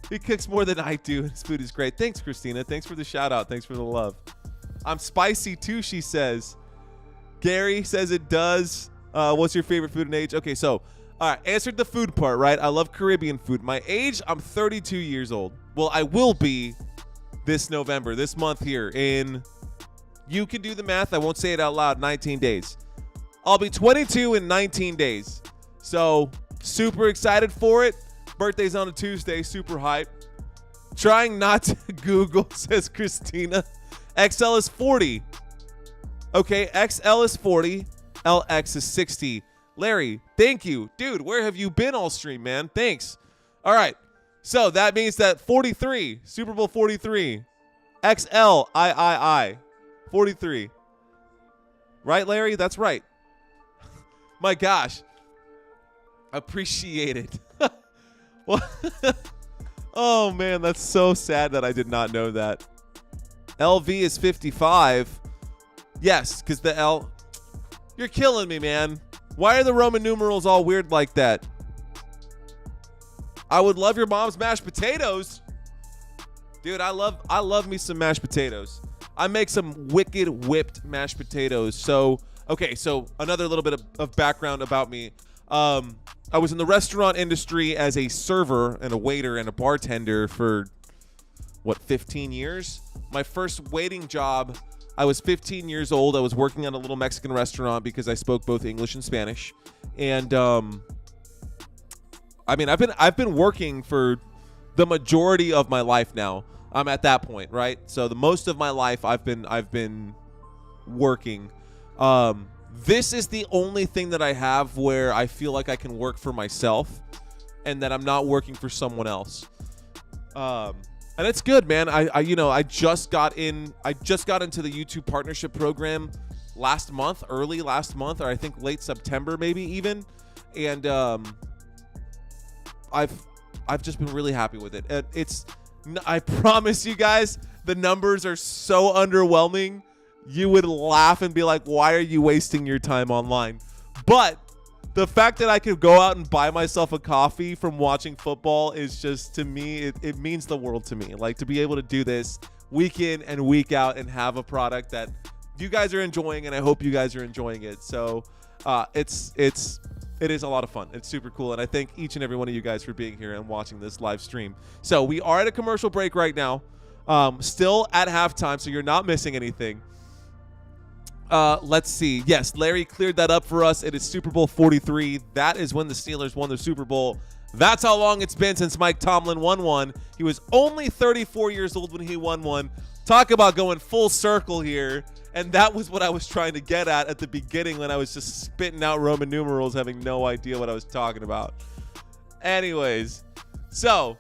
He cooks more than I do. His food is great. Thanks, Christina. Thanks for the shout out. Thanks for the love. I'm spicy too, she says. Gary says it does. What's your favorite food and age? Okay, so, all right, answered the food part, right? I love Caribbean food. My age, I'm 32 years old. Well, I will be this November, this month here you can do the math. I won't say it out loud, 19 days. I'll be 22 in 19 days. So, super excited for it. Birthday's on a Tuesday, super hype. Trying not to Google, says Christina. XL is 40. Okay, XL is 40. LX is 60. Larry, thank you. Dude, where have you been all stream, man? Thanks. All right. So that means that 43, Super Bowl 43. XLIII. 43. Right, Larry? That's right. My gosh. Appreciate it. Well, oh, man, that's so sad that I did not know that. LV is 55. Yes, because the L. You're killing me, man. Why are the Roman numerals all weird like that? I would love your mom's mashed potatoes. Dude, I love me some mashed potatoes. I make some wicked whipped mashed potatoes. So, okay, so another little bit of background about me. I was in the restaurant industry as a server and a waiter and a bartender for, 15 years? My first waiting job, I was 15 years old. I was working at a little Mexican restaurant because I spoke both English and Spanish. And, I mean, I've been working for the majority of my life now. I'm at that point, right? So the most of my life I've been working. This is the only thing that I have where I feel like I can work for myself and that I'm not working for someone else. And it's good, man. I just got into the YouTube partnership program early last month, or I think late September, maybe even. And I've just been really happy with it. I promise you guys, the numbers are so underwhelming. You would laugh and be like, why are you wasting your time online? But the fact that I could go out and buy myself a coffee from watching football is just, to me, it means the world to me. Like, to be able to do this week in and week out and have a product that you guys are enjoying, and I hope you guys are enjoying it. So it is a lot of fun. It's super cool, and I thank each and every one of you guys for being here and watching this live stream. So we are at a commercial break right now, still at halftime, so you're not missing anything. Let's see. Yes, Larry cleared that up for us. It is Super Bowl 43. That is when the Steelers won the Super Bowl. That's how long it's been since Mike Tomlin won one. He was only 34 years old when he won one. Talk about going full circle here. And that was what I was trying to get at the beginning when I was just spitting out Roman numerals, having no idea what I was talking about. Anyways, so,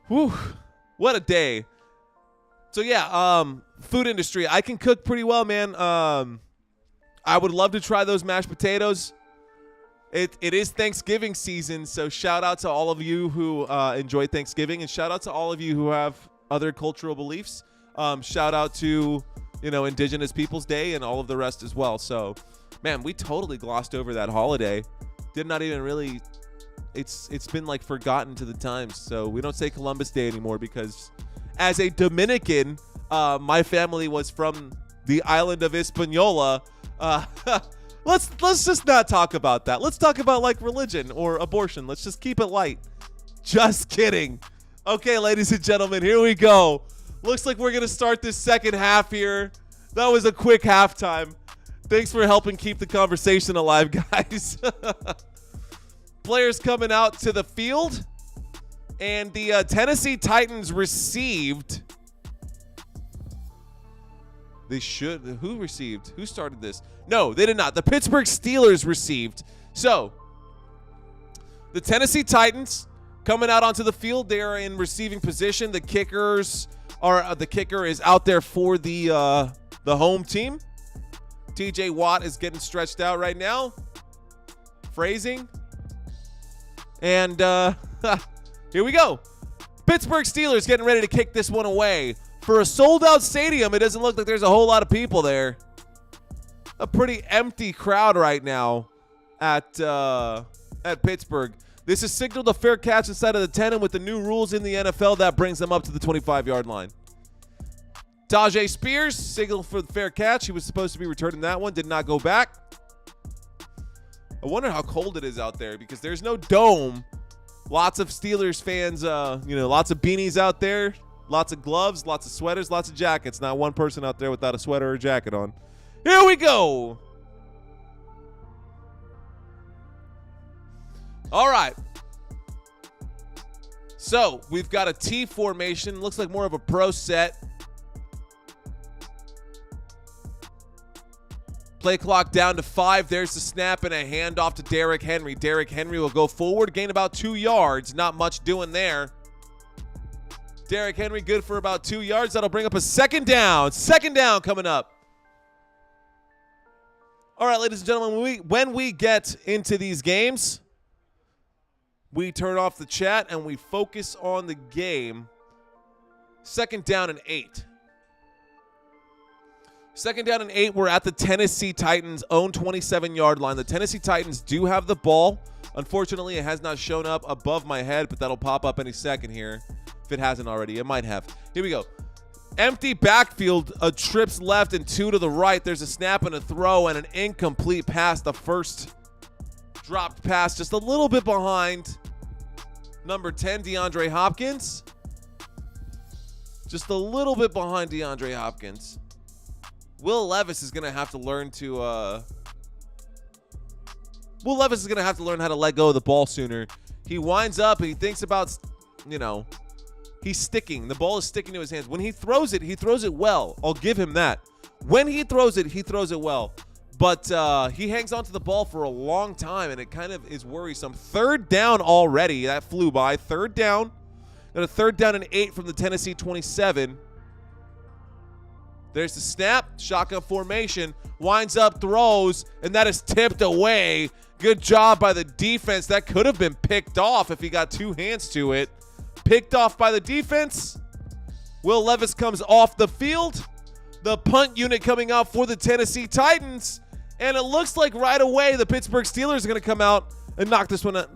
whew, what a day. So yeah, food industry. I can cook pretty well, man. I would love to try those mashed potatoes. It is Thanksgiving season, so shout out to all of you who enjoy Thanksgiving, and shout out to all of you who have other cultural beliefs. Shout out to, Indigenous Peoples Day and all of the rest as well. So, man, we totally glossed over that holiday. Did not even really. It's been like forgotten to the times. So we don't say Columbus Day anymore because, as a Dominican, my family was from the island of Hispaniola. Let's just not talk about that. Let's talk about like religion or abortion. Let's just keep it light. Just kidding. Okay, ladies and gentlemen, here we go. Looks like we're going to start this second half here. That was a quick halftime. Thanks for helping keep the conversation alive, guys. Players coming out to the field. And the Tennessee Titans received. Who received? Who started this? No, they did not. The Pittsburgh Steelers received. So, the Tennessee Titans coming out onto the field. They are in receiving position. The kicker is out there for the home team. TJ Watt is getting stretched out right now. Phrasing. And here we go. Pittsburgh Steelers getting ready to kick this one away. For a sold-out stadium, it doesn't look like there's a whole lot of people there. A pretty empty crowd right now at Pittsburgh. This is signaled a fair catch inside of the 10, and with the new rules in the NFL, that brings them up to the 25-yard line. Tajay Spears signaled for the fair catch. He was supposed to be returning that one. Did not go back. I wonder how cold it is out there because there's no dome. Lots of Steelers fans, lots of beanies out there. Lots of gloves, lots of sweaters, lots of jackets. Not one person out there without a sweater or jacket on. Here we go. All right. So we've got a T formation. Looks like more of a pro set. Play clock down to 5. There's the snap and a handoff to Derrick Henry. Derrick Henry will go forward, gain about 2 yards. Not much doing there. Derrick Henry good for about 2 yards. That'll bring up a second down. Second down coming up. All right, ladies and gentlemen, when we get into these games, we turn off the chat and we focus on the game. Second down and 8. Second down and 8, we're at the Tennessee Titans' own 27-yard line. The Tennessee Titans do have the ball. Unfortunately, it has not shown up above my head, but that'll pop up any second here. If it hasn't already, it might have. Here we go. Empty backfield, a trips left and 2 to the right. There's a snap and a throw and an incomplete pass. The first dropped pass just a little bit behind number 10, DeAndre Hopkins. Just a little bit behind DeAndre Hopkins. Will Levis is going to have to learn to Will Levis is going to have to learn how to let go of the ball sooner. He winds up and he thinks about, he's sticking. The ball is sticking to his hands. When he throws it well. I'll give him that. When he throws it well. But he hangs on to the ball for a long time, and it kind of is worrisome. Third down already. That flew by. Third down. Got a third down and 8 from the Tennessee 27. There's the snap, shotgun formation, winds up, throws, and that is tipped away. Good job by the defense. That could have been picked off if he got 2 hands to it. Picked off by the defense. Will Levis comes off the field. The punt unit coming out for the Tennessee Titans. And it looks like right away the Pittsburgh Steelers are going to come out and knock this one out.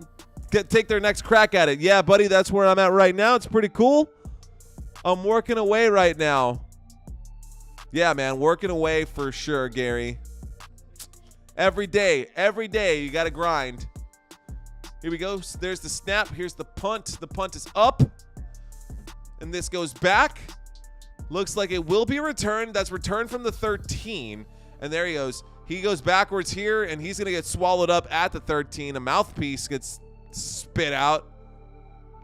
Take their next crack at it. Yeah, buddy, that's where I'm at right now. It's pretty cool. I'm working away right now. Yeah, man, working away for sure, Gary. Every day, you got to grind. Here we go. There's the snap. Here's the punt. The punt is up. And this goes back. Looks like it will be returned. That's returned from the 13. And there he goes. He goes backwards here, and he's going to get swallowed up at the 13. A mouthpiece gets spit out.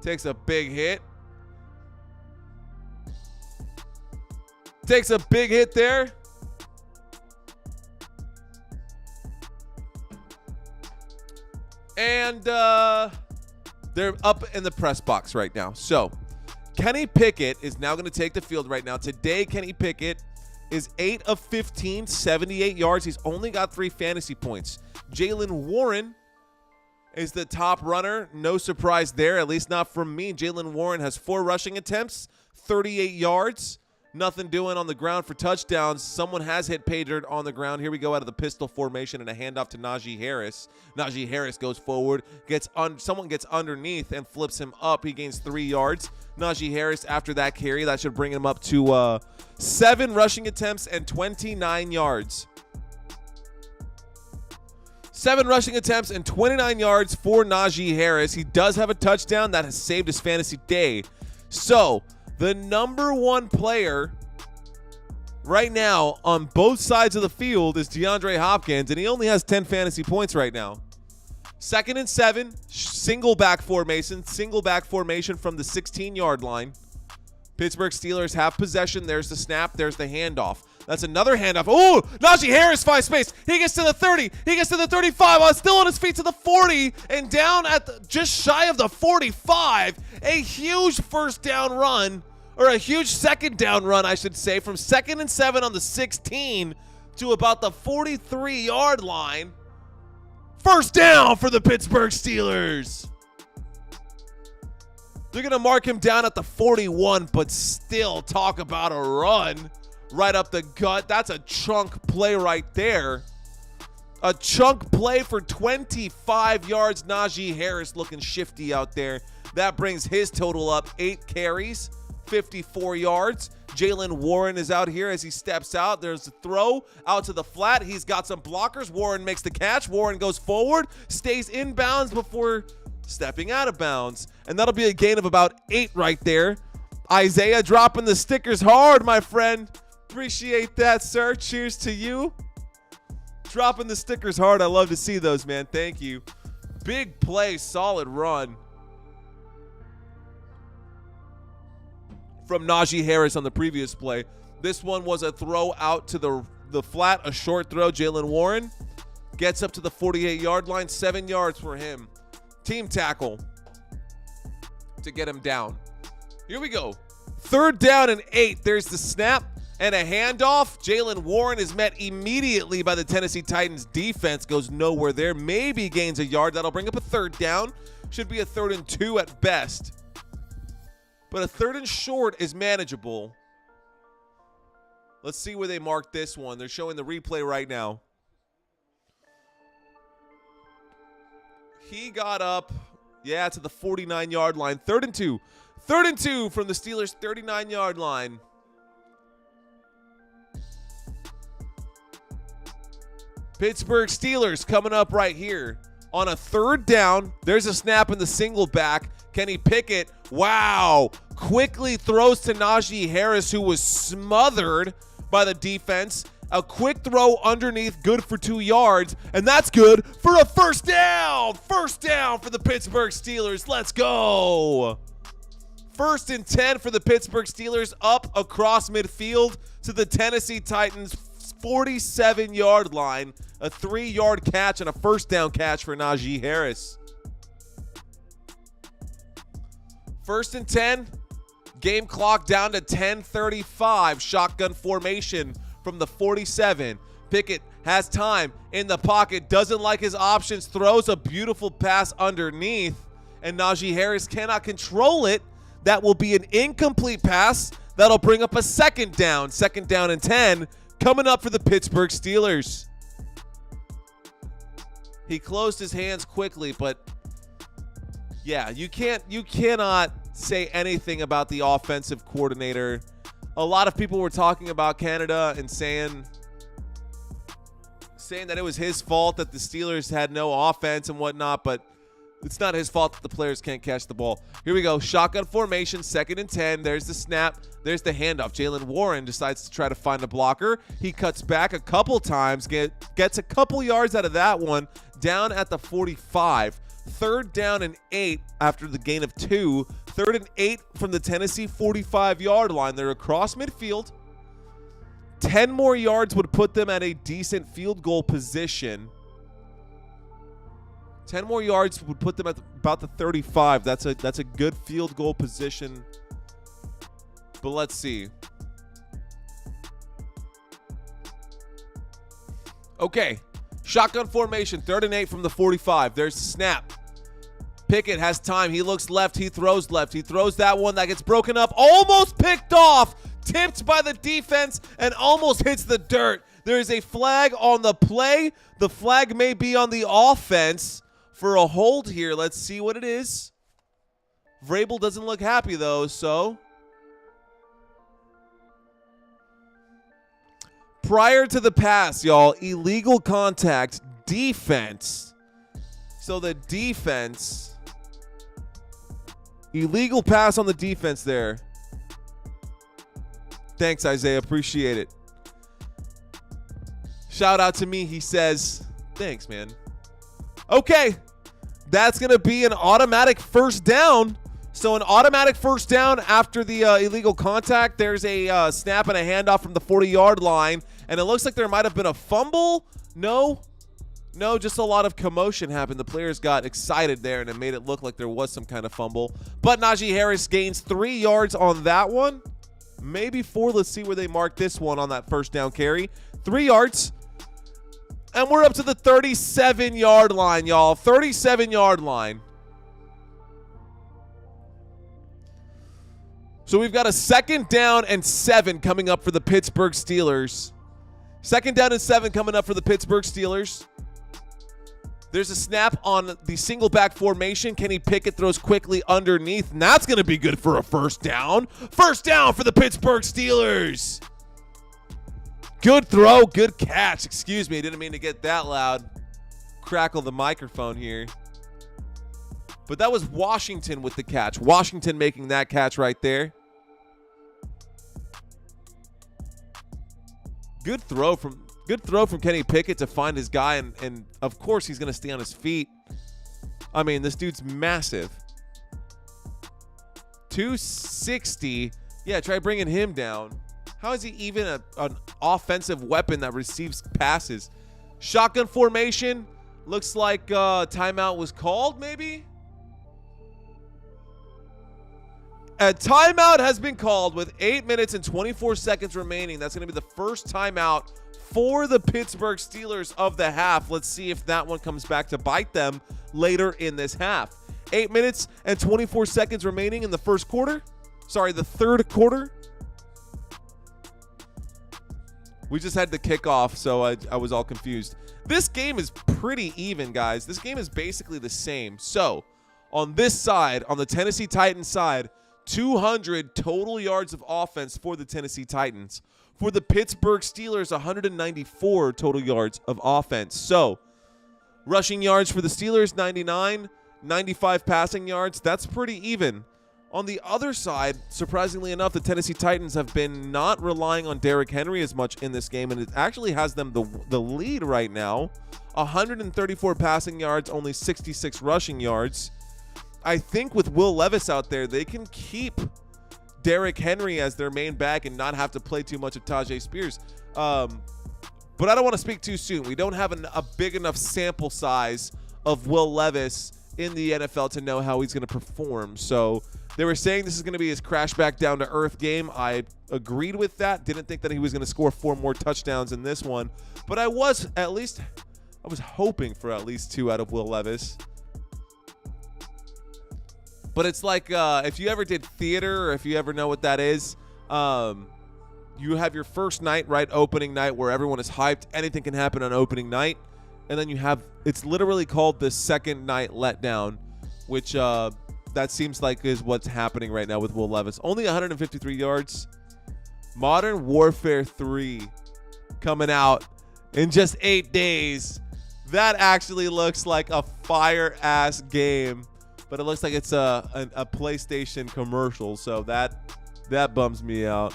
Takes a big hit. Takes a big hit there. And they're up in the press box right now. So Kenny Pickett is now going to take the field right now. Today, Kenny Pickett is 8 of 15, 78 yards. He's only got 3 fantasy points. Jaylen Warren is the top runner. No surprise there, at least not from me. Jaylen Warren has 4 rushing attempts, 38 yards. Nothing doing on the ground for touchdowns. Someone has hit pay dirt on the ground. Here we go out of the pistol formation and a handoff to Najee Harris. Najee Harris goes forward, someone gets underneath and flips him up. He gains 3 yards. Najee Harris after that carry, that should bring him up to 7 rushing attempts and 29 yards. 7 rushing attempts and 29 yards for Najee Harris. He does have a touchdown that has saved his fantasy day. So the number 1 player right now on both sides of the field is DeAndre Hopkins, and he only has 10 fantasy points right now. 2nd and 7, single back formation from the 16-yard line. Pittsburgh Steelers have possession. There's the snap. There's the handoff. That's another handoff. Oh, Najee Harris finds space. He gets to the 30. He gets to the 35. Still on his feet to the 40 and down at just shy of the 45. A huge first down run, or a huge second down run, I should say, from 2nd and 7 on the 16 to about the 43-yard line. First down for the Pittsburgh Steelers. They're going to mark him down at the 41, but still talk about a run right up the gut. That's a chunk play right there. A chunk play for 25 yards. Najee Harris looking shifty out there. That brings his total up 8 carries, 54 yards. Jaylen Warren is out here as he steps out. There's a throw out to the flat. He's got some blockers. Warren makes the catch. Warren goes forward, stays in bounds before stepping out of bounds. And that'll be a gain of about 8 right there. Isaiah dropping the stickers hard, my friend. Appreciate that, sir. Cheers to you. Dropping the stickers hard. I love to see those, man. Thank you. Big play, solid run. from Najee Harris on the previous play. This one was a throw out to the flat, a short throw. Jaylen Warren gets up to the 48-yard line, 7 yards for him. Team tackle to get him down. Here we go. 3rd down and 8. There's the snap and a handoff. Jaylen Warren is met immediately by the Tennessee Titans defense. Goes nowhere there. Maybe gains a yard. That'll bring up a 3rd down. Should be a 3rd and 2 at best. But a 3rd and short is manageable. Let's see where they marked this one. They're showing the replay right now. He got up, to the 49-yard line. 3rd and 2. 3rd and 2 from the Steelers' 39-yard line. Pittsburgh Steelers coming up right here. On a 3rd down, there's a snap in the single back. Kenny Pickett, wow, quickly throws to Najee Harris, who was smothered by the defense. A quick throw underneath, good for 2 yards, and that's good for a 1st down. 1st down for the Pittsburgh Steelers. Let's go. 1st and 10 for the Pittsburgh Steelers, up across midfield to the Tennessee Titans' 47-yard line. A 3-yard catch and a 1st down catch for Najee Harris. 1st and 10. Game clock down to 10:35. Shotgun formation from the 47. Pickett has time in the pocket. Doesn't like his options. Throws a beautiful pass underneath. And Najee Harris cannot control it. That will be an incomplete pass. That'll bring up a 2nd down. 2nd down and 10. Coming up for the Pittsburgh Steelers. He closed his hands quickly, but yeah, you cannot say anything about the offensive coordinator. A lot of people were talking about Canada and saying that it was his fault that the Steelers had no offense and whatnot, but it's not his fault that the players can't catch the ball. Here we go. Shotgun formation, 2nd and 10. There's the snap. There's the handoff. Jaylen Warren decides to try to find a blocker. He cuts back a couple times, gets a couple yards out of that one, down at the 45. 3rd down and 8 after the gain of 2. 3rd and 8 from the Tennessee 45-yard line. They're across midfield. 10 more yards would put them at a decent field goal position. 10 more yards would put them at about the 35. That's a good field goal position. But let's see. Okay. Shotgun formation, 3rd and 8 from the 45. There's the snap. Pickett has time. He looks left. He throws left. He throws that one that gets broken up. Almost picked off. Tipped by the defense and almost hits the dirt. There is a flag on the play. The flag may be on the offense for a hold here. Let's see what it is. Vrabel doesn't look happy, though, so. Prior to the pass, y'all, illegal contact, defense. So the defense, illegal pass on the defense there. Thanks, Isaiah. Appreciate it. Shout out to me. He says, thanks, man. Okay. That's going to be an automatic 1st down. So an automatic 1st down after the illegal contact. There's a snap and a handoff from the 40-yard line. And it looks like there might have been a fumble. No, just a lot of commotion happened. The players got excited there, and it made it look like there was some kind of fumble. But Najee Harris gains 3 yards on that one. Maybe 4. Let's see where they mark this one on that 1st down carry. 3 yards. And we're up to the 37-yard line, y'all. 37-yard line. So we've got a 2nd down and 7 coming up for the Pittsburgh Steelers. 2nd down and 7 coming up for the Pittsburgh Steelers. There's a snap on the single back formation. Kenny Pickett throws quickly underneath, and that's going to be good for a 1st down. 1st down for the Pittsburgh Steelers. Good throw, good catch. Excuse me, didn't mean to get that loud. Crackle the microphone here. But that was Washington with the catch. Washington making that catch right there. Good throw from Kenny Pickett to find his guy, and of course he's going to stay on his feet. I mean, this dude's massive. 260, Yeah, try bringing him down. How is he even an offensive weapon that receives passes? Shotgun formation. Looks like timeout was called, maybe? A timeout has been called with 8 minutes and 24 seconds remaining. That's going to be the first timeout for the Pittsburgh Steelers of the half. Let's see if that one comes back to bite them later in this half. 8 minutes and 24 seconds remaining in the first quarter. Sorry, the third quarter. We just had the kickoff, so I was all confused. This game is pretty even, guys. This game is basically the same. So, on this side, on the Tennessee Titans side, 200 total yards of offense for the Tennessee Titans. For the Pittsburgh Steelers, 194 total yards of offense. So, rushing yards for the Steelers, 99, 95 passing yards. That's pretty even. On the other side, surprisingly enough, the Tennessee Titans have been not relying on Derrick Henry as much in this game, and it actually has them the lead right now. 134 passing yards, only 66 rushing yards. I think with Will Levis out there, they can keep Derrick Henry as their main back and not have to play too much of Tajay Spears. But I don't want to speak too soon. We don't have a big enough sample size of Will Levis in the NFL to know how he's going to perform. So they were saying this is going to be his crash back down to earth game. I agreed with that. Didn't think that he was going to score 4 more touchdowns in this one. But I was hoping for at least 2 out of Will Levis. But it's like if you ever did theater, or if you ever know what that is, you have your first night, right, opening night, where everyone is hyped. Anything can happen on opening night. And then you have, it's literally called the second night letdown, which that seems like is what's happening right now with Will Levis. Only 153 yards. Modern Warfare 3 coming out in just 8 days. That actually looks like a fire-ass game. But it looks like it's a PlayStation commercial, so that bums me out.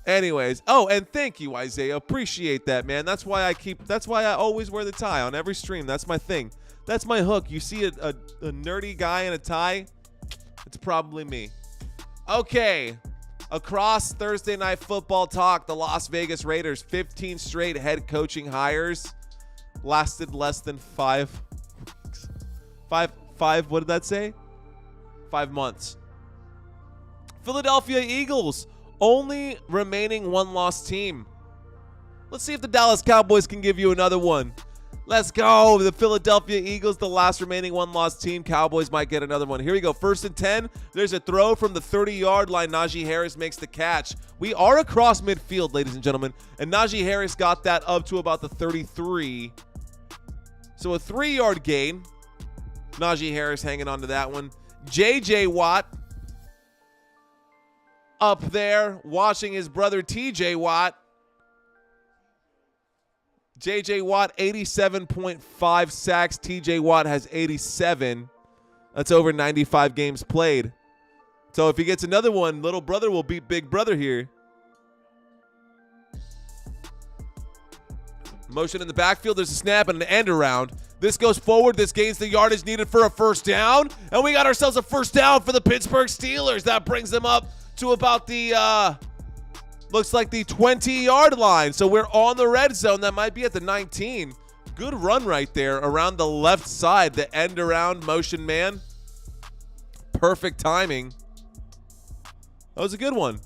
Anyways, oh, and thank you, Isaiah. Appreciate that, man. That's why I always wear the tie on every stream. That's my thing. That's my hook. You see a nerdy guy in a tie, it's probably me. Okay. Across Thursday Night Football talk, the Las Vegas Raiders, 15 straight head coaching hires, lasted less than 5 weeks. What did that say? 5 months. Philadelphia Eagles, only remaining one-loss team. Let's see if the Dallas Cowboys can give you another one. Let's go. The Philadelphia Eagles, the last remaining one-loss team. Cowboys might get another one. Here we go. 1st and 10. There's a throw from the 30-yard line. Najee Harris makes the catch. We are across midfield, ladies and gentlemen. And Najee Harris got that up to about the 33. So a 3-yard gain. Najee Harris hanging on to that one. J.J. Watt up there watching his brother T.J. Watt. J.J. Watt, 87.5 sacks. T.J. Watt has 87. That's over 95 games played. So if he gets another one, little brother will beat big brother here. Motion in the backfield. There's a snap and an end around. This goes forward. This gains the yardage needed for a first down. And we got ourselves a first down for the Pittsburgh Steelers. That brings them up to about the, looks like the 20-yard line. So we're on the red zone. That might be at the 19. Good run right there around the left side. The end around motion man. Perfect timing. That was a good one.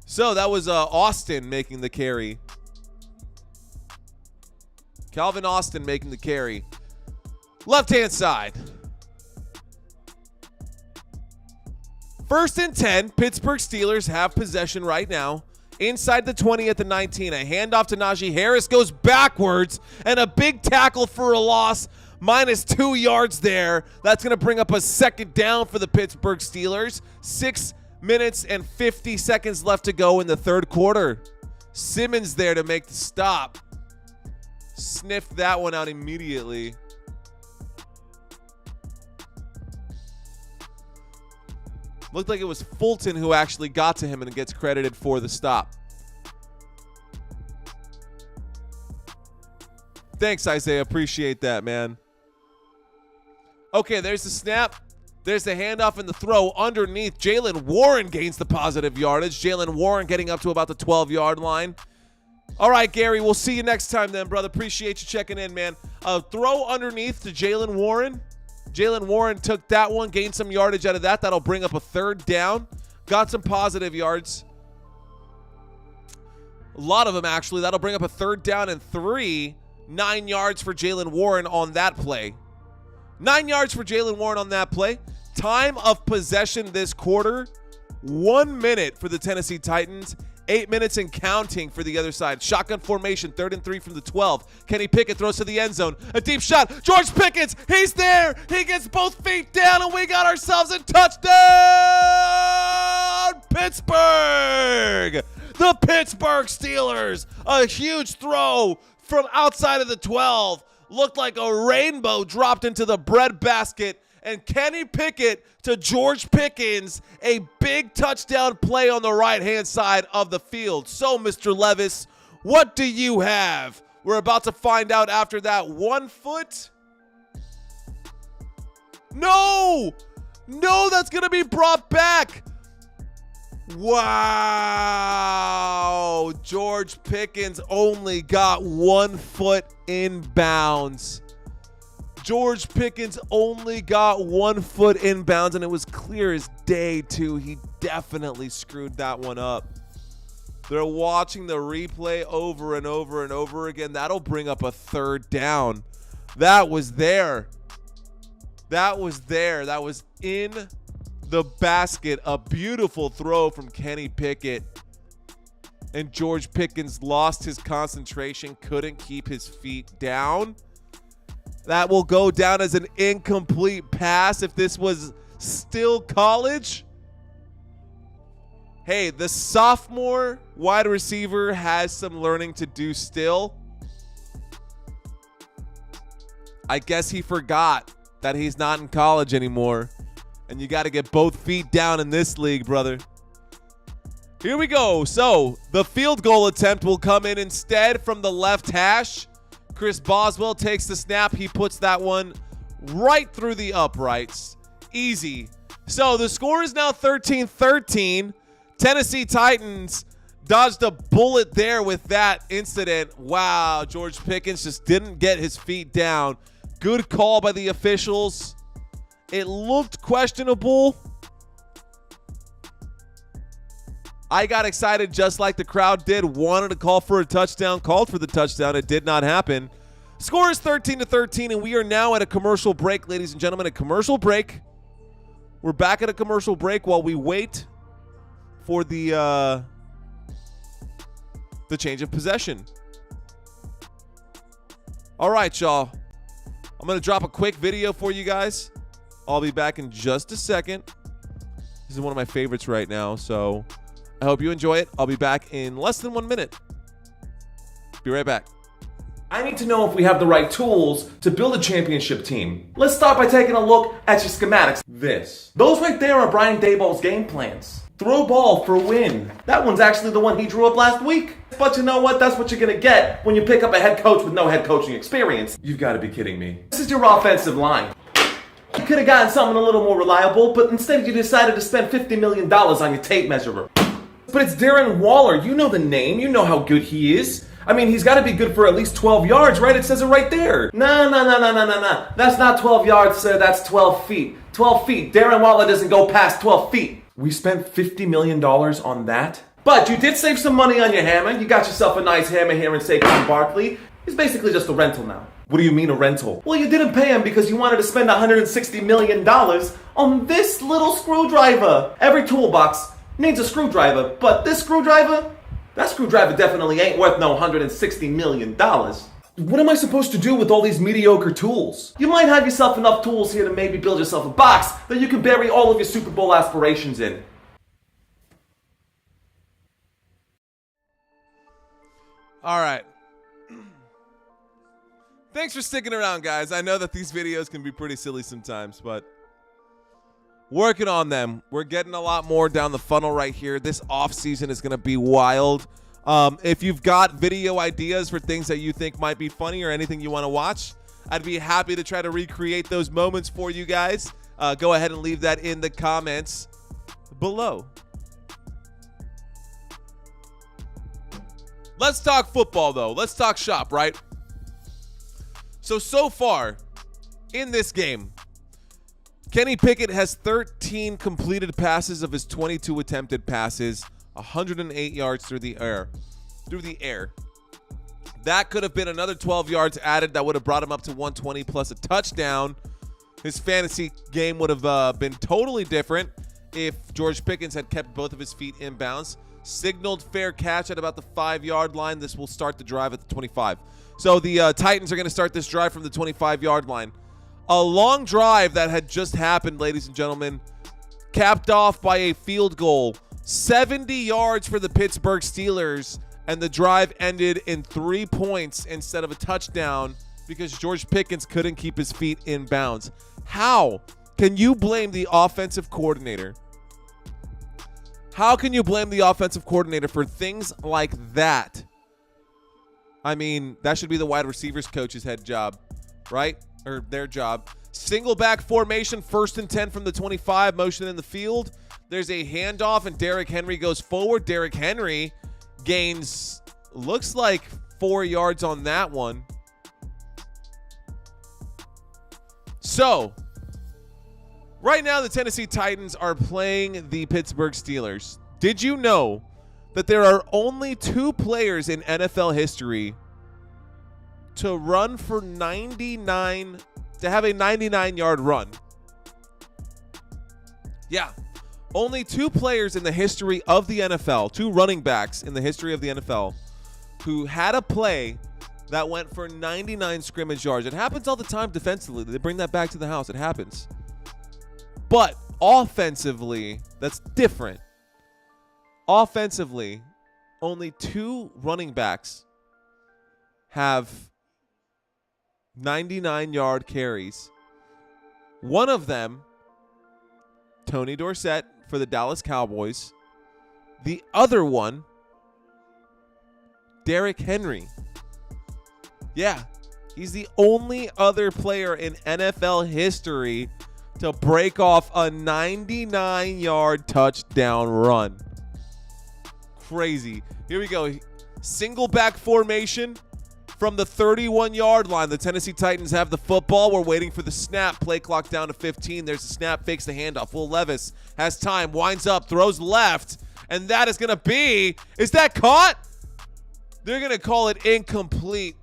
So that was Austin making the carry. Calvin Austin making the carry. Left-hand side. 1st and 10. Pittsburgh Steelers have possession right now. Inside the 20 at the 19. A handoff to Najee Harris. Goes backwards. And a big tackle for a loss. Minus 2 yards there. That's going to bring up a second down for the Pittsburgh Steelers. 6 minutes and 50 seconds left to go in the third quarter. Simmons there to make the stop. Sniffed that one out immediately. Looked like it was Fulton who actually got to him and gets credited for the stop. Thanks, Isaiah. Appreciate that, man. Okay, there's the snap. There's the handoff and the throw underneath. Jaylen Warren gains the positive yardage. Jaylen Warren getting up to about the 12-yard line. All right, Gary, we'll see you next time then, brother. Appreciate you checking in, man. Throw underneath to Jaylen Warren. Jaylen Warren took that one, gained some yardage out of that. That'll bring up a 3rd down. Got some positive yards. A lot of them, actually. That'll bring up a 3rd down and 3. 9 yards for Jaylen Warren on that play. 9 yards for Jaylen Warren on that play. Time of possession this quarter, 1 minute for the Tennessee Titans. 8 minutes and counting for the other side. Shotgun formation, 3rd and 3 from the 12. Kenny Pickett throws to the end zone. A deep shot. George Pickens, he's there. He gets both feet down, and we got ourselves a touchdown, Pittsburgh. The Pittsburgh Steelers. A huge throw from outside of the 12. Looked like a rainbow dropped into the breadbasket. And Kenny Pickett to George Pickens, a big touchdown play on the right-hand side of the field. So, Mr. Levis, what do you have? We're about to find out after that. 1 foot? No! No, that's going to be brought back. Wow. George Pickens only got 1 foot inbounds. George Pickens only got 1 foot inbounds, and it was clear as day, too. He definitely screwed that one up. They're watching the replay over and over and over again. That'll bring up a 3rd down. That was there. That was there. That was in the basket. A beautiful throw from Kenny Pickett. And George Pickens lost his concentration, couldn't keep his feet down. That will go down as an incomplete pass if this was still college. Hey, the sophomore wide receiver has some learning to do still. I guess he forgot that he's not in college anymore. And you got to get both feet down in this league, brother. Here we go. So the field goal attempt will come in instead from the left hash. Chris Boswell takes the snap. He puts that one right through the uprights. Easy. So the score is now 13-13. Tennessee Titans dodged a bullet there with that incident. Wow, George Pickens just didn't get his feet down. Good call by the officials. It looked questionable. I got excited just like the crowd did, wanted to call for a touchdown, called for the touchdown. It did not happen. Score is 13-13, and we are now at a commercial break, ladies and gentlemen. A commercial break. We're back at a commercial break while we wait for the change of possession. All right, y'all. I'm going to drop a quick video for you guys. I'll be back in just a second. This is one of my favorites right now, so I hope you enjoy it. I'll be back in less than 1 minute. Be right back. I need to know if we have the right tools to build a championship team. Let's start by taking a look at your schematics. Those right there are Brian Daboll's game plans. Throw ball for win. That one's actually the one he drew up last week. But you know what? That's what you're going to get when you pick up a head coach with no head coaching experience. You've got to be kidding me. This is your offensive line. You could have gotten something a little more reliable, but instead you decided to spend $50 million on your tape measurer. But it's Darren Waller. You know the name. You know how good he is. I mean, he's got to be good for at least 12 yards, right? It says it right there. No. That's not 12 yards, sir. That's 12 feet. 12 feet. Darren Waller doesn't go past 12 feet. We spent $50 million on that. But you did save some money on your hammer. You got yourself a nice hammer here in Saquon Barkley. He's basically just a rental now. What do you mean a rental? Well, you didn't pay him because you wanted to spend $160 million on this little screwdriver. Every toolbox needs a screwdriver, but this screwdriver, that screwdriver definitely ain't worth no $160 million. What am I supposed to do with all these mediocre tools? You might have yourself enough tools here to maybe build yourself a box that you can bury all of your Super Bowl aspirations in. All right. Thanks for sticking around, guys. I know that these videos can be pretty silly sometimes, but working on them. We're getting a lot more down the funnel right here. This offseason is going to be wild. If you've got video ideas for things that you think might be funny or anything you want to watch, I'd be happy to try to recreate those moments for you guys. Go ahead and leave that in the comments below. Let's talk football, though. Let's talk shop, right? So far in this game, Kenny Pickett has 13 completed passes of his 22 attempted passes, 108 yards through the air. That could have been another 12 yards added. That would have brought him up to 120 plus a touchdown. His fantasy game would have been totally different if George Pickens had kept both of his feet in bounds. Signaled fair catch at about the 5-yard line. This will start the drive at the 25. So the Titans are going to start this drive from the 25-yard line. A long drive that had just happened, ladies and gentlemen, capped off by a field goal. 70 yards for the Pittsburgh Steelers, and the drive ended in 3 points instead of a touchdown because George Pickens couldn't keep his feet in bounds. How can you blame the offensive coordinator? How can you blame the offensive coordinator for things like that? I mean, that should be the wide receivers coach's head job, right? Or their job. Single back formation, 1st and 10 from the 25, motion in the field. There's a handoff, and Derrick Henry goes forward. Derrick Henry gains, looks like 4 yards on that one. So, right now the Tennessee Titans are playing the Pittsburgh Steelers. Did you know that there are only 2 players in NFL history to run for 99, to have a 99-yard run? Yeah. Only 2 players in the history of the NFL, 2 running backs in the history of the NFL, who had a play that went for 99 scrimmage yards. It happens all the time defensively. They bring that back to the house. It happens. But offensively, that's different. Offensively, only 2 running backs have 99-yard carries. One of them, Tony Dorsett for the Dallas Cowboys. The other one, Derrick Henry. Yeah, he's the only other player in NFL history to break off a 99-yard touchdown run. Crazy. Here we go. Single back formation from the 31-yard line. The Tennessee Titans have the football. We're waiting for the snap. Play clock down to 15. There's the snap, fakes the handoff. Will Levis has time, winds up, throws left, and that is going to be, is that caught? They're going to call it incomplete.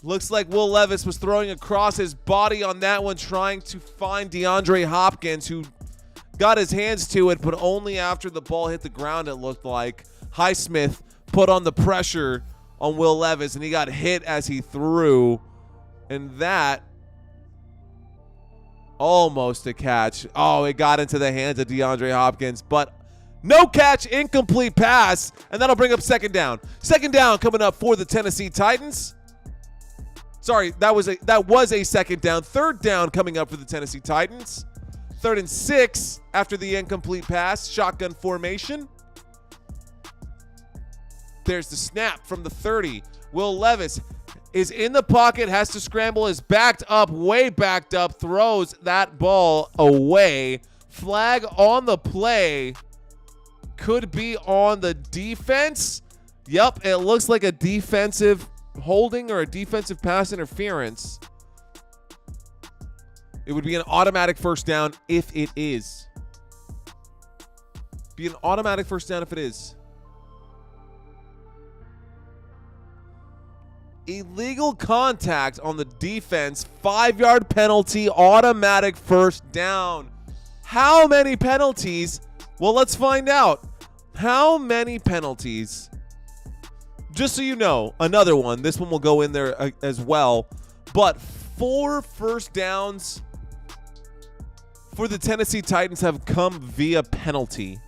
Looks like Will Levis was throwing across his body on that one, trying to find DeAndre Hopkins, who got his hands to it, but only after the ball hit the ground, it looked like. Highsmith put on the pressure on Will Levis, and he got hit as he threw, and that almost a catch. Oh, it got into the hands of DeAndre Hopkins, but no catch, incomplete pass, and that'll bring up second down. Second down coming up for the Tennessee Titans. Sorry, that was a second down. Third down coming up for the Tennessee Titans. 3rd and 6 after the incomplete pass. Shotgun formation. There's the snap from the 30. Will Levis is in the pocket, has to scramble, is backed up, way backed up, throws that ball away. Flag on the play. Could be on the defense. Yep, it looks like a defensive holding or a defensive pass interference. It would be an automatic first down if it is. Be an automatic first down if it is. Illegal contact on the defense, 5-yard penalty, automatic first down. How many penalties? Well, let's find out. How many penalties? Just so you know, another one. This one will go in there as well. But 4 first downs for the Tennessee Titans have come via penalty.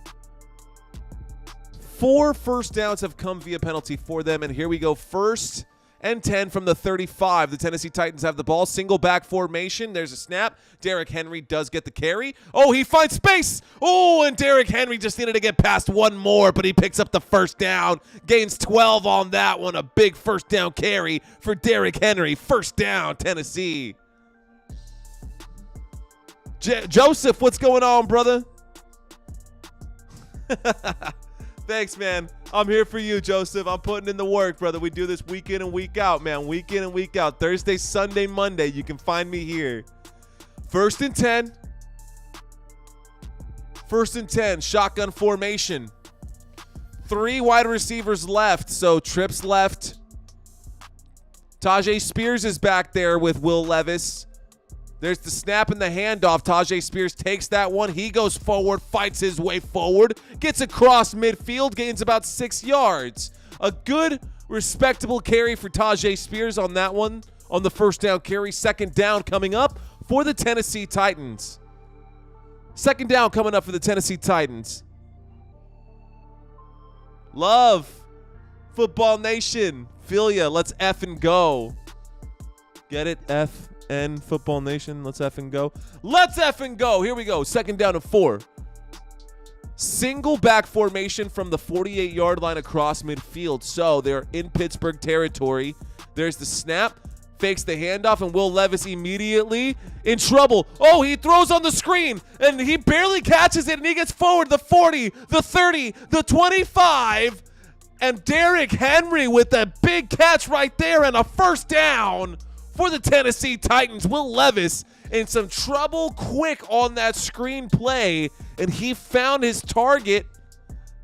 4 first downs have come via penalty for them. And here we go. 1st and 10 from the 35. The Tennessee Titans have the ball. Single back formation. There's a snap. Derrick Henry does get the carry. Oh, he finds space. Oh, and Derrick Henry just needed to get past one more, but he picks up the first down. Gains 12 on that one. A big first down carry for Derrick Henry. First down, Tennessee. Joseph, what's going on, brother? Thanks, man. I'm here for you, Joseph. I'm putting in the work, brother. We do this week in and week out, man. Week in and week out. Thursday, Sunday, Monday. You can find me here. 1st and 10. 1st and 10. Shotgun formation. 3 wide receivers left. So trips left. Tajay Spears is back there with Will Levis. There's the snap and the handoff. Tajay Spears takes that one. He goes forward, fights his way forward, gets across midfield, gains about 6 yards. A good, respectable carry for Tajay Spears on that one, on the first down carry. 2nd down coming up for the Tennessee Titans. 2nd down coming up for the Tennessee Titans. Love. Football Nation. Feel ya. Let's effing go. Get it? FN Football Nation. Let's effing go. Let's effing go. Here we go. 2nd down and 4. Single back formation from the 48-yard line across midfield. So they're in Pittsburgh territory. There's the snap. Fakes the handoff, and Will Levis immediately in trouble. Oh, he throws on the screen, and he barely catches it, and he gets forward the 40, the 30, the 25, and Derrick Henry with a big catch right there and a 1st down for the Tennessee Titans. Will Levis in some trouble quick on that screen play, and he found his target.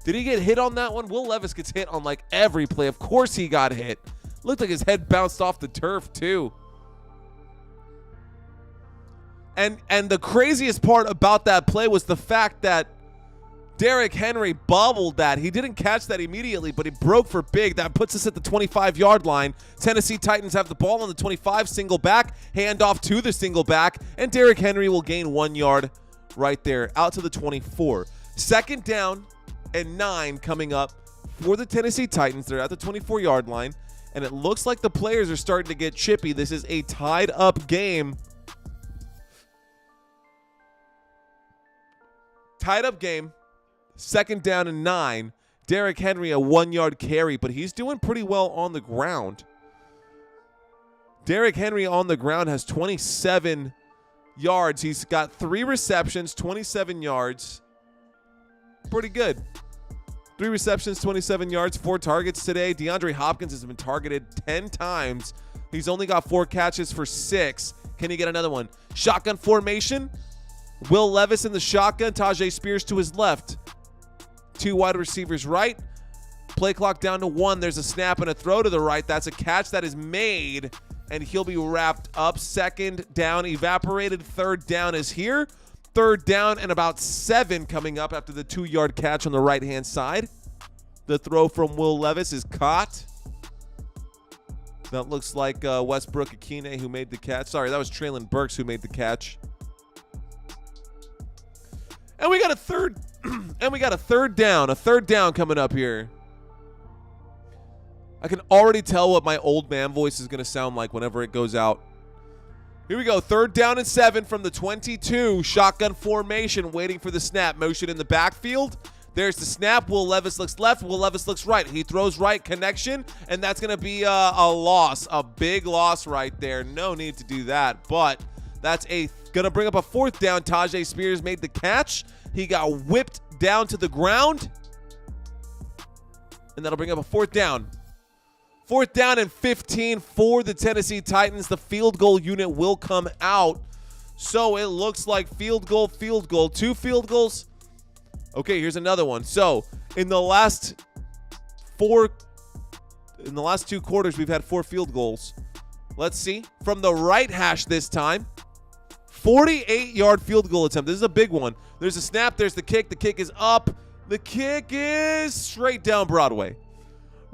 Did he get hit on that one? Will Levis gets hit on like every play. Of course he got hit. Looked like his head bounced off the turf too. And the craziest part about that play was the fact that Derrick Henry bobbled that. He didn't catch that immediately, but he broke for big. That puts us at the 25-yard line. Tennessee Titans have the ball on the 25, single back, handoff to the single back, and Derrick Henry will gain 1 yard right there, out to the 24. 2nd down and 9 coming up for the Tennessee Titans. They're at the 24-yard line. And it looks like the players are starting to get chippy. This is a tied-up game. Tied-up game. 2nd down and 9. Derrick Henry, a 1-yard carry, but he's doing pretty well on the ground. Derrick Henry on the ground has 27 yards. He's got 3 receptions, 27 yards. Pretty good. 3 receptions, 27 yards, 4 targets today. DeAndre Hopkins has been targeted 10 times. He's only got 4 catches for 6. Can he get another one? Shotgun formation. Will Levis in the shotgun. Tajay Spears to his left. 2 wide receivers right. Play clock down to 1. There's a snap and a throw to the right. That's a catch that is made, and he'll be wrapped up. 2nd down evaporated. 3rd down is here. 3rd down and about 7 coming up after the 2-yard catch on the right-hand side. The throw from Will Levis is caught. That looks like Westbrook Akine who made the catch. Sorry, that was Traylon Burks who made the catch. And we got a third down. A 3rd down coming up here. I can already tell what my old man voice is going to sound like whenever it goes out. Here we go. 3rd down and 7 from the 22. Shotgun formation, waiting for the snap. Motion in the backfield. There's the snap. Will Levis looks left. Will Levis looks right. He throws right, connection, and that's going to be a loss. A big loss right there. No need to do that, but that's going to bring up a 4th down. Tajay Spears made the catch. He got whipped down to the ground, and that'll bring up a 4th down. 4th down and 15 for the Tennessee Titans. The field goal unit will come out. So it looks like field goal. 2 field goals. Okay, here's another one. So in the last 2 quarters, we've had 4 field goals. Let's see. From the right hash this time. 48-yard field goal attempt. This is a big one. There's a snap. There's the kick. The kick is up. The kick is straight down Broadway.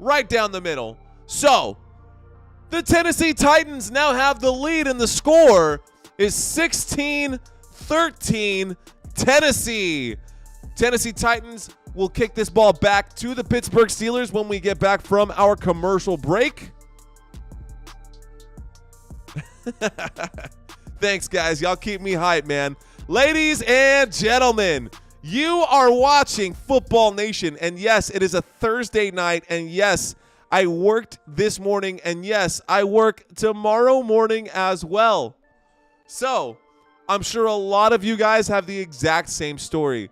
Right down the middle. So, the Tennessee Titans now have the lead, and the score is 16-13 Tennessee. Tennessee Titans will kick this ball back to the Pittsburgh Steelers when we get back from our commercial break. Thanks, guys. Y'all keep me hyped, man. Ladies and gentlemen, you are watching Football Nation, and yes, it is a Thursday night, and yes, I worked this morning, and yes, I work tomorrow morning as well. So, I'm sure a lot of you guys have the exact same story.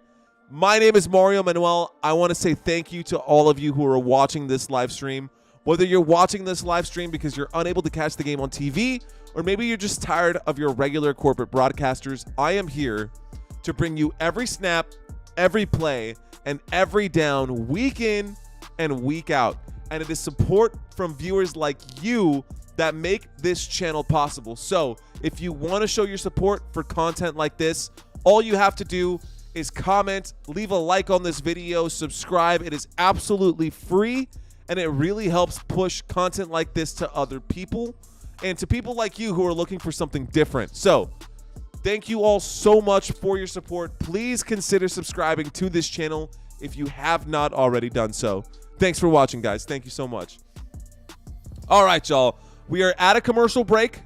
My name is Mario Manuel. I want to say thank you to all of you who are watching this live stream. Whether you're watching this live stream because you're unable to catch the game on TV, or maybe you're just tired of your regular corporate broadcasters, I am here to bring you every snap, every play, and every down week in and week out. And it is support from viewers like you that make this channel possible. So if you want to show your support for content like this, all you have to do is comment, leave a like on this video, subscribe. It is absolutely free, and it really helps push content like this to other people and to people like you who are looking for something different. So thank you all so much for your support. Please consider subscribing to this channel if you have not already done so. Thanks for watching, guys. Thank you so much. All right, y'all. We are at a commercial break.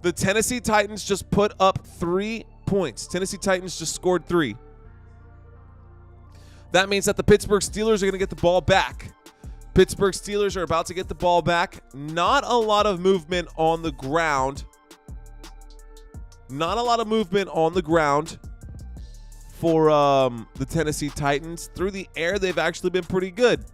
The Tennessee Titans just put up 3 points. Tennessee Titans just scored 3. That means that the Pittsburgh Steelers are going to get the ball back. Pittsburgh Steelers are about to get the ball back. Not a lot of movement on the ground. Not a lot of movement on the ground for the Tennessee Titans. Through the air, they've actually been pretty good.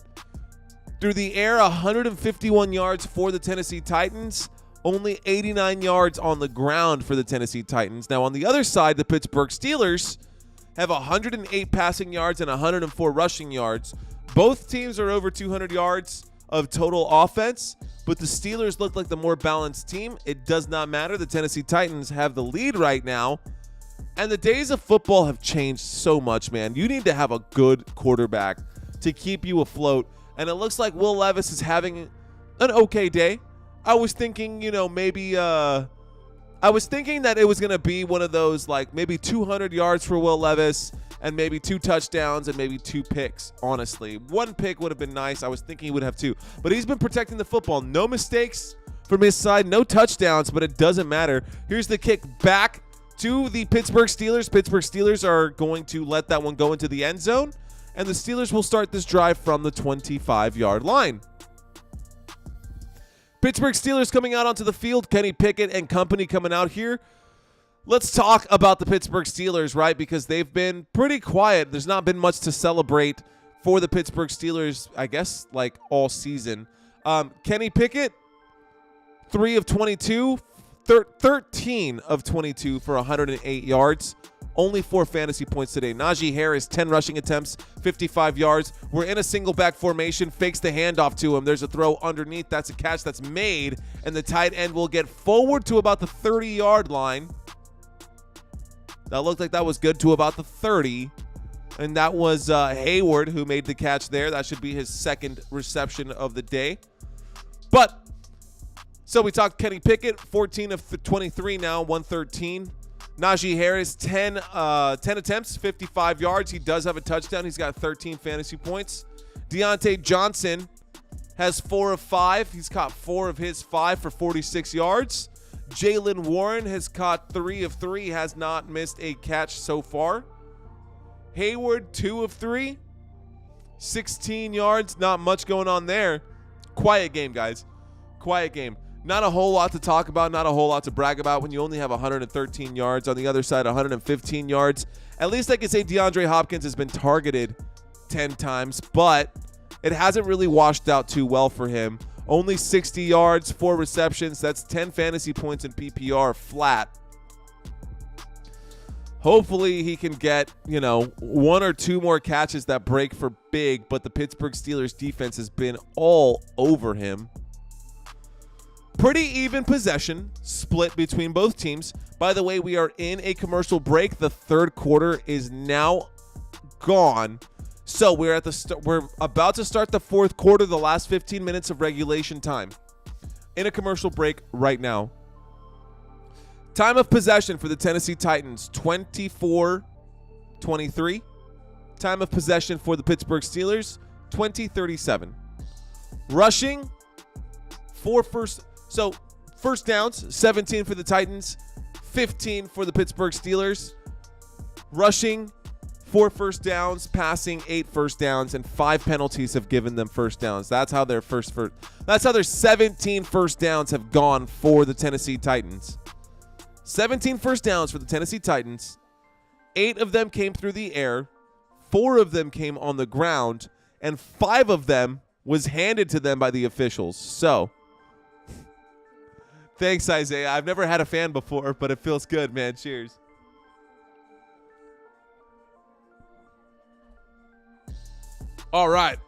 Through the air, 151 yards for the Tennessee Titans. Only 89 yards on the ground for the Tennessee Titans. Now, on the other side, the Pittsburgh Steelers have 108 passing yards and 104 rushing yards. Both teams are over 200 yards of total offense, but the Steelers look like the more balanced team. It does not matter. The Tennessee Titans have the lead right now, and the days of football have changed so much, man. You need to have a good quarterback to keep you afloat, and it looks like Will Levis is having an okay day. I was thinking, maybe I was thinking that it was going to be one of those, like, maybe 200 yards for Will Levis and maybe 2 touchdowns and maybe 2 picks, honestly. 1 pick would have been nice. I was thinking he would have 2. But he's been protecting the football. No mistakes from his side, no touchdowns, but it doesn't matter. Here's the kick back to the Pittsburgh Steelers. Pittsburgh Steelers are going to let that one go into the end zone, and the Steelers will start this drive from the 25-yard line. Pittsburgh Steelers coming out onto the field. Kenny Pickett and company coming out here. Let's talk about the Pittsburgh Steelers, right? Because they've been pretty quiet. There's not been much to celebrate for the Pittsburgh Steelers, I guess, like all season. Kenny Pickett, 3 of 22, 13 of 22 for 108 yards. Only 4 fantasy points today. Najee Harris, 10 rushing attempts, 55 yards. We're in a single back formation. Fakes the handoff to him. There's a throw underneath. That's a catch that's made. And the tight end will get forward to about the 30-yard line. That looked like that was good to about the 30. And that was Hayward who made the catch there. That should be his second reception of the day. But, so we talked Kenny Pickett, 14 of 23 now, 113. Najee Harris, 10 attempts, 55 yards. He does have a touchdown. He's got 13 fantasy points. Deontay Johnson has 4 of 5. He's caught 4 of his 5 for 46 yards. Jaylen Warren has caught 3 of 3, has not missed a catch so far. Hayward, 2 of 3, 16 yards. Not much going on there. Quiet game, guys. Quiet game. Not a whole lot to talk about, not a whole lot to brag about when you only have 113 yards. On the other side, 115 yards. At least I can say DeAndre Hopkins has been targeted 10 times, but it hasn't really washed out too well for him. Only 60 yards, 4 receptions. That's 10 fantasy points in PPR flat. Hopefully he can get, 1 or 2 more catches that break for big, but the Pittsburgh Steelers defense has been all over him. Pretty even possession split between both teams. By the way, we are in a commercial break. The third quarter is now gone. So we're about to start the fourth quarter, the last 15 minutes of regulation time. In a commercial break right now. Time of possession for the Tennessee Titans, 24-23. Time of possession for the Pittsburgh Steelers, 20-37. Rushing, first downs, 17 for the Titans, 15 for the Pittsburgh Steelers. Rushing, 4 first downs, passing 8 first downs, and 5 penalties have given them first downs. That's how their 17 first downs have gone for the Tennessee Titans. 17 first downs for the Tennessee Titans. 8 of them came through the air. 4 of them came on the ground. And 5 of them was handed to them by the officials. So, thanks, Isaiah. I've never had a fan before, but it feels good, man. Cheers. All right.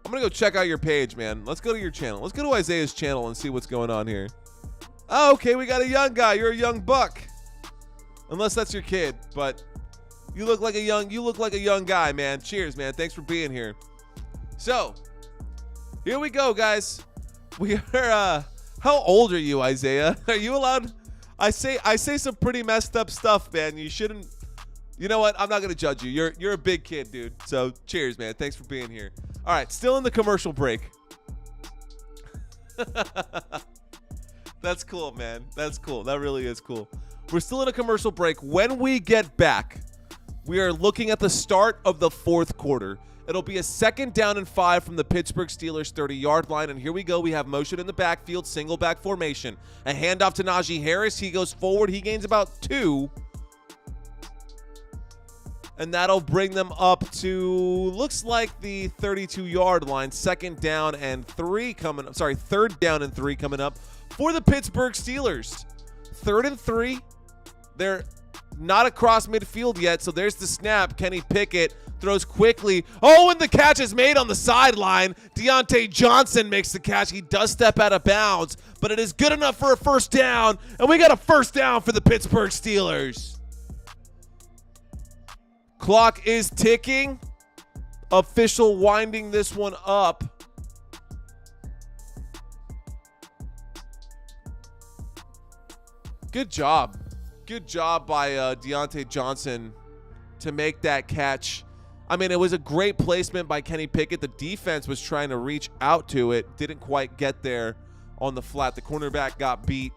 I'm going to go check out your page, man. Let's go to your channel. Let's go to Isaiah's channel and see what's going on here. Oh, okay, we got a young guy. You're a young buck. Unless that's your kid, but you look like a young guy, man. Cheers, man. Thanks for being here. So, here we go, guys. We are how old are you, Isaiah? Are you allowed? I say some pretty messed up stuff, man. You shouldn't. You know what? I'm not going to judge you. You're a big kid, dude. So, cheers, man. Thanks for being here. All right, still in the commercial break. That's cool, man. That's cool. That really is cool. We're still in a commercial break. When we get back, we are looking at the start of the fourth quarter. It'll be a 2nd down and 5 from the Pittsburgh Steelers 30-yard line. And here we go. We have motion in the backfield, single back formation. A handoff to Najee Harris. He goes forward. He gains about 2. And that'll bring them up to, looks like the 32-yard line. 2nd down and 3 coming up. Sorry, 3rd down and 3 coming up for the Pittsburgh Steelers. 3rd and 3. They're not across midfield yet, so there's the snap. Kenny Pickett throws quickly. Oh, and the catch is made on the sideline. Deontay Johnson makes the catch. He does step out of bounds, but it is good enough for a 1st down, and we got a 1st down for the Pittsburgh Steelers. Clock is ticking. Official winding this one up. Good job. Good job by Deontay Johnson to make that catch. I mean, it was a great placement by Kenny Pickett. The defense was trying to reach out to it. Didn't quite get there on the flat. The cornerback got beat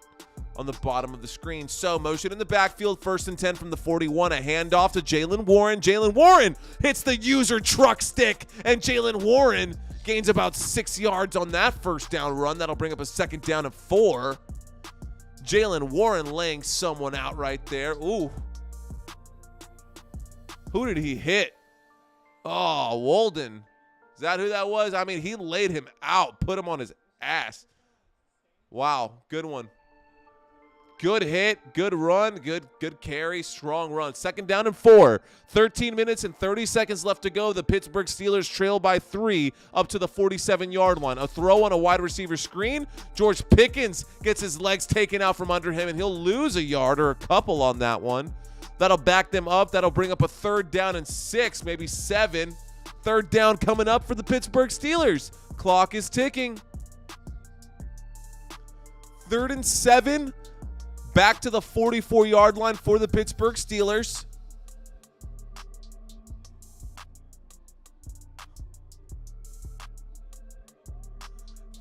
on the bottom of the screen. So, motion in the backfield, 1st and 10 from the 41. A handoff to Jaylen Warren. Jaylen Warren hits the user truck stick, and Jaylen Warren gains about 6 yards on that 1st down run. That'll bring up a 2nd down and 4. Jaylen Warren laying someone out right there. Ooh. Who did he hit? Oh, Walden. Is that who that was? I mean, he laid him out, put him on his ass. Wow, good one. Good hit, good run, good carry, strong run. 2nd down and 4. 13 minutes and 30 seconds left to go. The Pittsburgh Steelers trail by 3 up to the 47-yard line. A throw on a wide receiver screen. George Pickens gets his legs taken out from under him, and he'll lose a yard or a couple on that one. That'll back them up. That'll bring up a 3rd down and 6, maybe 7. 3rd down coming up for the Pittsburgh Steelers. Clock is ticking. 3rd and 7. Back to the 44-yard line for the Pittsburgh Steelers.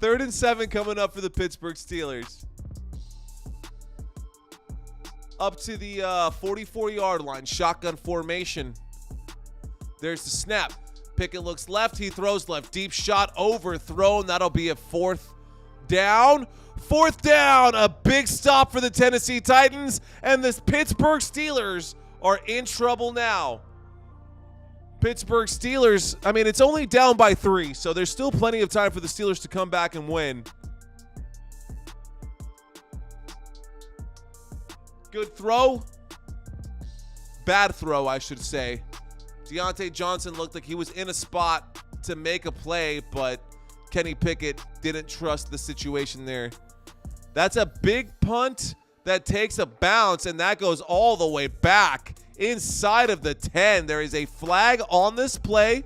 Third and 7 coming up for the Pittsburgh Steelers. Up to the 44-yard line. Shotgun formation. There's the snap. Pickett looks left. He throws left. Deep shot overthrown. That'll be a 4th down. 4th down, a big stop for the Tennessee Titans, and the Pittsburgh Steelers are in trouble now. Pittsburgh Steelers, I mean, it's only down by 3, so there's still plenty of time for the Steelers to come back and win. Good throw. Bad throw, I should say. Deontay Johnson looked like he was in a spot to make a play, but Kenny Pickett didn't trust the situation there. That's a big punt that takes a bounce, and that goes all the way back inside of the 10. There is a flag on this play.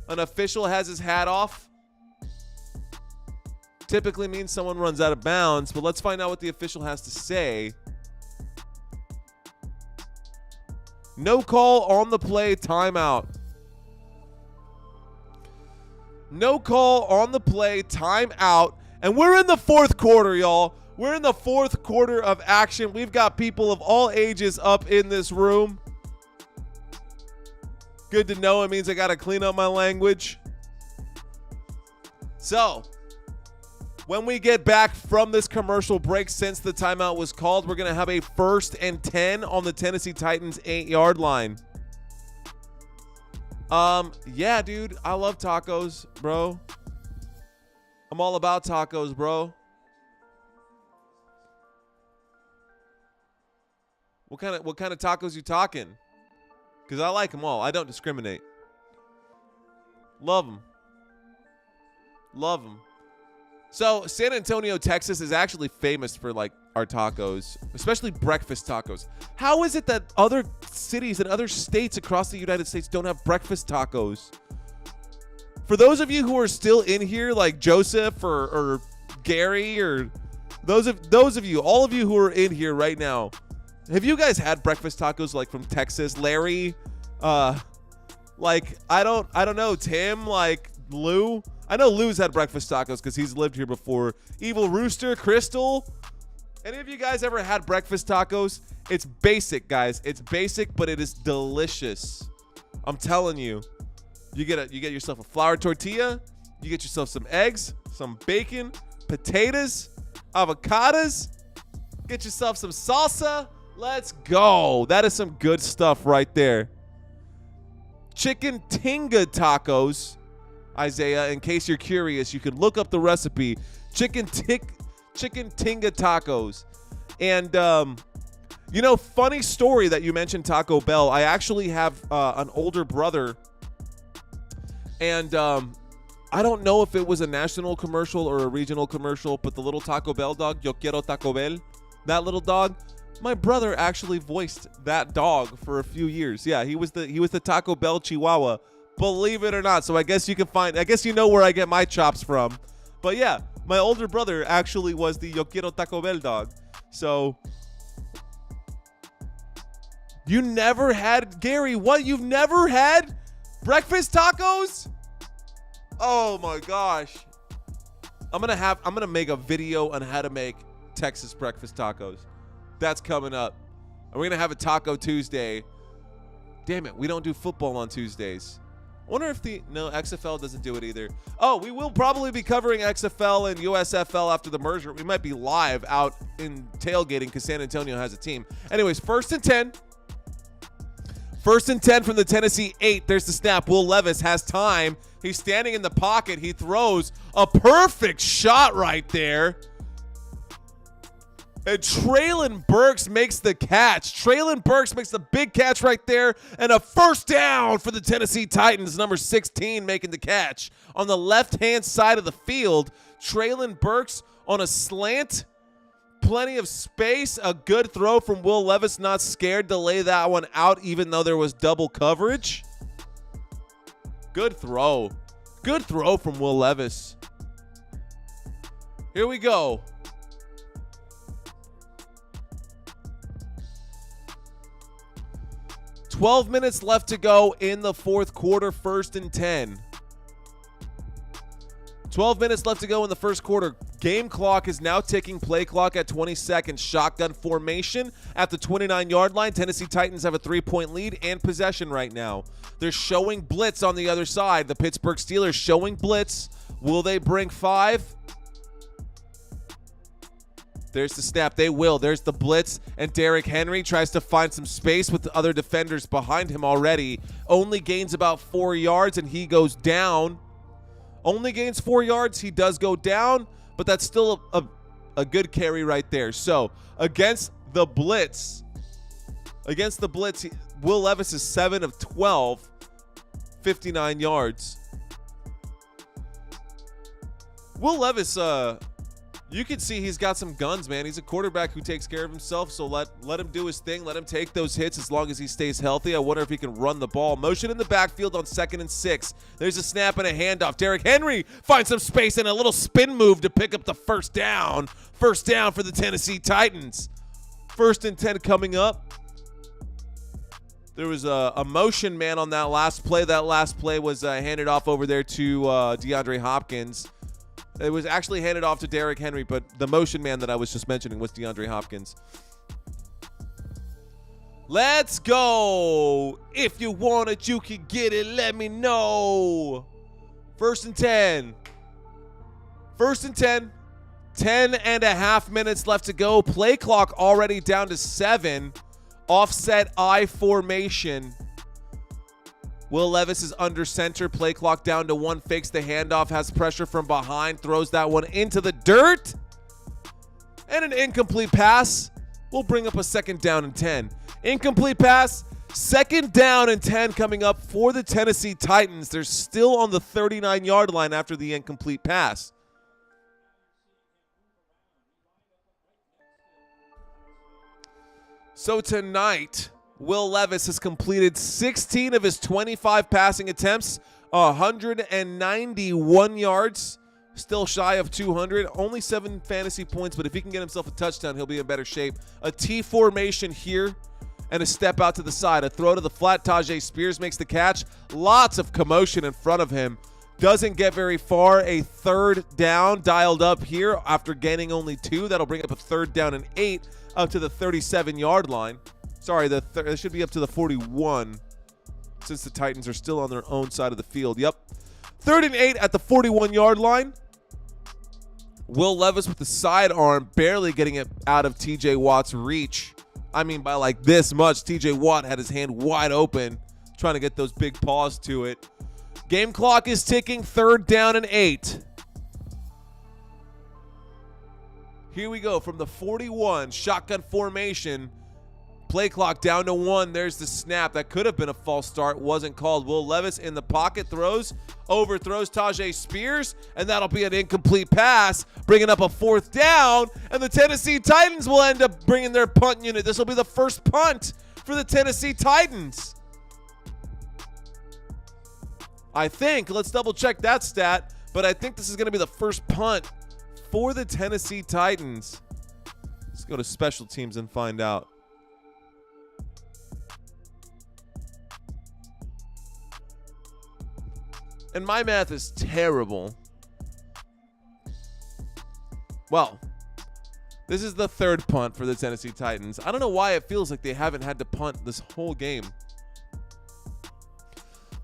An official has his hat off. Typically means someone runs out of bounds, but let's find out what the official has to say. No call on the play, timeout. No call on the play, timeout. And we're in the 4th quarter, y'all. We're in the 4th quarter of action. We've got people of all ages up in this room. Good to know. It means I got to clean up my language. So, When we get back from this commercial break, since the timeout was called, we're going to have a 1st and 10 on the Tennessee Titans 8-yard line. Yeah, dude, I love tacos, bro. I'm all about tacos, bro. What kind of tacos you talking? Because I like them all. I don't discriminate. Love them. Love them. So San Antonio, Texas is actually famous for like our tacos, especially breakfast tacos. How is it that other cities and other states across the United States don't have breakfast tacos? For those of you who are still in here, like Joseph or Gary, or those of you, all of you who are in here right now, have you guys had breakfast tacos like from Texas? Larry, like I don't know, Tim, like Lou. I know Lou's had breakfast tacos because he's lived here before. Evil Rooster, Crystal. Any of you guys ever had breakfast tacos? It's basic, guys. It's basic, but it is delicious. I'm telling you. You get yourself a flour tortilla. You get yourself some eggs, some bacon, potatoes, avocados. Get yourself some salsa. Let's go. That is some good stuff right there. Chicken tinga tacos. Isaiah, in case you're curious, you can look up the recipe. Chicken tinga tacos. And funny story that you mentioned Taco Bell. I actually have an older brother, and I don't know if it was a national commercial or a regional commercial, but the little Taco Bell dog, Yo quiero Taco Bell, that little dog, my brother actually voiced that dog for a few years. Yeah, he was the Taco Bell Chihuahua. Believe it or not. So I guess you know where I get my chops from. But yeah, my older brother actually was the Yo quiero Taco Bell dog. So you never had, Gary, what? You've never had breakfast tacos? Oh my gosh. I'm gonna make a video on how to make Texas breakfast tacos. That's coming up. And we're gonna have a Taco Tuesday. Damn it, we don't do football on Tuesdays. I wonder if XFL doesn't do it either. Oh, we will probably be covering XFL and USFL after the merger. We might be live out in tailgating because San Antonio has a team. Anyways, 1st and 10. 1st and 10 from the Tennessee 8. There's the snap. Will Levis has time. He's standing in the pocket. He throws a perfect shot right there. And Treylon Burks makes the catch. Treylon Burks makes the big catch right there. And a 1st down for the Tennessee Titans. Number 16 making the catch. On the left-hand side of the field, Treylon Burks on a slant. Plenty of space. A good throw from Will Levis. Not scared to lay that one out even though there was double coverage. Good throw. Good throw from Will Levis. Here we go. 12 minutes left to go in the 4th quarter, 1st and 10. 12 minutes left to go in the 1st quarter. Game clock is now ticking. Play clock at 20 seconds. Shotgun formation at the 29-yard line. Tennessee Titans have a 3-point lead and possession right now. They're showing blitz on the other side. The Pittsburgh Steelers showing blitz. Will they bring 5? There's the snap. They will. There's the blitz. And Derrick Henry tries to find some space with the other defenders behind him already. Only gains about 4 yards, and he goes down. Only gains 4 yards. He does go down, but that's still a good carry right there. So against the blitz, Will Levis is 7 of 12, 59 yards. Will Levis, you can see he's got some guns, man. He's a quarterback who takes care of himself, so let him do his thing. Let him take those hits as long as he stays healthy. I wonder if he can run the ball. Motion in the backfield on 2nd and 6. There's a snap and a handoff. Derrick Henry finds some space and a little spin move to pick up the 1st down. 1st down for the Tennessee Titans. 1st and 10 coming up. There was a motion man on that last play. That last play was handed off over there to DeAndre Hopkins. It was actually handed off to Derrick Henry, but the motion man that I was just mentioning was DeAndre Hopkins. Let's go. If you want it, you can get it. Let me know. 1st and 10. 1st and 10. 10.5 minutes left to go. Play clock already down to 7. Offset I formation. Will Levis is under center. Play clock down to 1. Fakes the handoff. Has pressure from behind. Throws that one into the dirt. And an incomplete pass will bring up a 2nd down and 10. Incomplete pass. 2nd down and 10 coming up for the Tennessee Titans. They're still on the 39-yard line after the incomplete pass. So tonight, Will Levis has completed 16 of his 25 passing attempts, 191 yards, still shy of 200, only 7 fantasy points, but if he can get himself a touchdown, he'll be in better shape. A T formation here and a step out to the side. A throw to the flat. Tajay Spears makes the catch. Lots of commotion in front of him. Doesn't get very far. A 3rd down dialed up here after gaining only 2. That'll bring up a 3rd down and 8 up to the 37-yard line. Sorry, it should be up to the 41 since the Titans are still on their own side of the field. Yep. 3rd and 8 at the 41-yard line. Will Levis with the sidearm barely getting it out of TJ Watt's reach. I mean, by like this much. TJ Watt had his hand wide open trying to get those big paws to it. Game clock is ticking. 3rd down and 8. Here we go from the 41. Shotgun formation. Play clock down to 1. There's the snap. That could have been a false start. Wasn't called. Will Levis in the pocket. Throws. Overthrows Tajay Spears. And that'll be an incomplete pass. Bringing up a 4th down. And the Tennessee Titans will end up bringing their punt unit. This will be the first punt for the Tennessee Titans. I think. Let's double check that stat. But I think this is going to be the first punt for the Tennessee Titans. Let's go to special teams and find out. And my math is terrible. Well, this is the 3rd punt for the Tennessee Titans. I don't know why it feels like they haven't had to punt this whole game.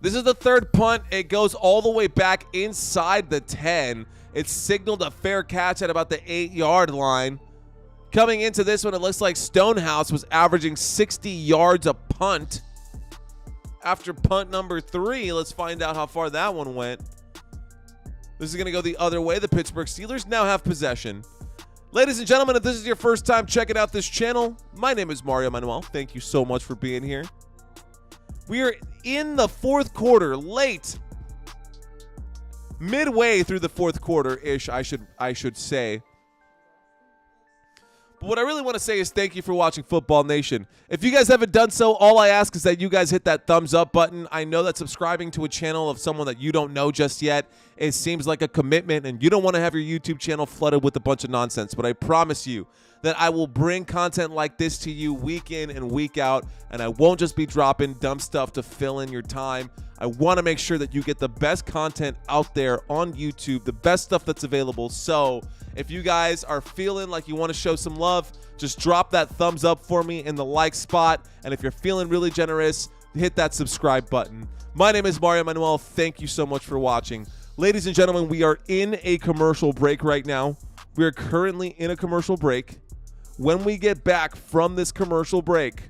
This is the 3rd punt. It goes all the way back inside the 10. It's signaled a fair catch at about the 8-yard line. Coming into this one, it looks like Stonehouse was averaging 60 yards a punt. After punt number 3, let's find out how far that one went. This is going to go the other way. The Pittsburgh Steelers now have possession. Ladies and gentlemen, if this is your first time checking out this channel, my name is Mario Manuel. Thank you so much for being here. We are in the 4th quarter, late. Midway through the 4th quarter-ish, I should say. But what I really want to say is thank you for watching Football Nation. If you guys haven't done so, all I ask is that you guys hit that thumbs up button. I know that subscribing to a channel of someone that you don't know just yet, it seems like a commitment, and you don't want to have your YouTube channel flooded with a bunch of nonsense. But I promise you that I will bring content like this to you week in and week out, and I won't just be dropping dumb stuff to fill in your time. I want to make sure that you get the best content out there on YouTube, the best stuff that's available. So if you guys are feeling like you want to show some love, just drop that thumbs up for me in the like spot. And if you're feeling really generous, hit that subscribe button. My name is Mario Manuel. Thank you so much for watching. Ladies and gentlemen, we are in a commercial break right now. We are currently in a commercial break. When we get back from this commercial break,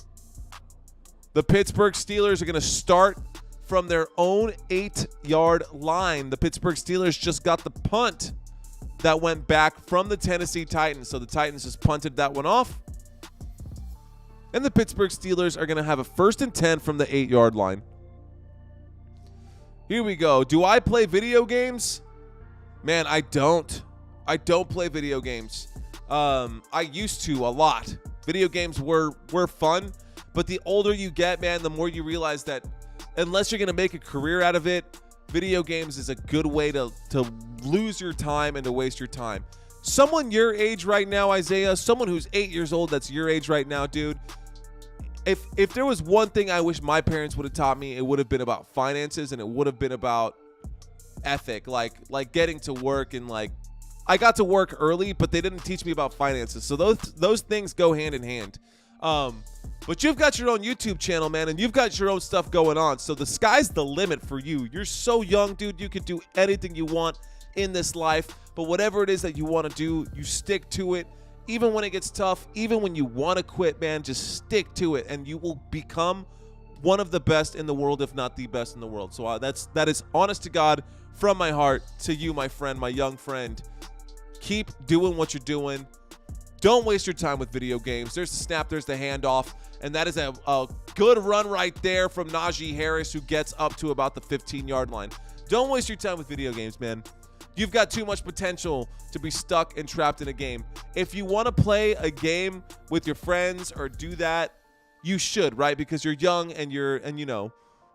the Pittsburgh Steelers are going to start from their own 8-yard line. The Pittsburgh Steelers just got the punt that went back from the Tennessee Titans. So the Titans just punted that one off. And the Pittsburgh Steelers are going to have a 1st and 10 from the 8-yard line. Here we go. Do I play video games? Man, I don't. I don't play video games. I used to a lot. Video games were fun, but the older you get, man, the more you realize that unless you're going to make a career out of it, video games is a good way to lose your time and to waste your time. Someone your age right now, Isaiah, someone who's 8 years old that's your age right now, dude, if there was one thing I wish my parents would have taught me, it would have been about finances, and it would have been about ethic, like getting to work. And like, I got to work early, but they didn't teach me about finances. So those things go hand in hand. But you've got your own YouTube channel, man, and you've got your own stuff going on. So the sky's the limit for you. You're so young, dude. You can do anything you want, in this life. But whatever it is that you want to do, you stick to it. Even when it gets tough, even when you want to quit, man, just stick to it, and you will become one of the best in the world, if not the best in the world. So that is honest to God from my heart to you, my friend, my young friend. Keep doing what you're doing. Don't waste your time with video games. There's the snap, there's the handoff, and that is a good run right there from Najee Harris, who gets up to about the 15-yard line. Don't waste your time with video games, man. You've got too much potential to be stuck and trapped in a game. If you want to play a game with your friends or do that, you should, right? Because you're young and you know,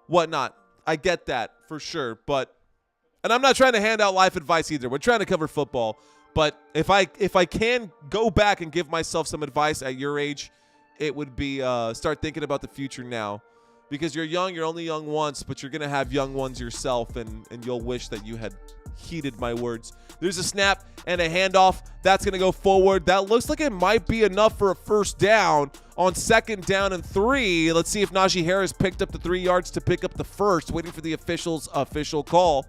whatnot. I get that for sure. And I'm not trying to hand out life advice either. We're trying to cover football. But if I can go back and give myself some advice at your age, it would be start thinking about the future now. Because you're young, you're only young once, but you're going to have young ones yourself, and you'll wish that you had heeded my words. There's a snap and a handoff. That's going to go forward. That looks like it might be enough for a first down on 2nd down and 3. Let's see if Najee Harris picked up the 3 yards to pick up the first, waiting for the official's official call.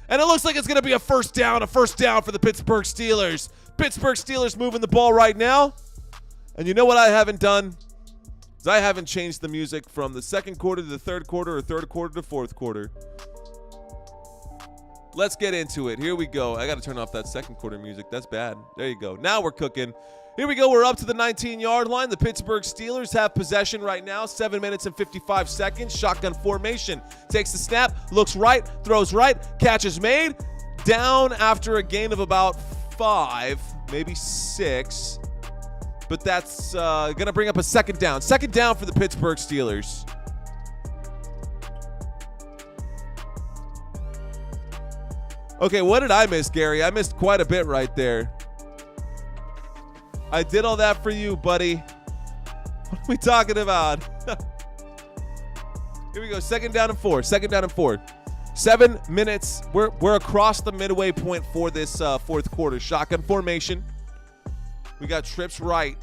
And it looks like it's going to be a first down for the Pittsburgh Steelers. Pittsburgh Steelers moving the ball right now. And you know what I haven't done? Is I haven't changed the music from the second quarter to the third quarter or third quarter to fourth quarter. Let's get into it. Here we go. I got to turn off that second quarter music. That's bad. There you go. Now we're cooking. Here we go. We're up to the 19-yard line. The Pittsburgh Steelers have possession right now. 7 minutes and 55 seconds. Shotgun formation. Takes the snap. Looks right. Throws right. Catch is made. Down after a gain of about 5, maybe 6. But that's going to bring up a second down. Second down for the Pittsburgh Steelers. Okay, what did I miss, Gary? I missed quite a bit right there. I did all that for you, buddy. What are we talking about? Here we go. 2nd down and 4. 2nd down and 4. 7 minutes. We're across the midway point for this fourth quarter. Shotgun formation. We got trips right.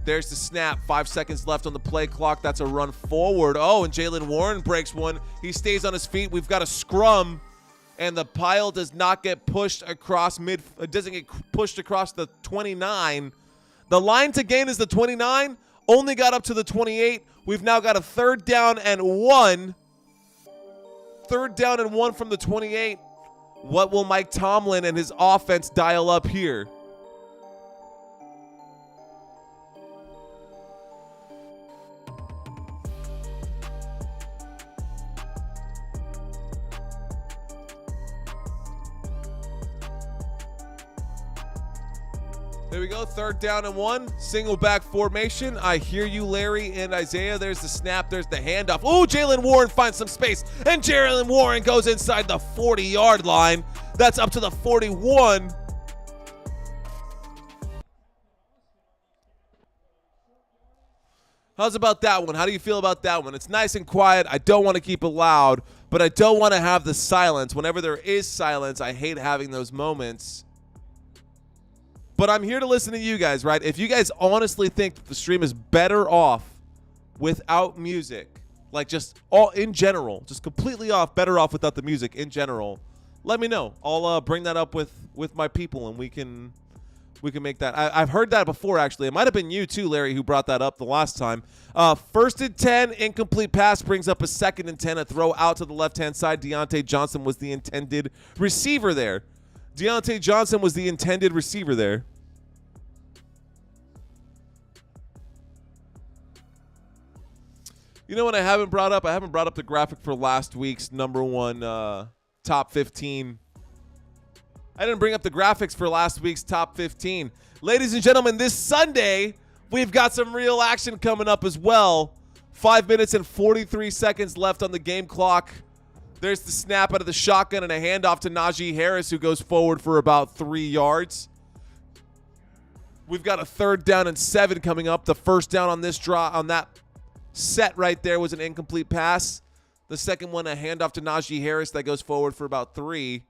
There's the snap. 5 seconds left on the play clock. That's a run forward. Oh, and Jaylen Warren breaks one. He stays on his feet. We've got a scrum. And the pile does not get pushed across doesn't get pushed across the 29. The line to gain is the 29. Only got up to the 28. We've now got a 3rd down and 1. 3rd down and 1 from the 28. What will Mike Tomlin and his offense dial up here? There we go. 3rd down and 1. Single back formation. I hear you, Larry and Isaiah. There's the snap. There's the handoff. Oh, Jaylen Warren finds some space. And Jaylen Warren goes inside the 40-yard line. That's up to the 41. How's about that one? How do you feel about that one? It's nice and quiet. I don't want to keep it loud, but I don't want to have the silence. Whenever there is silence, I hate having those moments. But I'm here to listen to you guys, right? If you guys honestly think that the stream is better off without music, like just all in general, just completely off, better off without the music in general, let me know. I'll bring that up with my people, and we can make that. I've heard that before, actually. It might have been you too, Larry, who brought that up the last time. 1st and 10, incomplete pass brings up a 2nd and 10, a throw out to the left-hand side. Deontay Johnson was the intended receiver there. Deontay Johnson was the intended receiver there. You know what I haven't brought up? I haven't brought up the graphic for last week's number 1 top 15. I didn't bring up the graphics for last week's top 15. Ladies and gentlemen, this Sunday, we've got some real action coming up as well. 5 minutes and 43 seconds left on the game clock. There's the snap out of the shotgun and a handoff to Najee Harris, who goes forward for about 3 yards. We've got a 3rd down and 7 coming up. The first down on this draw, on that set right there, was an incomplete pass. The second one, a handoff to Najee Harris that goes forward for about 3.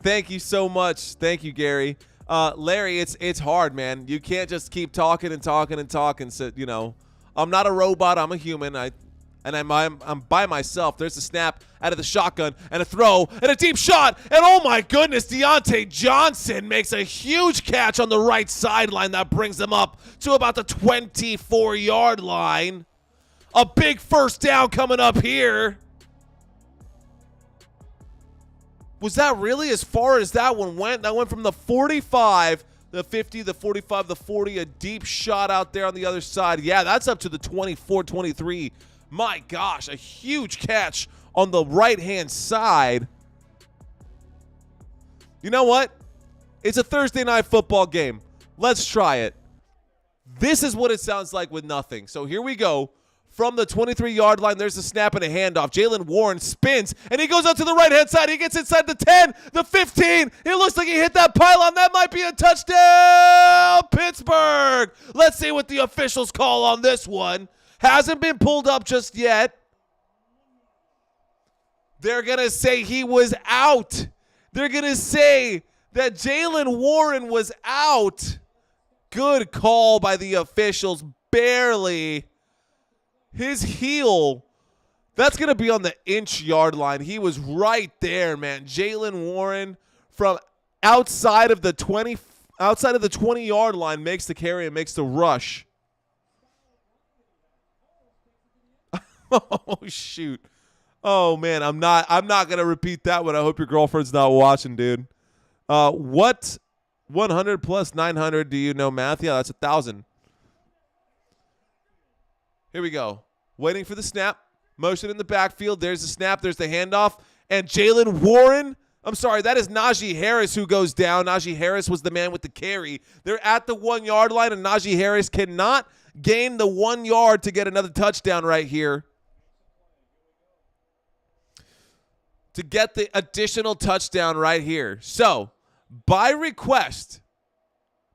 Thank you so much. Thank you, Gary. Larry, it's hard, man. You can't just keep talking and talking and talking. So, you know, I'm not a robot. I'm a human. I'm by myself. There's a snap out of the shotgun and a throw and a deep shot. And oh my goodness, Deontay Johnson makes a huge catch on the right sideline that brings them up to about the 24-yard line. A big first down coming up here. Was that really as far as that one went? That went from the 45, the 50, the 45, the 40, a deep shot out there on the other side. Yeah, that's up to the 24, 23. My gosh, a huge catch on the right-hand side. You know what? It's a Thursday night football game. Let's try it. This is what it sounds like with nothing. So here we go. From the 23-yard line, there's a snap and a handoff. Jaylen Warren spins, and he goes out to the right-hand side. He gets inside the 10, the 15. It looks like he hit that pylon. That might be a touchdown, Pittsburgh. Let's see what the officials call on this one. Hasn't been pulled up just yet. They're going to say he was out. They're going to say that Jaylen Warren was out. Good call by the officials. Barely. His heel, that's going to be on the inch-yard line. He was right there, man. Jaylen Warren from outside of the 20-yard line makes the carry and makes the rush. Oh, shoot. Oh, man, I'm not going to repeat that one. I hope your girlfriend's not watching, dude. What 100 plus 900 do you know math? Yeah, that's 1,000. Here we go. Waiting for the snap. Motion in the backfield. There's the snap. There's the handoff. And Jaylen Warren. I'm sorry, that is Najee Harris who goes down. Najee Harris was the man with the carry. They're at the 1-yard line, and Najee Harris cannot gain the 1 yard to get another touchdown right here. To get the additional touchdown right here. So, by request,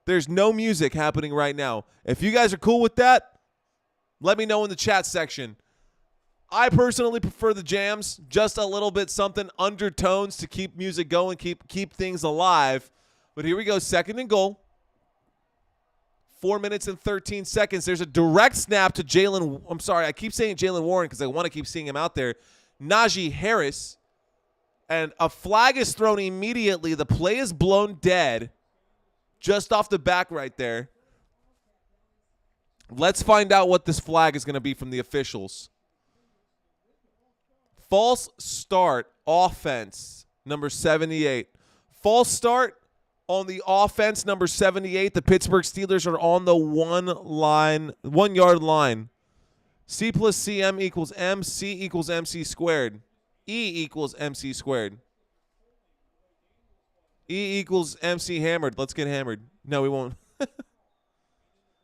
there's no music happening right now. If you guys are cool with that, let me know in the chat section. I personally prefer the jams, just a little bit something undertones to keep music going, keep things alive. But here we go, 2nd and goal. 4 minutes and 13 seconds. There's a direct snap to Jaylen. I'm sorry, I keep saying Jaylen Warren because I want to keep seeing him out there. Najee Harris. And a flag is thrown immediately. The play is blown dead. Just off the back right there. Let's find out what this flag is going to be from the officials. False start, offense, number 78. False start on the offense, number 78. The Pittsburgh Steelers are on the 1 yard line. C plus CM equals M. C equals MC squared. E equals MC squared. E equals MC hammered. Let's get hammered. No, we won't.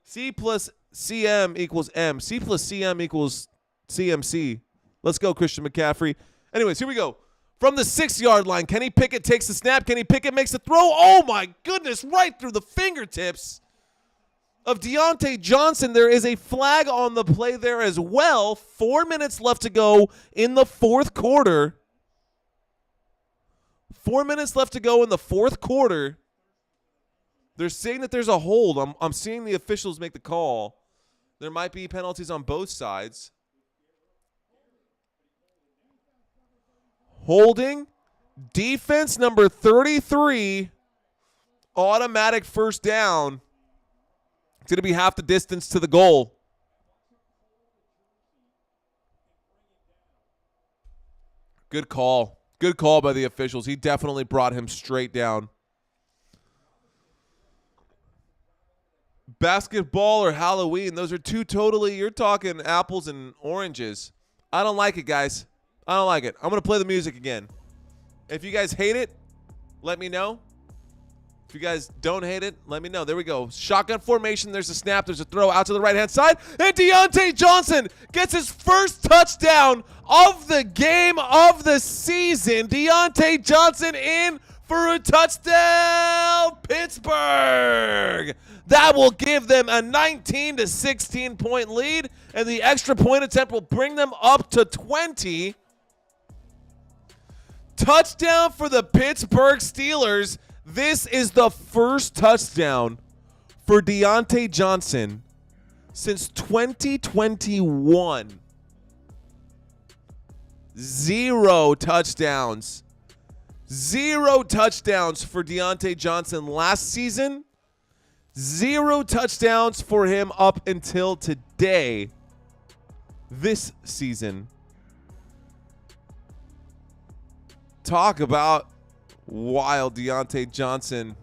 C plus CM equals M. C plus CM equals CMC. Let's go, Christian McCaffrey. Anyways, here we go. From the 6-yard line, Kenny Pickett takes the snap. Kenny Pickett makes the throw. Oh, my goodness, right through the fingertips of Deontay Johnson. There is a flag on the play there as well. 4 minutes left to go in the fourth quarter. 4 minutes left to go in the fourth quarter. They're saying that there's a hold. I'm seeing the officials make the call. There might be penalties on both sides. Holding. Defense number 33. Automatic first down. It's going to be half the distance to the goal. Good call. Good call by the officials. He definitely brought him straight down. Basketball or Halloween, those are two totally, you're talking apples and oranges. I don't like it, guys. I don't like it. I'm going to play the music again. If you guys hate it, let me know. If you guys don't hate it, let me know. There we go. Shotgun formation. There's a snap. There's a throw out to the right-hand side. And Deontay Johnson gets his first touchdown of the game of the season. Deontay Johnson in for a touchdown, Pittsburgh. That will give them a 19 to 16 point lead, and the extra point attempt will bring them up to 20. Touchdown for the Pittsburgh Steelers. This is the first touchdown for Deontay Johnson since 2021. 0 touchdowns. 0 touchdowns for Deontay Johnson last season. 0 touchdowns for him up until today, this season. Talk about wild Deontay Johnson.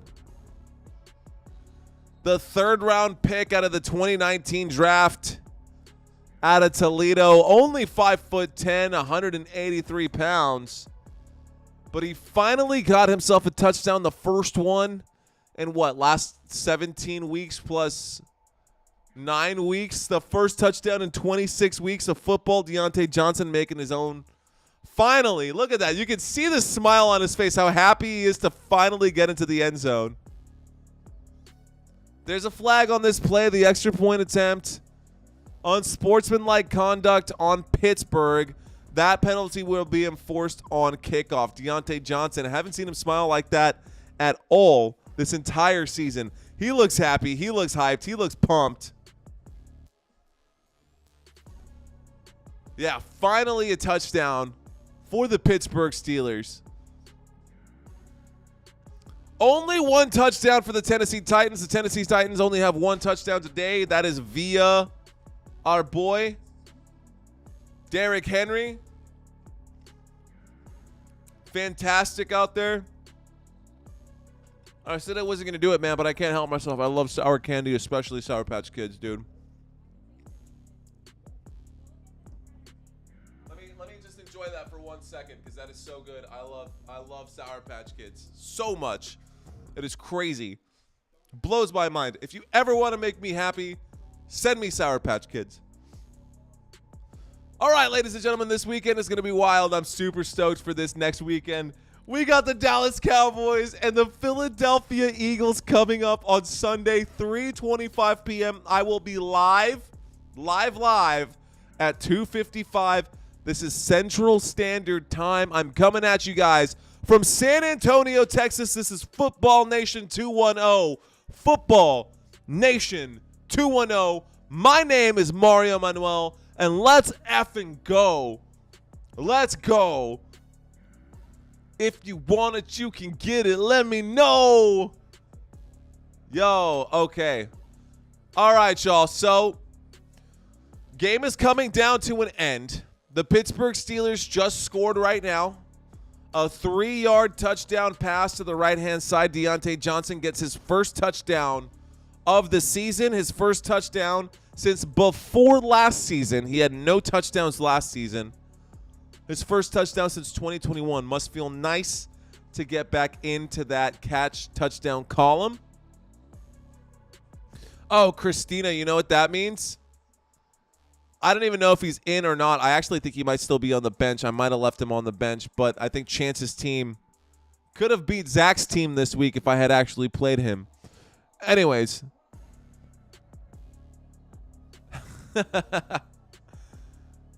The 3rd round pick out of the 2019 draft out of Toledo. Only 5'10", 183 pounds. But he finally got himself a touchdown, the first one in last 17 weeks plus 9 weeks. The first touchdown in 26 weeks of football. Deontay Johnson making his own. Finally, look at that. You can see the smile on his face, how happy he is to finally get into the end zone. There's a flag on this play, the extra point attempt. Unsportsmanlike conduct on Pittsburgh. That penalty will be enforced on kickoff. Deontay Johnson, I haven't seen him smile like that at all this entire season. He looks happy. He looks hyped. He looks pumped. Yeah, finally a touchdown for the Pittsburgh Steelers. Only 1 touchdown for the Tennessee Titans. The Tennessee Titans only have 1 touchdown today. That is via our boy, Derrick Henry. Fantastic out there. I said I wasn't going to do it, man, but I can't help myself. I love sour candy, especially Sour Patch Kids, dude. Let me just enjoy that for 1 second, because that is so good. I love Sour Patch Kids so much. It is crazy. Blows my mind. If you ever want to make me happy, send me Sour Patch Kids. All right, ladies and gentlemen, this weekend is going to be wild. I'm super stoked for this next weekend. We got the Dallas Cowboys and the Philadelphia Eagles coming up on Sunday, 3:25 p.m. I will be live at 2:55. This is Central Standard Time. I'm coming at you guys from San Antonio, Texas. This is Football Nation 210. Football Nation 210. My name is Mario Manuel, and let's effing go. Let's go. If you want it, you can get it. Let me know. Yo, okay. All right, y'all. So, game is coming down to an end. The Pittsburgh Steelers just scored right now. A 3-yard touchdown pass to the right-hand side. Deontay Johnson gets his first touchdown of the season. His first touchdown since before last season. He had no touchdowns last season. His first touchdown since 2021. Must feel nice to get back into that touchdown column. Oh, Christina, you know what that means? I don't even know if he's in or not. I actually think he might still be on the bench. I might have left him on the bench, but I think Chance's team could have beat Zach's team this week if I had actually played him. Anyways.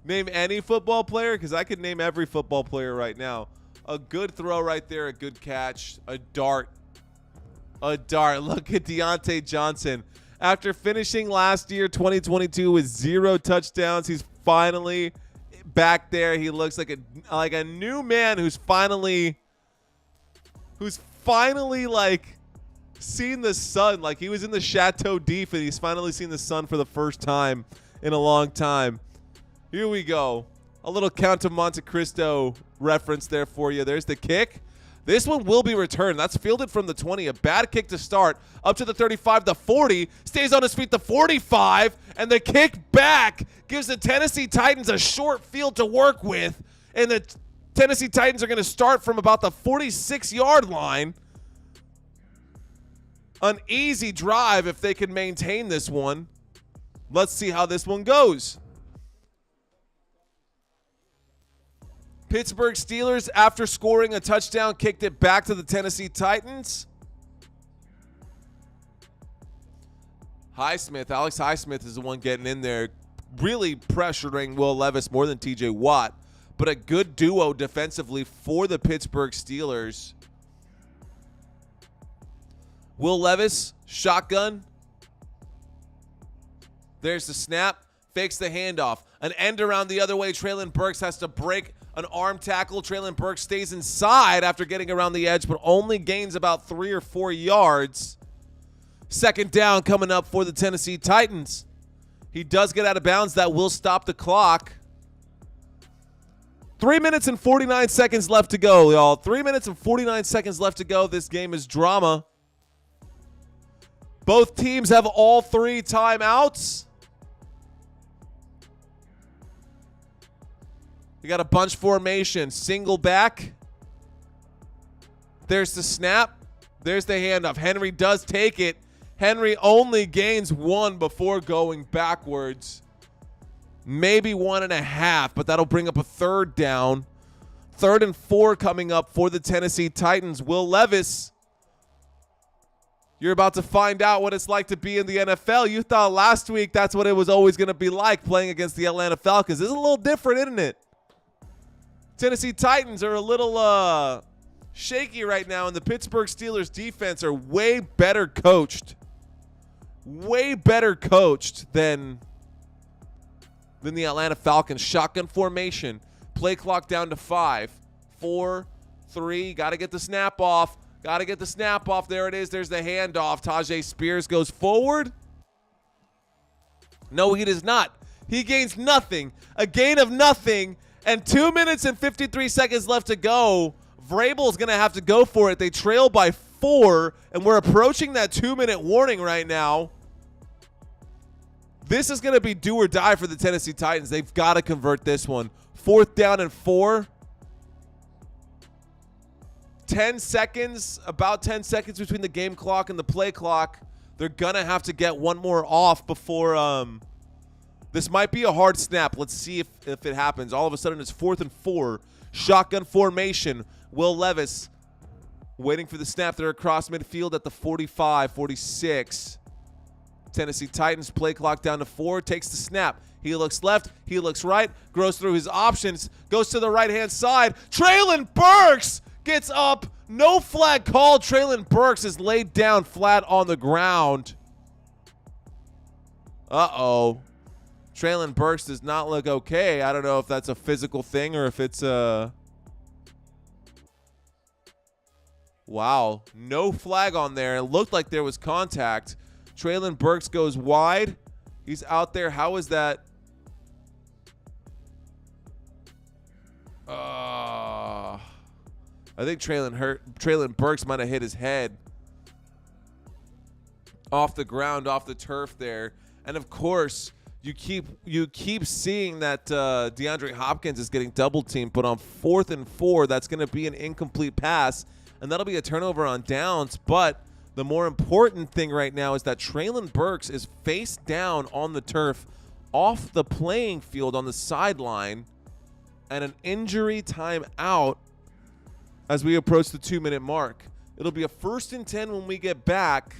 Name any football player? Because I could name every football player right now. A good throw right there, a good catch, a dart. A dart. Look at Deontay Johnson. After finishing last year, 2022, with 0 touchdowns, he's finally back there. He looks like a new man who's finally like seen the sun. Like he was in the Chateau d'If and he's finally seen the sun for the first time in a long time. Here we go. A little Count of Monte Cristo reference there for you. There's the kick. This one will be returned. That's fielded from the 20. A bad kick to start. Up to the 35, the 40. Stays on his feet, the 45. And the kick back gives the Tennessee Titans a short field to work with. And the Tennessee Titans are going to start from about the 46-yard line. An easy drive if they can maintain this one. Let's see how this one goes. Pittsburgh Steelers, after scoring a touchdown, kicked it back to the Tennessee Titans. Highsmith, Alex Highsmith is the one getting in there, really pressuring Will Levis more than TJ Watt, but a good duo defensively for the Pittsburgh Steelers. Will Levis, shotgun. There's the snap. Fakes the handoff. An end around the other way. Traylon Burks has to break an arm tackle. Traylon Burks stays inside after getting around the edge, but only gains about 3 or 4 yards. Second down coming up for the Tennessee Titans. He does get out of bounds. That will stop the clock. 3 minutes and 49 seconds left to go, y'all. 3 minutes and 49 seconds left to go. This game is drama. Both teams have all 3 timeouts. We got a bunch formation. Single back. There's the snap. There's the handoff. Henry does take it. Henry only gains 1 before going backwards. Maybe 1.5, but that'll bring up a third down. 3rd and 4 coming up for the Tennessee Titans. Will Levis, you're about to find out what it's like to be in the NFL. You thought last week that's what it was always going to be like playing against the Atlanta Falcons. This is a little different, isn't it? Tennessee Titans are a little shaky right now, and the Pittsburgh Steelers defense are way better coached. Way better coached than the Atlanta Falcons. Shotgun formation. Play clock down to 5. 4, 3. Got to get the snap off. Got to get the snap off. There it is. There's the handoff. Tajay Spears goes forward. No, he does not. He gains nothing. A gain of nothing. And 2 minutes and 53 seconds left to go. Vrabel's going to have to go for it. They trail by 4, and we're approaching that 2-minute warning right now. This is going to be do or die for the Tennessee Titans. They've got to convert this one. 4th down and 4. 10 seconds, about 10 seconds between the game clock and the play clock. They're going to have to get one more off before this might be a hard snap. Let's see if it happens. All of a sudden, it's 4th and 4. Shotgun formation. Will Levis waiting for the snap. They're across midfield at the 45, 46. Tennessee Titans play clock down to 4. Takes the snap. He looks left. He looks right. Goes through his options. Goes to the right-hand side. Traylon Burks gets up. No flag called. Traylon Burks is laid down flat on the ground. Uh-oh. Traylon Burks does not look okay. I don't know if that's a physical thing or if it's a... Wow. No flag on there. It looked like there was contact. Traylon Burks goes wide. He's out there. How is that? I think Traylon Burks might have hit his head off the ground, off the turf there. And of course, you keep seeing that DeAndre Hopkins is getting double teamed, but on 4th and 4, that's going to be an incomplete pass, and that'll be a turnover on downs. But the more important thing right now is that Traylon Burks is face down on the turf, off the playing field on the sideline, and an injury timeout as we approach the 2-minute mark. It'll be a 1st and 10 when we get back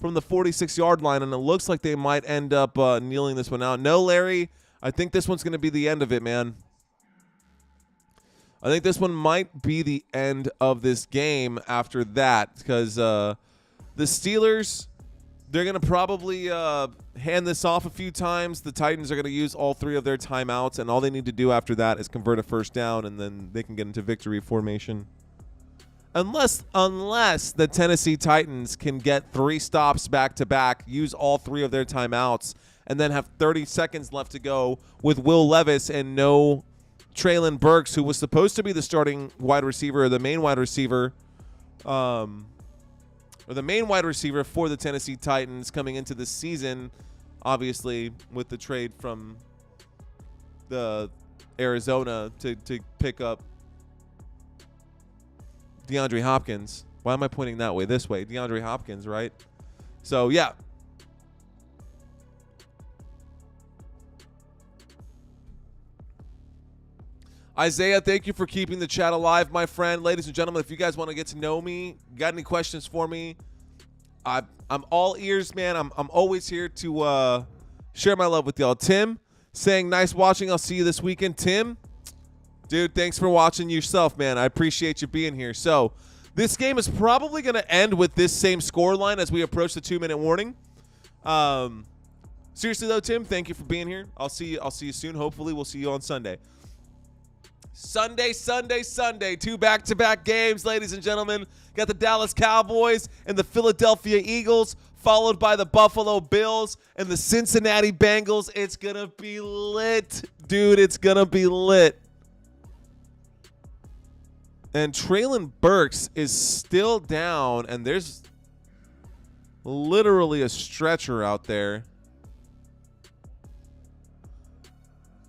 from the 46-yard line, and it looks like they might end up kneeling this one out. No, Larry, I think this one's going to be the end of it, man. I think this one might be the end of this game after that, because the Steelers, they're going to probably hand this off a few times. The Titans are going to use all 3 of their timeouts, and all they need to do after that is convert a 1st down, and then they can get into victory formation. Unless the Tennessee Titans can get 3 stops back-to-back, use all 3 of their timeouts, and then have 30 seconds left to go with Will Levis and no Traylon Burks, who was supposed to be the starting wide receiver or the main wide receiver, or the main wide receiver for the Tennessee Titans coming into the season, obviously with the trade from the Arizona to pick up DeAndre Hopkins. Why am I pointing that way? This way. DeAndre Hopkins, right? So, yeah. Isaiah, thank you for keeping the chat alive, my friend. Ladies and gentlemen, if you guys want to get to know me, got any questions for me, I'm all ears, man. I'm always here to share my love with y'all. Tim saying, nice watching. I'll see you this weekend. Tim, dude, thanks for watching yourself, man. I appreciate you being here. So This game is probably going to end with this same score line as we approach the 2-minute warning. Seriously though, Tim, thank you for being here. I'll see you soon. Hopefully, we'll see you on Sunday. Sunday. 2 back-to-back games, ladies and gentlemen. Got the Dallas Cowboys and the Philadelphia Eagles, followed by the Buffalo Bills and the Cincinnati Bengals. It's going to be lit, dude. It's going to be lit. And Treylon Burks is still down, and there's literally a stretcher out there.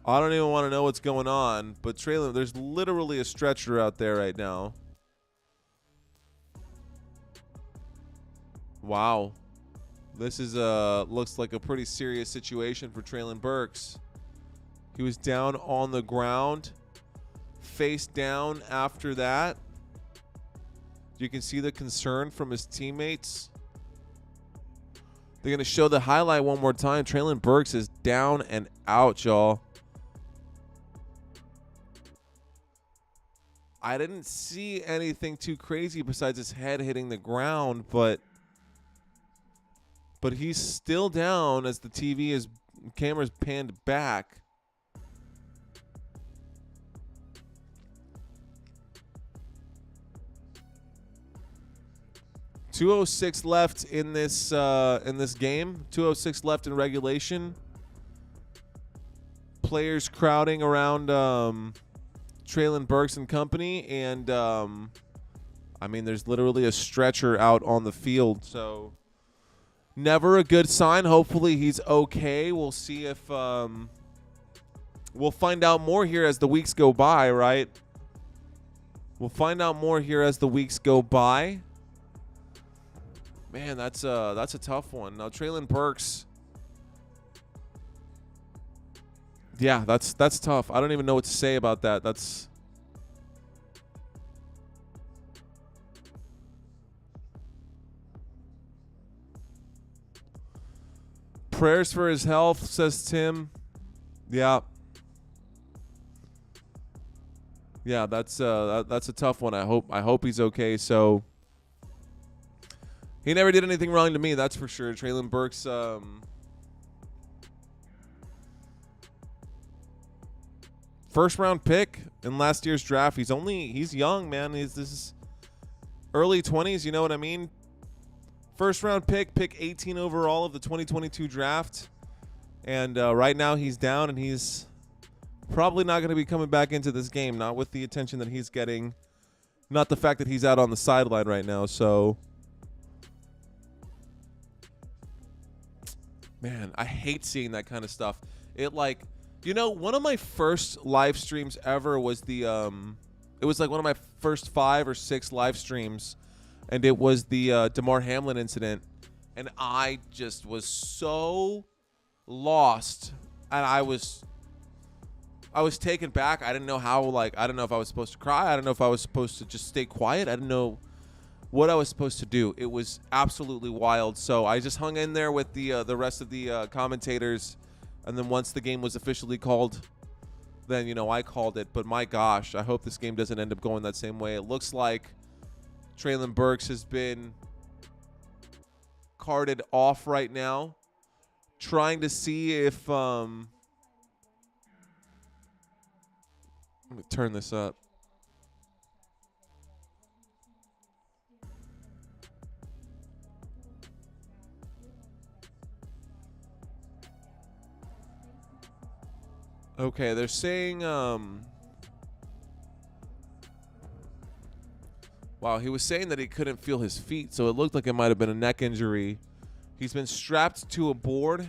I don't even want to know what's going on, but Treylon, there's literally a stretcher out there right now. Wow. This is looks like a pretty serious situation for Treylon Burks. He was down on the ground, face down after that. You can see the concern from his teammates. They're going to show the highlight one more time. Treylon Burks is down and out, y'all. I didn't see anything too crazy besides his head hitting the ground, but he's still down as the camera's panned back. .206 left in this game. 2:06 left in regulation. Players crowding around Treylon Burks and company, and I mean, there's literally a stretcher out on the field, so never a good sign. Hopefully he's okay. We'll see if we'll find out more here as the weeks go by, right? We'll find out more here as the weeks go by. Man, that's a tough one. Now Treylon Burks, yeah, that's tough. I don't even know what to say about that. That's prayers for his health, says Tim. Yeah. Yeah, that's a tough one. I hope he's okay. So he never did anything wrong to me, that's for sure. Treylon Burks, first round pick in last year's draft. He's young, man. This is early 20s, you know what I mean? First round pick 18 overall of the 2022 draft. And right now he's down, and he's probably not going to be coming back into this game, not with the attention that he's getting, not the fact that he's out on the sideline right now. So, man, I hate seeing that kind of stuff. One of my first live streams ever was it was like one of my first 5 or 6 live streams, and it was the Damar Hamlin incident, and I just was so lost, and I was taken back. I didn't know how, I don't know if I was supposed to cry. I don't know if I was supposed to just stay quiet. I didn't know what I was supposed to do. It was absolutely wild. So I just hung in there with the rest of the commentators, and then once the game was officially called, then, I called it. But my gosh, I hope this game doesn't end up going that same way. It looks like Treylon Burks has been carted off right now, trying to see if let me turn this up. Okay, they're saying wow, he was saying that he couldn't feel his feet, so it looked like it might have been a neck injury. He's been strapped to a board,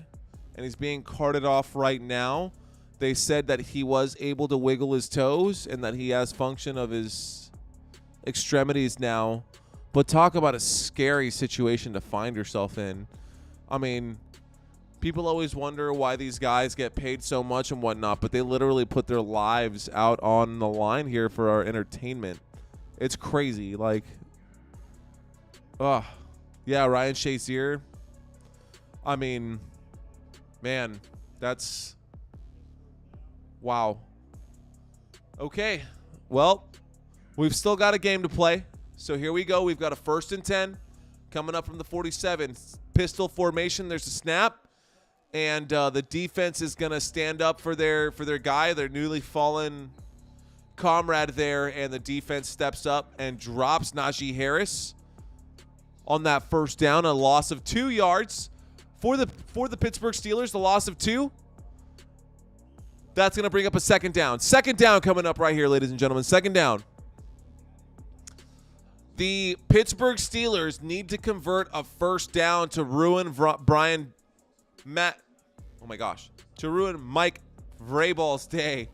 and he's being carted off right now. They said that he was able to wiggle his toes and that he has function of his extremities now. But talk about a scary situation to find yourself in. I mean, people always wonder why these guys get paid so much and whatnot, but they literally put their lives out on the line here for our entertainment. It's crazy. Yeah, Ryan Shazier. I mean, man, that's... Wow. Okay. Well, we've still got a game to play. So here we go. We've got a 1st and 10 coming up from the 47. Pistol formation. There's a snap. And the defense is going to stand up for their guy, their newly fallen comrade there. And the defense steps up and drops Najee Harris on that 1st down. A loss of 2 yards for the Pittsburgh Steelers. The loss of 2. That's going to bring up a 2nd down. 2nd down coming up right here, ladies and gentlemen. 2nd down. The Pittsburgh Steelers need to convert a 1st down to ruin to ruin Mike Vrabel's day.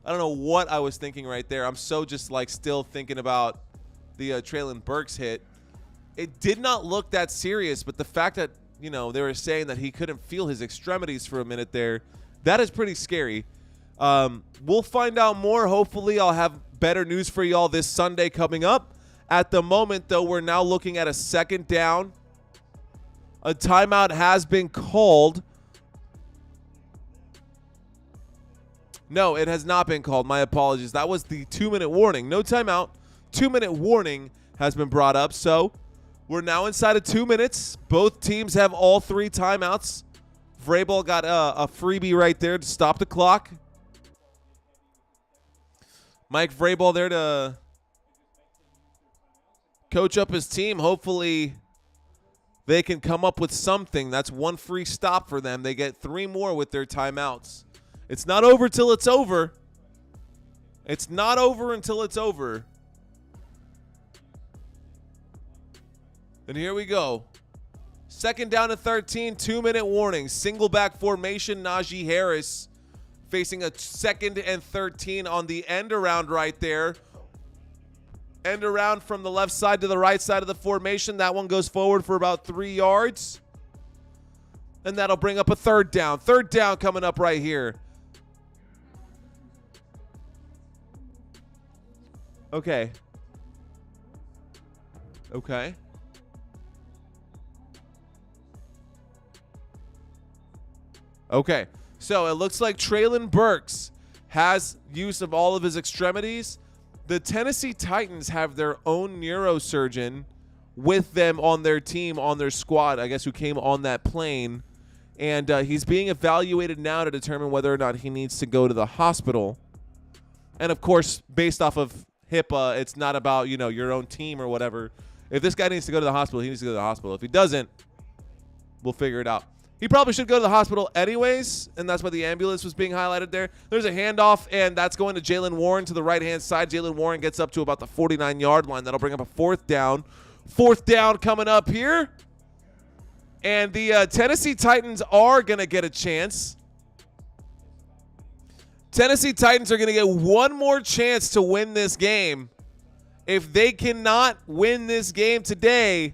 I don't know what I was thinking right there. I'm so just like still thinking about the Traylon Burks hit. It did not look that serious, but the fact that, you know, they were saying that he couldn't feel his extremities for a minute there, that is pretty scary. We'll find out more. Hopefully I'll have better news for y'all this Sunday coming up. At the moment, though, we're now looking at a 2nd down. A timeout has been called. No, it has not been called. My apologies. That was the 2-minute warning. No timeout. 2-minute warning has been brought up. So we're now inside of 2 minutes. Both teams have all 3 timeouts. Vrabel got a freebie right there to stop the clock. Mike Vrabel there to coach up his team. Hopefully they can come up with something. That's 1 free stop for them. They get 3 more with their timeouts. It's not over till it's over. It's not over until it's over. And here we go. 2nd down and 13, 2-minute warning. Single back formation, Najee Harris facing a 2nd and 13 on the end around right there. End around from the left side to the right side of the formation. That one goes forward for about 3 yards. And that'll bring up a 3rd down. 3rd down coming up right here. Okay. Okay. Okay. So it looks like Traylon Burks has use of all of his extremities. The Tennessee Titans have their own neurosurgeon with them on their team, on their squad, I guess, who came on that plane. And he's being evaluated now to determine whether or not he needs to go to the hospital. And, of course, based off of HIPAA, it's not about, you know, your own team or whatever. If this guy needs to go to the hospital, he needs to go to the hospital. If he doesn't, we'll figure it out. He probably should go to the hospital anyways, and that's why the ambulance was being highlighted there. There's a handoff, and that's going to Jaylen Warren to the right-hand side. Jaylen Warren gets up to about the 49-yard line. That'll bring up a 4th down. 4th down coming up here. And the Tennessee Titans are going to get a chance. Tennessee Titans are going to get one more chance to win this game. If they cannot win this game today,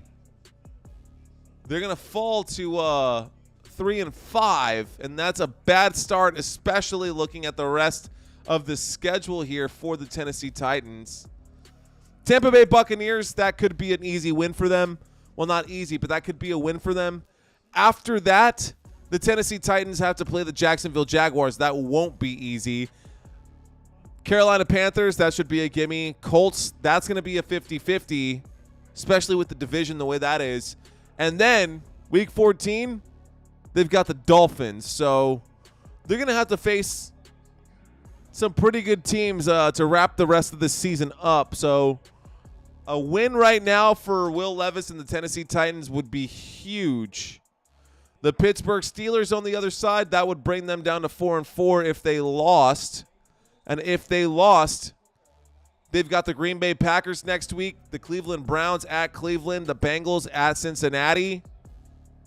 they're going to fall to 3-5, and that's a bad start, especially looking at the rest of the schedule here for the Tennessee Titans. Tampa Bay Buccaneers, that could be an easy win for them. Well, not easy, but that could be a win for them. After that, the Tennessee Titans have to play the Jacksonville Jaguars. That won't be easy. Carolina Panthers, that should be a gimme. Colts, that's going to be a 50-50, especially with the division the way that is. And then, Week 14, they've got the Dolphins. So they're going to have to face some pretty good teams to wrap the rest of the season up. So a win right now for Will Levis and the Tennessee Titans would be huge. The Pittsburgh Steelers on the other side, that would bring them down to 4-4 if they lost. And if they lost, they've got the Green Bay Packers next week, the Cleveland Browns at Cleveland, the Bengals at Cincinnati.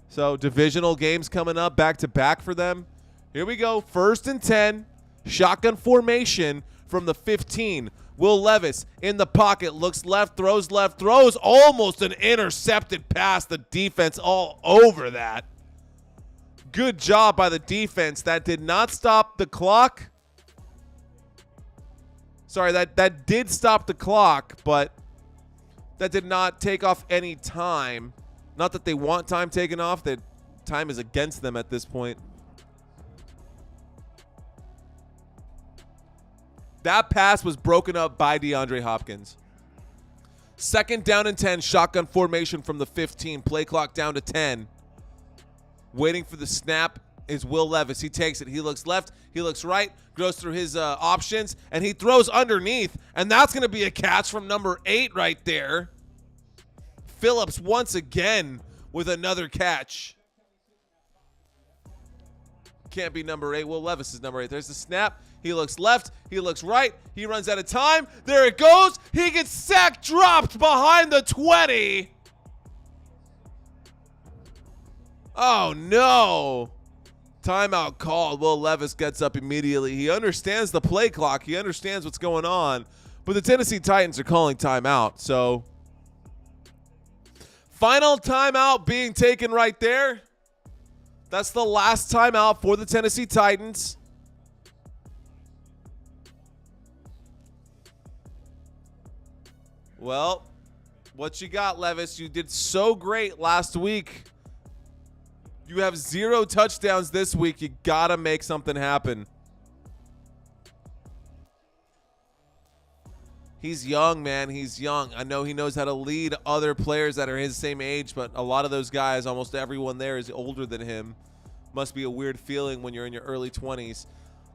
So divisional games coming up back-to-back for them. Here we go, 1st and 10, shotgun formation from the 15. Will Levis in the pocket, looks left, throws, almost an intercepted pass. The defense all over that. Good job by the defense. That did not stop the clock. Sorry, that did stop the clock, but that did not take off any time. Not that they want time taken off. That time is against them at this point. That pass was broken up by DeAndre Hopkins. 2nd down and 10, shotgun formation from the 15. Play clock down to 10. Waiting for the snap is Will Levis. He takes it. He looks left. He looks right. Goes through his options, and he throws underneath. And that's going to be a catch from number 8 right there. Phillips once again with another catch. Can't be number 8. Will Levis is number 8. There's the snap. He looks left. He looks right. He runs out of time. There it goes. He gets sacked, dropped behind the 20. Oh, no. Timeout called. Will Levis gets up immediately. He understands the play clock. He understands what's going on. But the Tennessee Titans are calling timeout. So, final timeout being taken right there. That's the last timeout for the Tennessee Titans. Well, what you got, Levis? You did so great last week. You have 0 touchdowns this week. You got to make something happen. He's young, man. He's young. I know he knows how to lead other players that are his same age, but a lot of those guys, almost everyone there is older than him. Must be a weird feeling when you're in your early 20s.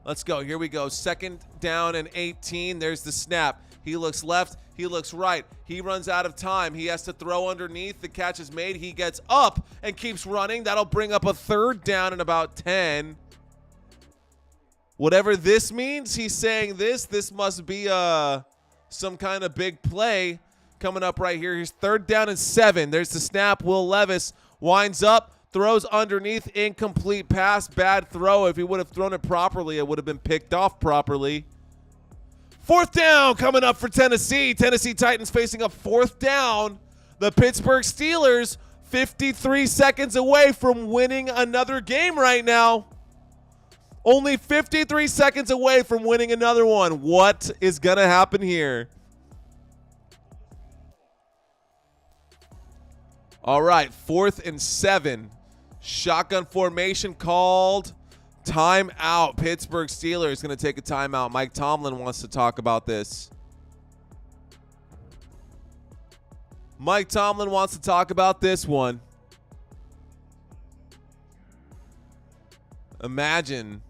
Let's go. Here we go. 2nd down and 18. There's the snap. He looks left. He looks right. He runs out of time. He has to throw underneath. The catch is made. He gets up and keeps running. That'll bring up a 3rd down and about 10. Whatever this means, he's saying this. This must be some kind of big play coming up right here. Here's 3rd down and 7. There's the snap. Will Levis winds up, throws underneath, incomplete pass, bad throw. If he would have thrown it properly, it would have been picked off properly. 4th down coming up for Tennessee. Tennessee Titans facing a 4th down. The Pittsburgh Steelers 53 seconds away from winning another game right now. Only 53 seconds away from winning another one. What is going to happen here? All right, 4th and 7. Shotgun formation called. Timeout. Pittsburgh Steelers going to take a timeout. Mike Tomlin wants to talk about this. Mike Tomlin wants to talk about this one. Imagine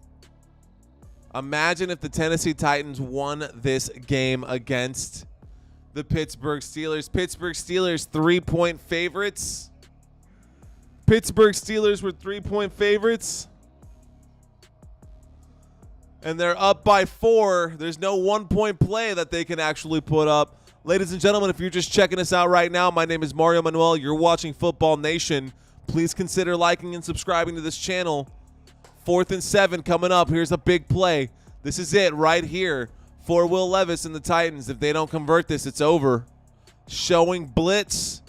if the Tennessee Titans won this game against the Pittsburgh Steelers. Pittsburgh Steelers 3-point favorites. Pittsburgh Steelers were 3-point favorites. And they're up by 4. There's no 1-point play that they can actually put up. Ladies and gentlemen, if you're just checking us out right now, my name is Mario Manuel. You're watching Football Nation. Please consider liking and subscribing to this channel. 4th and 7 coming up. Here's a big play. This is it right here for Will Levis and the Titans. If they don't convert this, it's over. Showing blitz.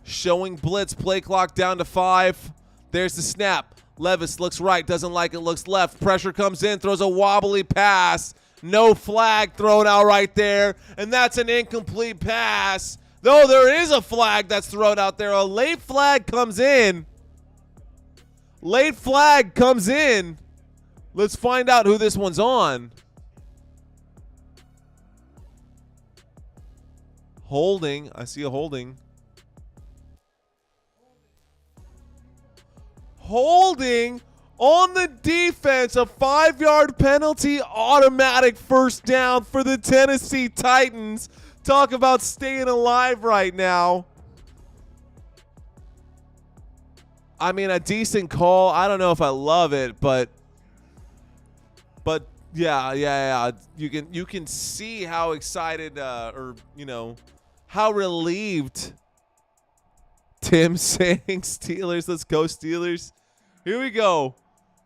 Showing blitz. Play clock down to 5. There's the snap. Levis looks right, doesn't like it, looks left. Pressure comes in, throws a wobbly pass. No flag thrown out right there, and that's an incomplete pass. Though there is a flag that's thrown out there. A late flag comes in. Late flag comes in. Let's find out who this one's on. Holding. I see a holding. Holding on the defense, a 5-yard penalty, automatic 1st down for the Tennessee Titans. Talk about staying alive right now. I mean, a decent call. I don't know if I love it, but yeah. You can see how excited or how relieved Tim's saying Steelers. Let's go Steelers. Here we go.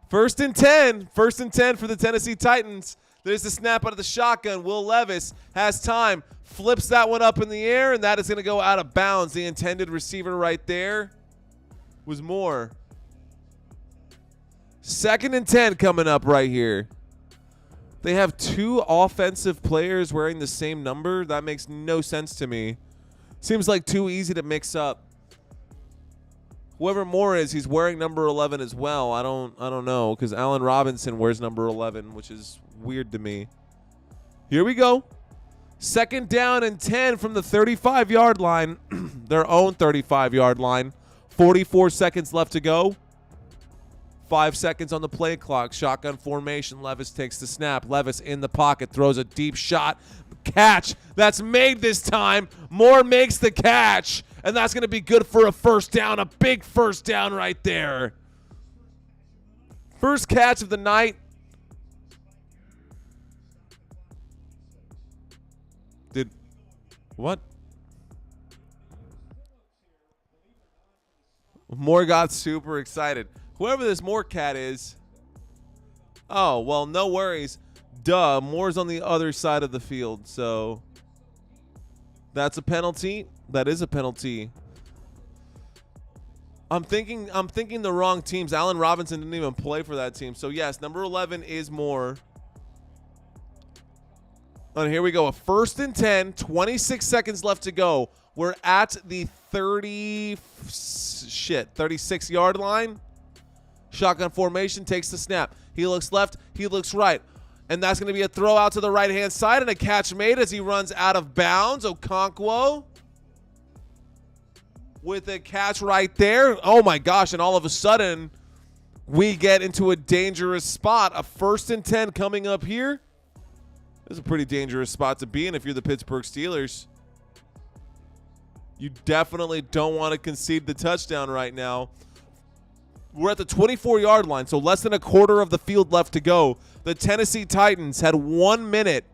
1st and 10. 1st and 10 for the Tennessee Titans. There's the snap out of the shotgun. Will Levis has time. Flips that one up in the air, and that is going to go out of bounds. The intended receiver right there was Moore. 2nd and 10 coming up right here. They have 2 offensive players wearing the same number. That makes no sense to me. Seems like too easy to mix up. Whoever Moore is, he's wearing number 11 as well. I don't know, because Allen Robinson wears number 11, which is weird to me. Here we go. 2nd down and 10 from the 35-yard line, their own 35-yard line. 44 seconds left to go. 5 seconds on the play clock. Shotgun formation. Levis takes the snap. Levis in the pocket. Throws a deep shot. Catch. That's made this time. Moore makes the catch. And that's going to be good for a 1st down. A big 1st down right there. First catch of the night. What? Moore got super excited. Whoever this Moore cat is. Oh, well, no worries. Duh, Moore's on the other side of the field, so that's a penalty. That is a penalty. I'm thinking the wrong teams. Allen Robinson didn't even play for that team. So yes, number 11 is Moore. And here we go. A 1st and 10, 26 seconds left to go. We're at the 36-yard line. Shotgun formation, takes the snap. He looks left, he looks right. And that's going to be a throw out to the right-hand side and a catch made as he runs out of bounds. Okonkwo with a catch right there. Oh my gosh, and all of a sudden we get into a dangerous spot. A 1st and 10 coming up here. This is a pretty dangerous spot to be in if you're the Pittsburgh Steelers. You definitely don't want to concede the touchdown right now. We're at the 24-yard line, so less than a quarter of the field left to go. The Tennessee Titans had 1 minute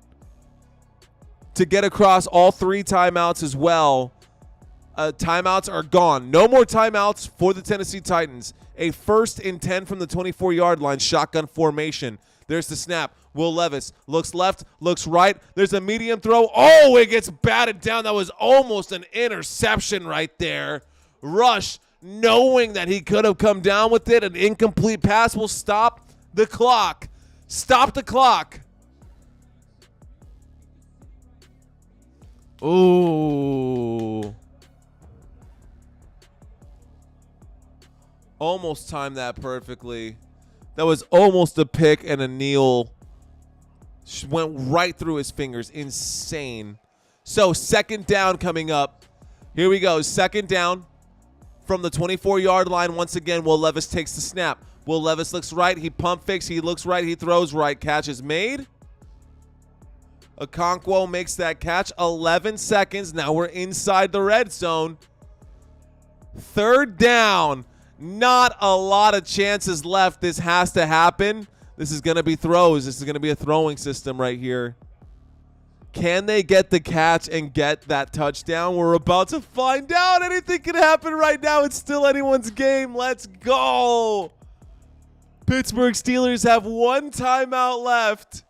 to get across all 3 timeouts as well. Timeouts are gone. No more timeouts for the Tennessee Titans. A 1st and 10 from the 24-yard line, shotgun formation. There's the snap. Will Levis looks left, looks right. There's a medium throw. Oh, it gets batted down. That was almost an interception right there. Rush, knowing that he could have come down with it. An incomplete pass will stop the clock. Stop the clock. Ooh. Almost timed that perfectly. That was almost a pick and a kneel. Went right through his fingers. Insane. So 2nd down coming up. Here we go. 2nd down from the 24-yard line. Once again, Will Levis takes the snap. Will Levis looks right. He pump fakes. He looks right. He throws right. Catch is made. Okonkwo makes that catch. 11 seconds. Now we're inside the red zone. 3rd down. Not a lot of chances left. This has to happen. This is going to be throws. This is going to be a throwing system right here. Can they get the catch and get that touchdown? We're about to find out. Anything can happen right now. It's still anyone's game. Let's go. Pittsburgh Steelers have 1 timeout left.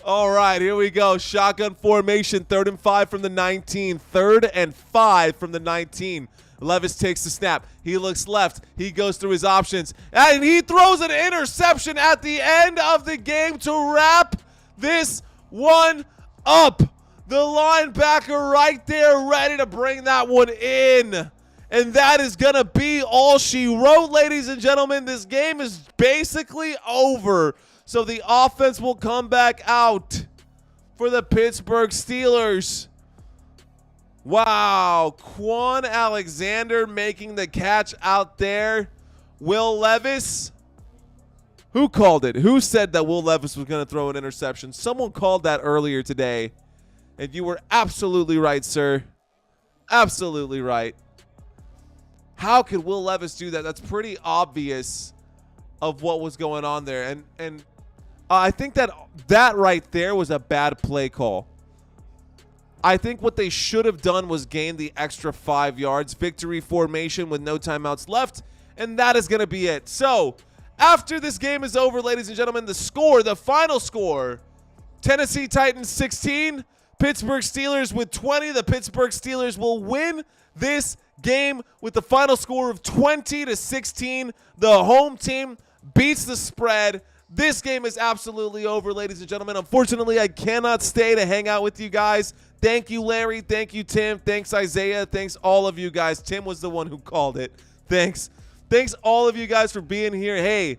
All right, here we go. Shotgun formation, 3rd and 5 from the 19. 3rd and 5 from the 19. Levis takes the snap. He looks left. He goes through his options. And he throws an interception at the end of the game to wrap this one up. The linebacker right there ready to bring that one in. And that is going to be all she wrote, ladies and gentlemen. This game is basically over. So the offense will come back out for the Pittsburgh Steelers. Wow, Quan Alexander making the catch out there. Will Levis. Who called it? Who said that Will Levis was going to throw an interception? Someone called that earlier today. And you were absolutely right, sir. Absolutely right. How could Will Levis do that? That's pretty obvious of what was going on there. And I think that right there was a bad play call. I think what they should have done was gain the extra 5 yards. Victory formation with no timeouts left. And that is going to be it. So, after this game is over, ladies and gentlemen, the final score, Tennessee Titans 16, Pittsburgh Steelers with 20. The Pittsburgh Steelers will win this game with the final score of 20-16. The home team beats the spread. This game is absolutely over, ladies and gentlemen. Unfortunately, I cannot stay to hang out with you guys. Thank you, Larry. Thank you, Tim. Thanks, Isaiah. Thanks, all of you guys. Tim was the one who called it. Thanks. Thanks, all of you guys, for being here. Hey,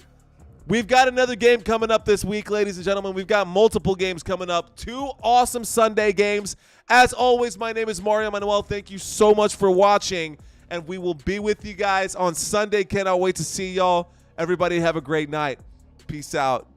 We've got another game coming up this week, ladies and gentlemen. We've got multiple games coming up. 2 awesome Sunday games. As always, my name is Mario Manuel. Thank you so much for watching, and we will be with you guys on Sunday. Cannot wait to see y'all. Everybody have a great night. Peace out.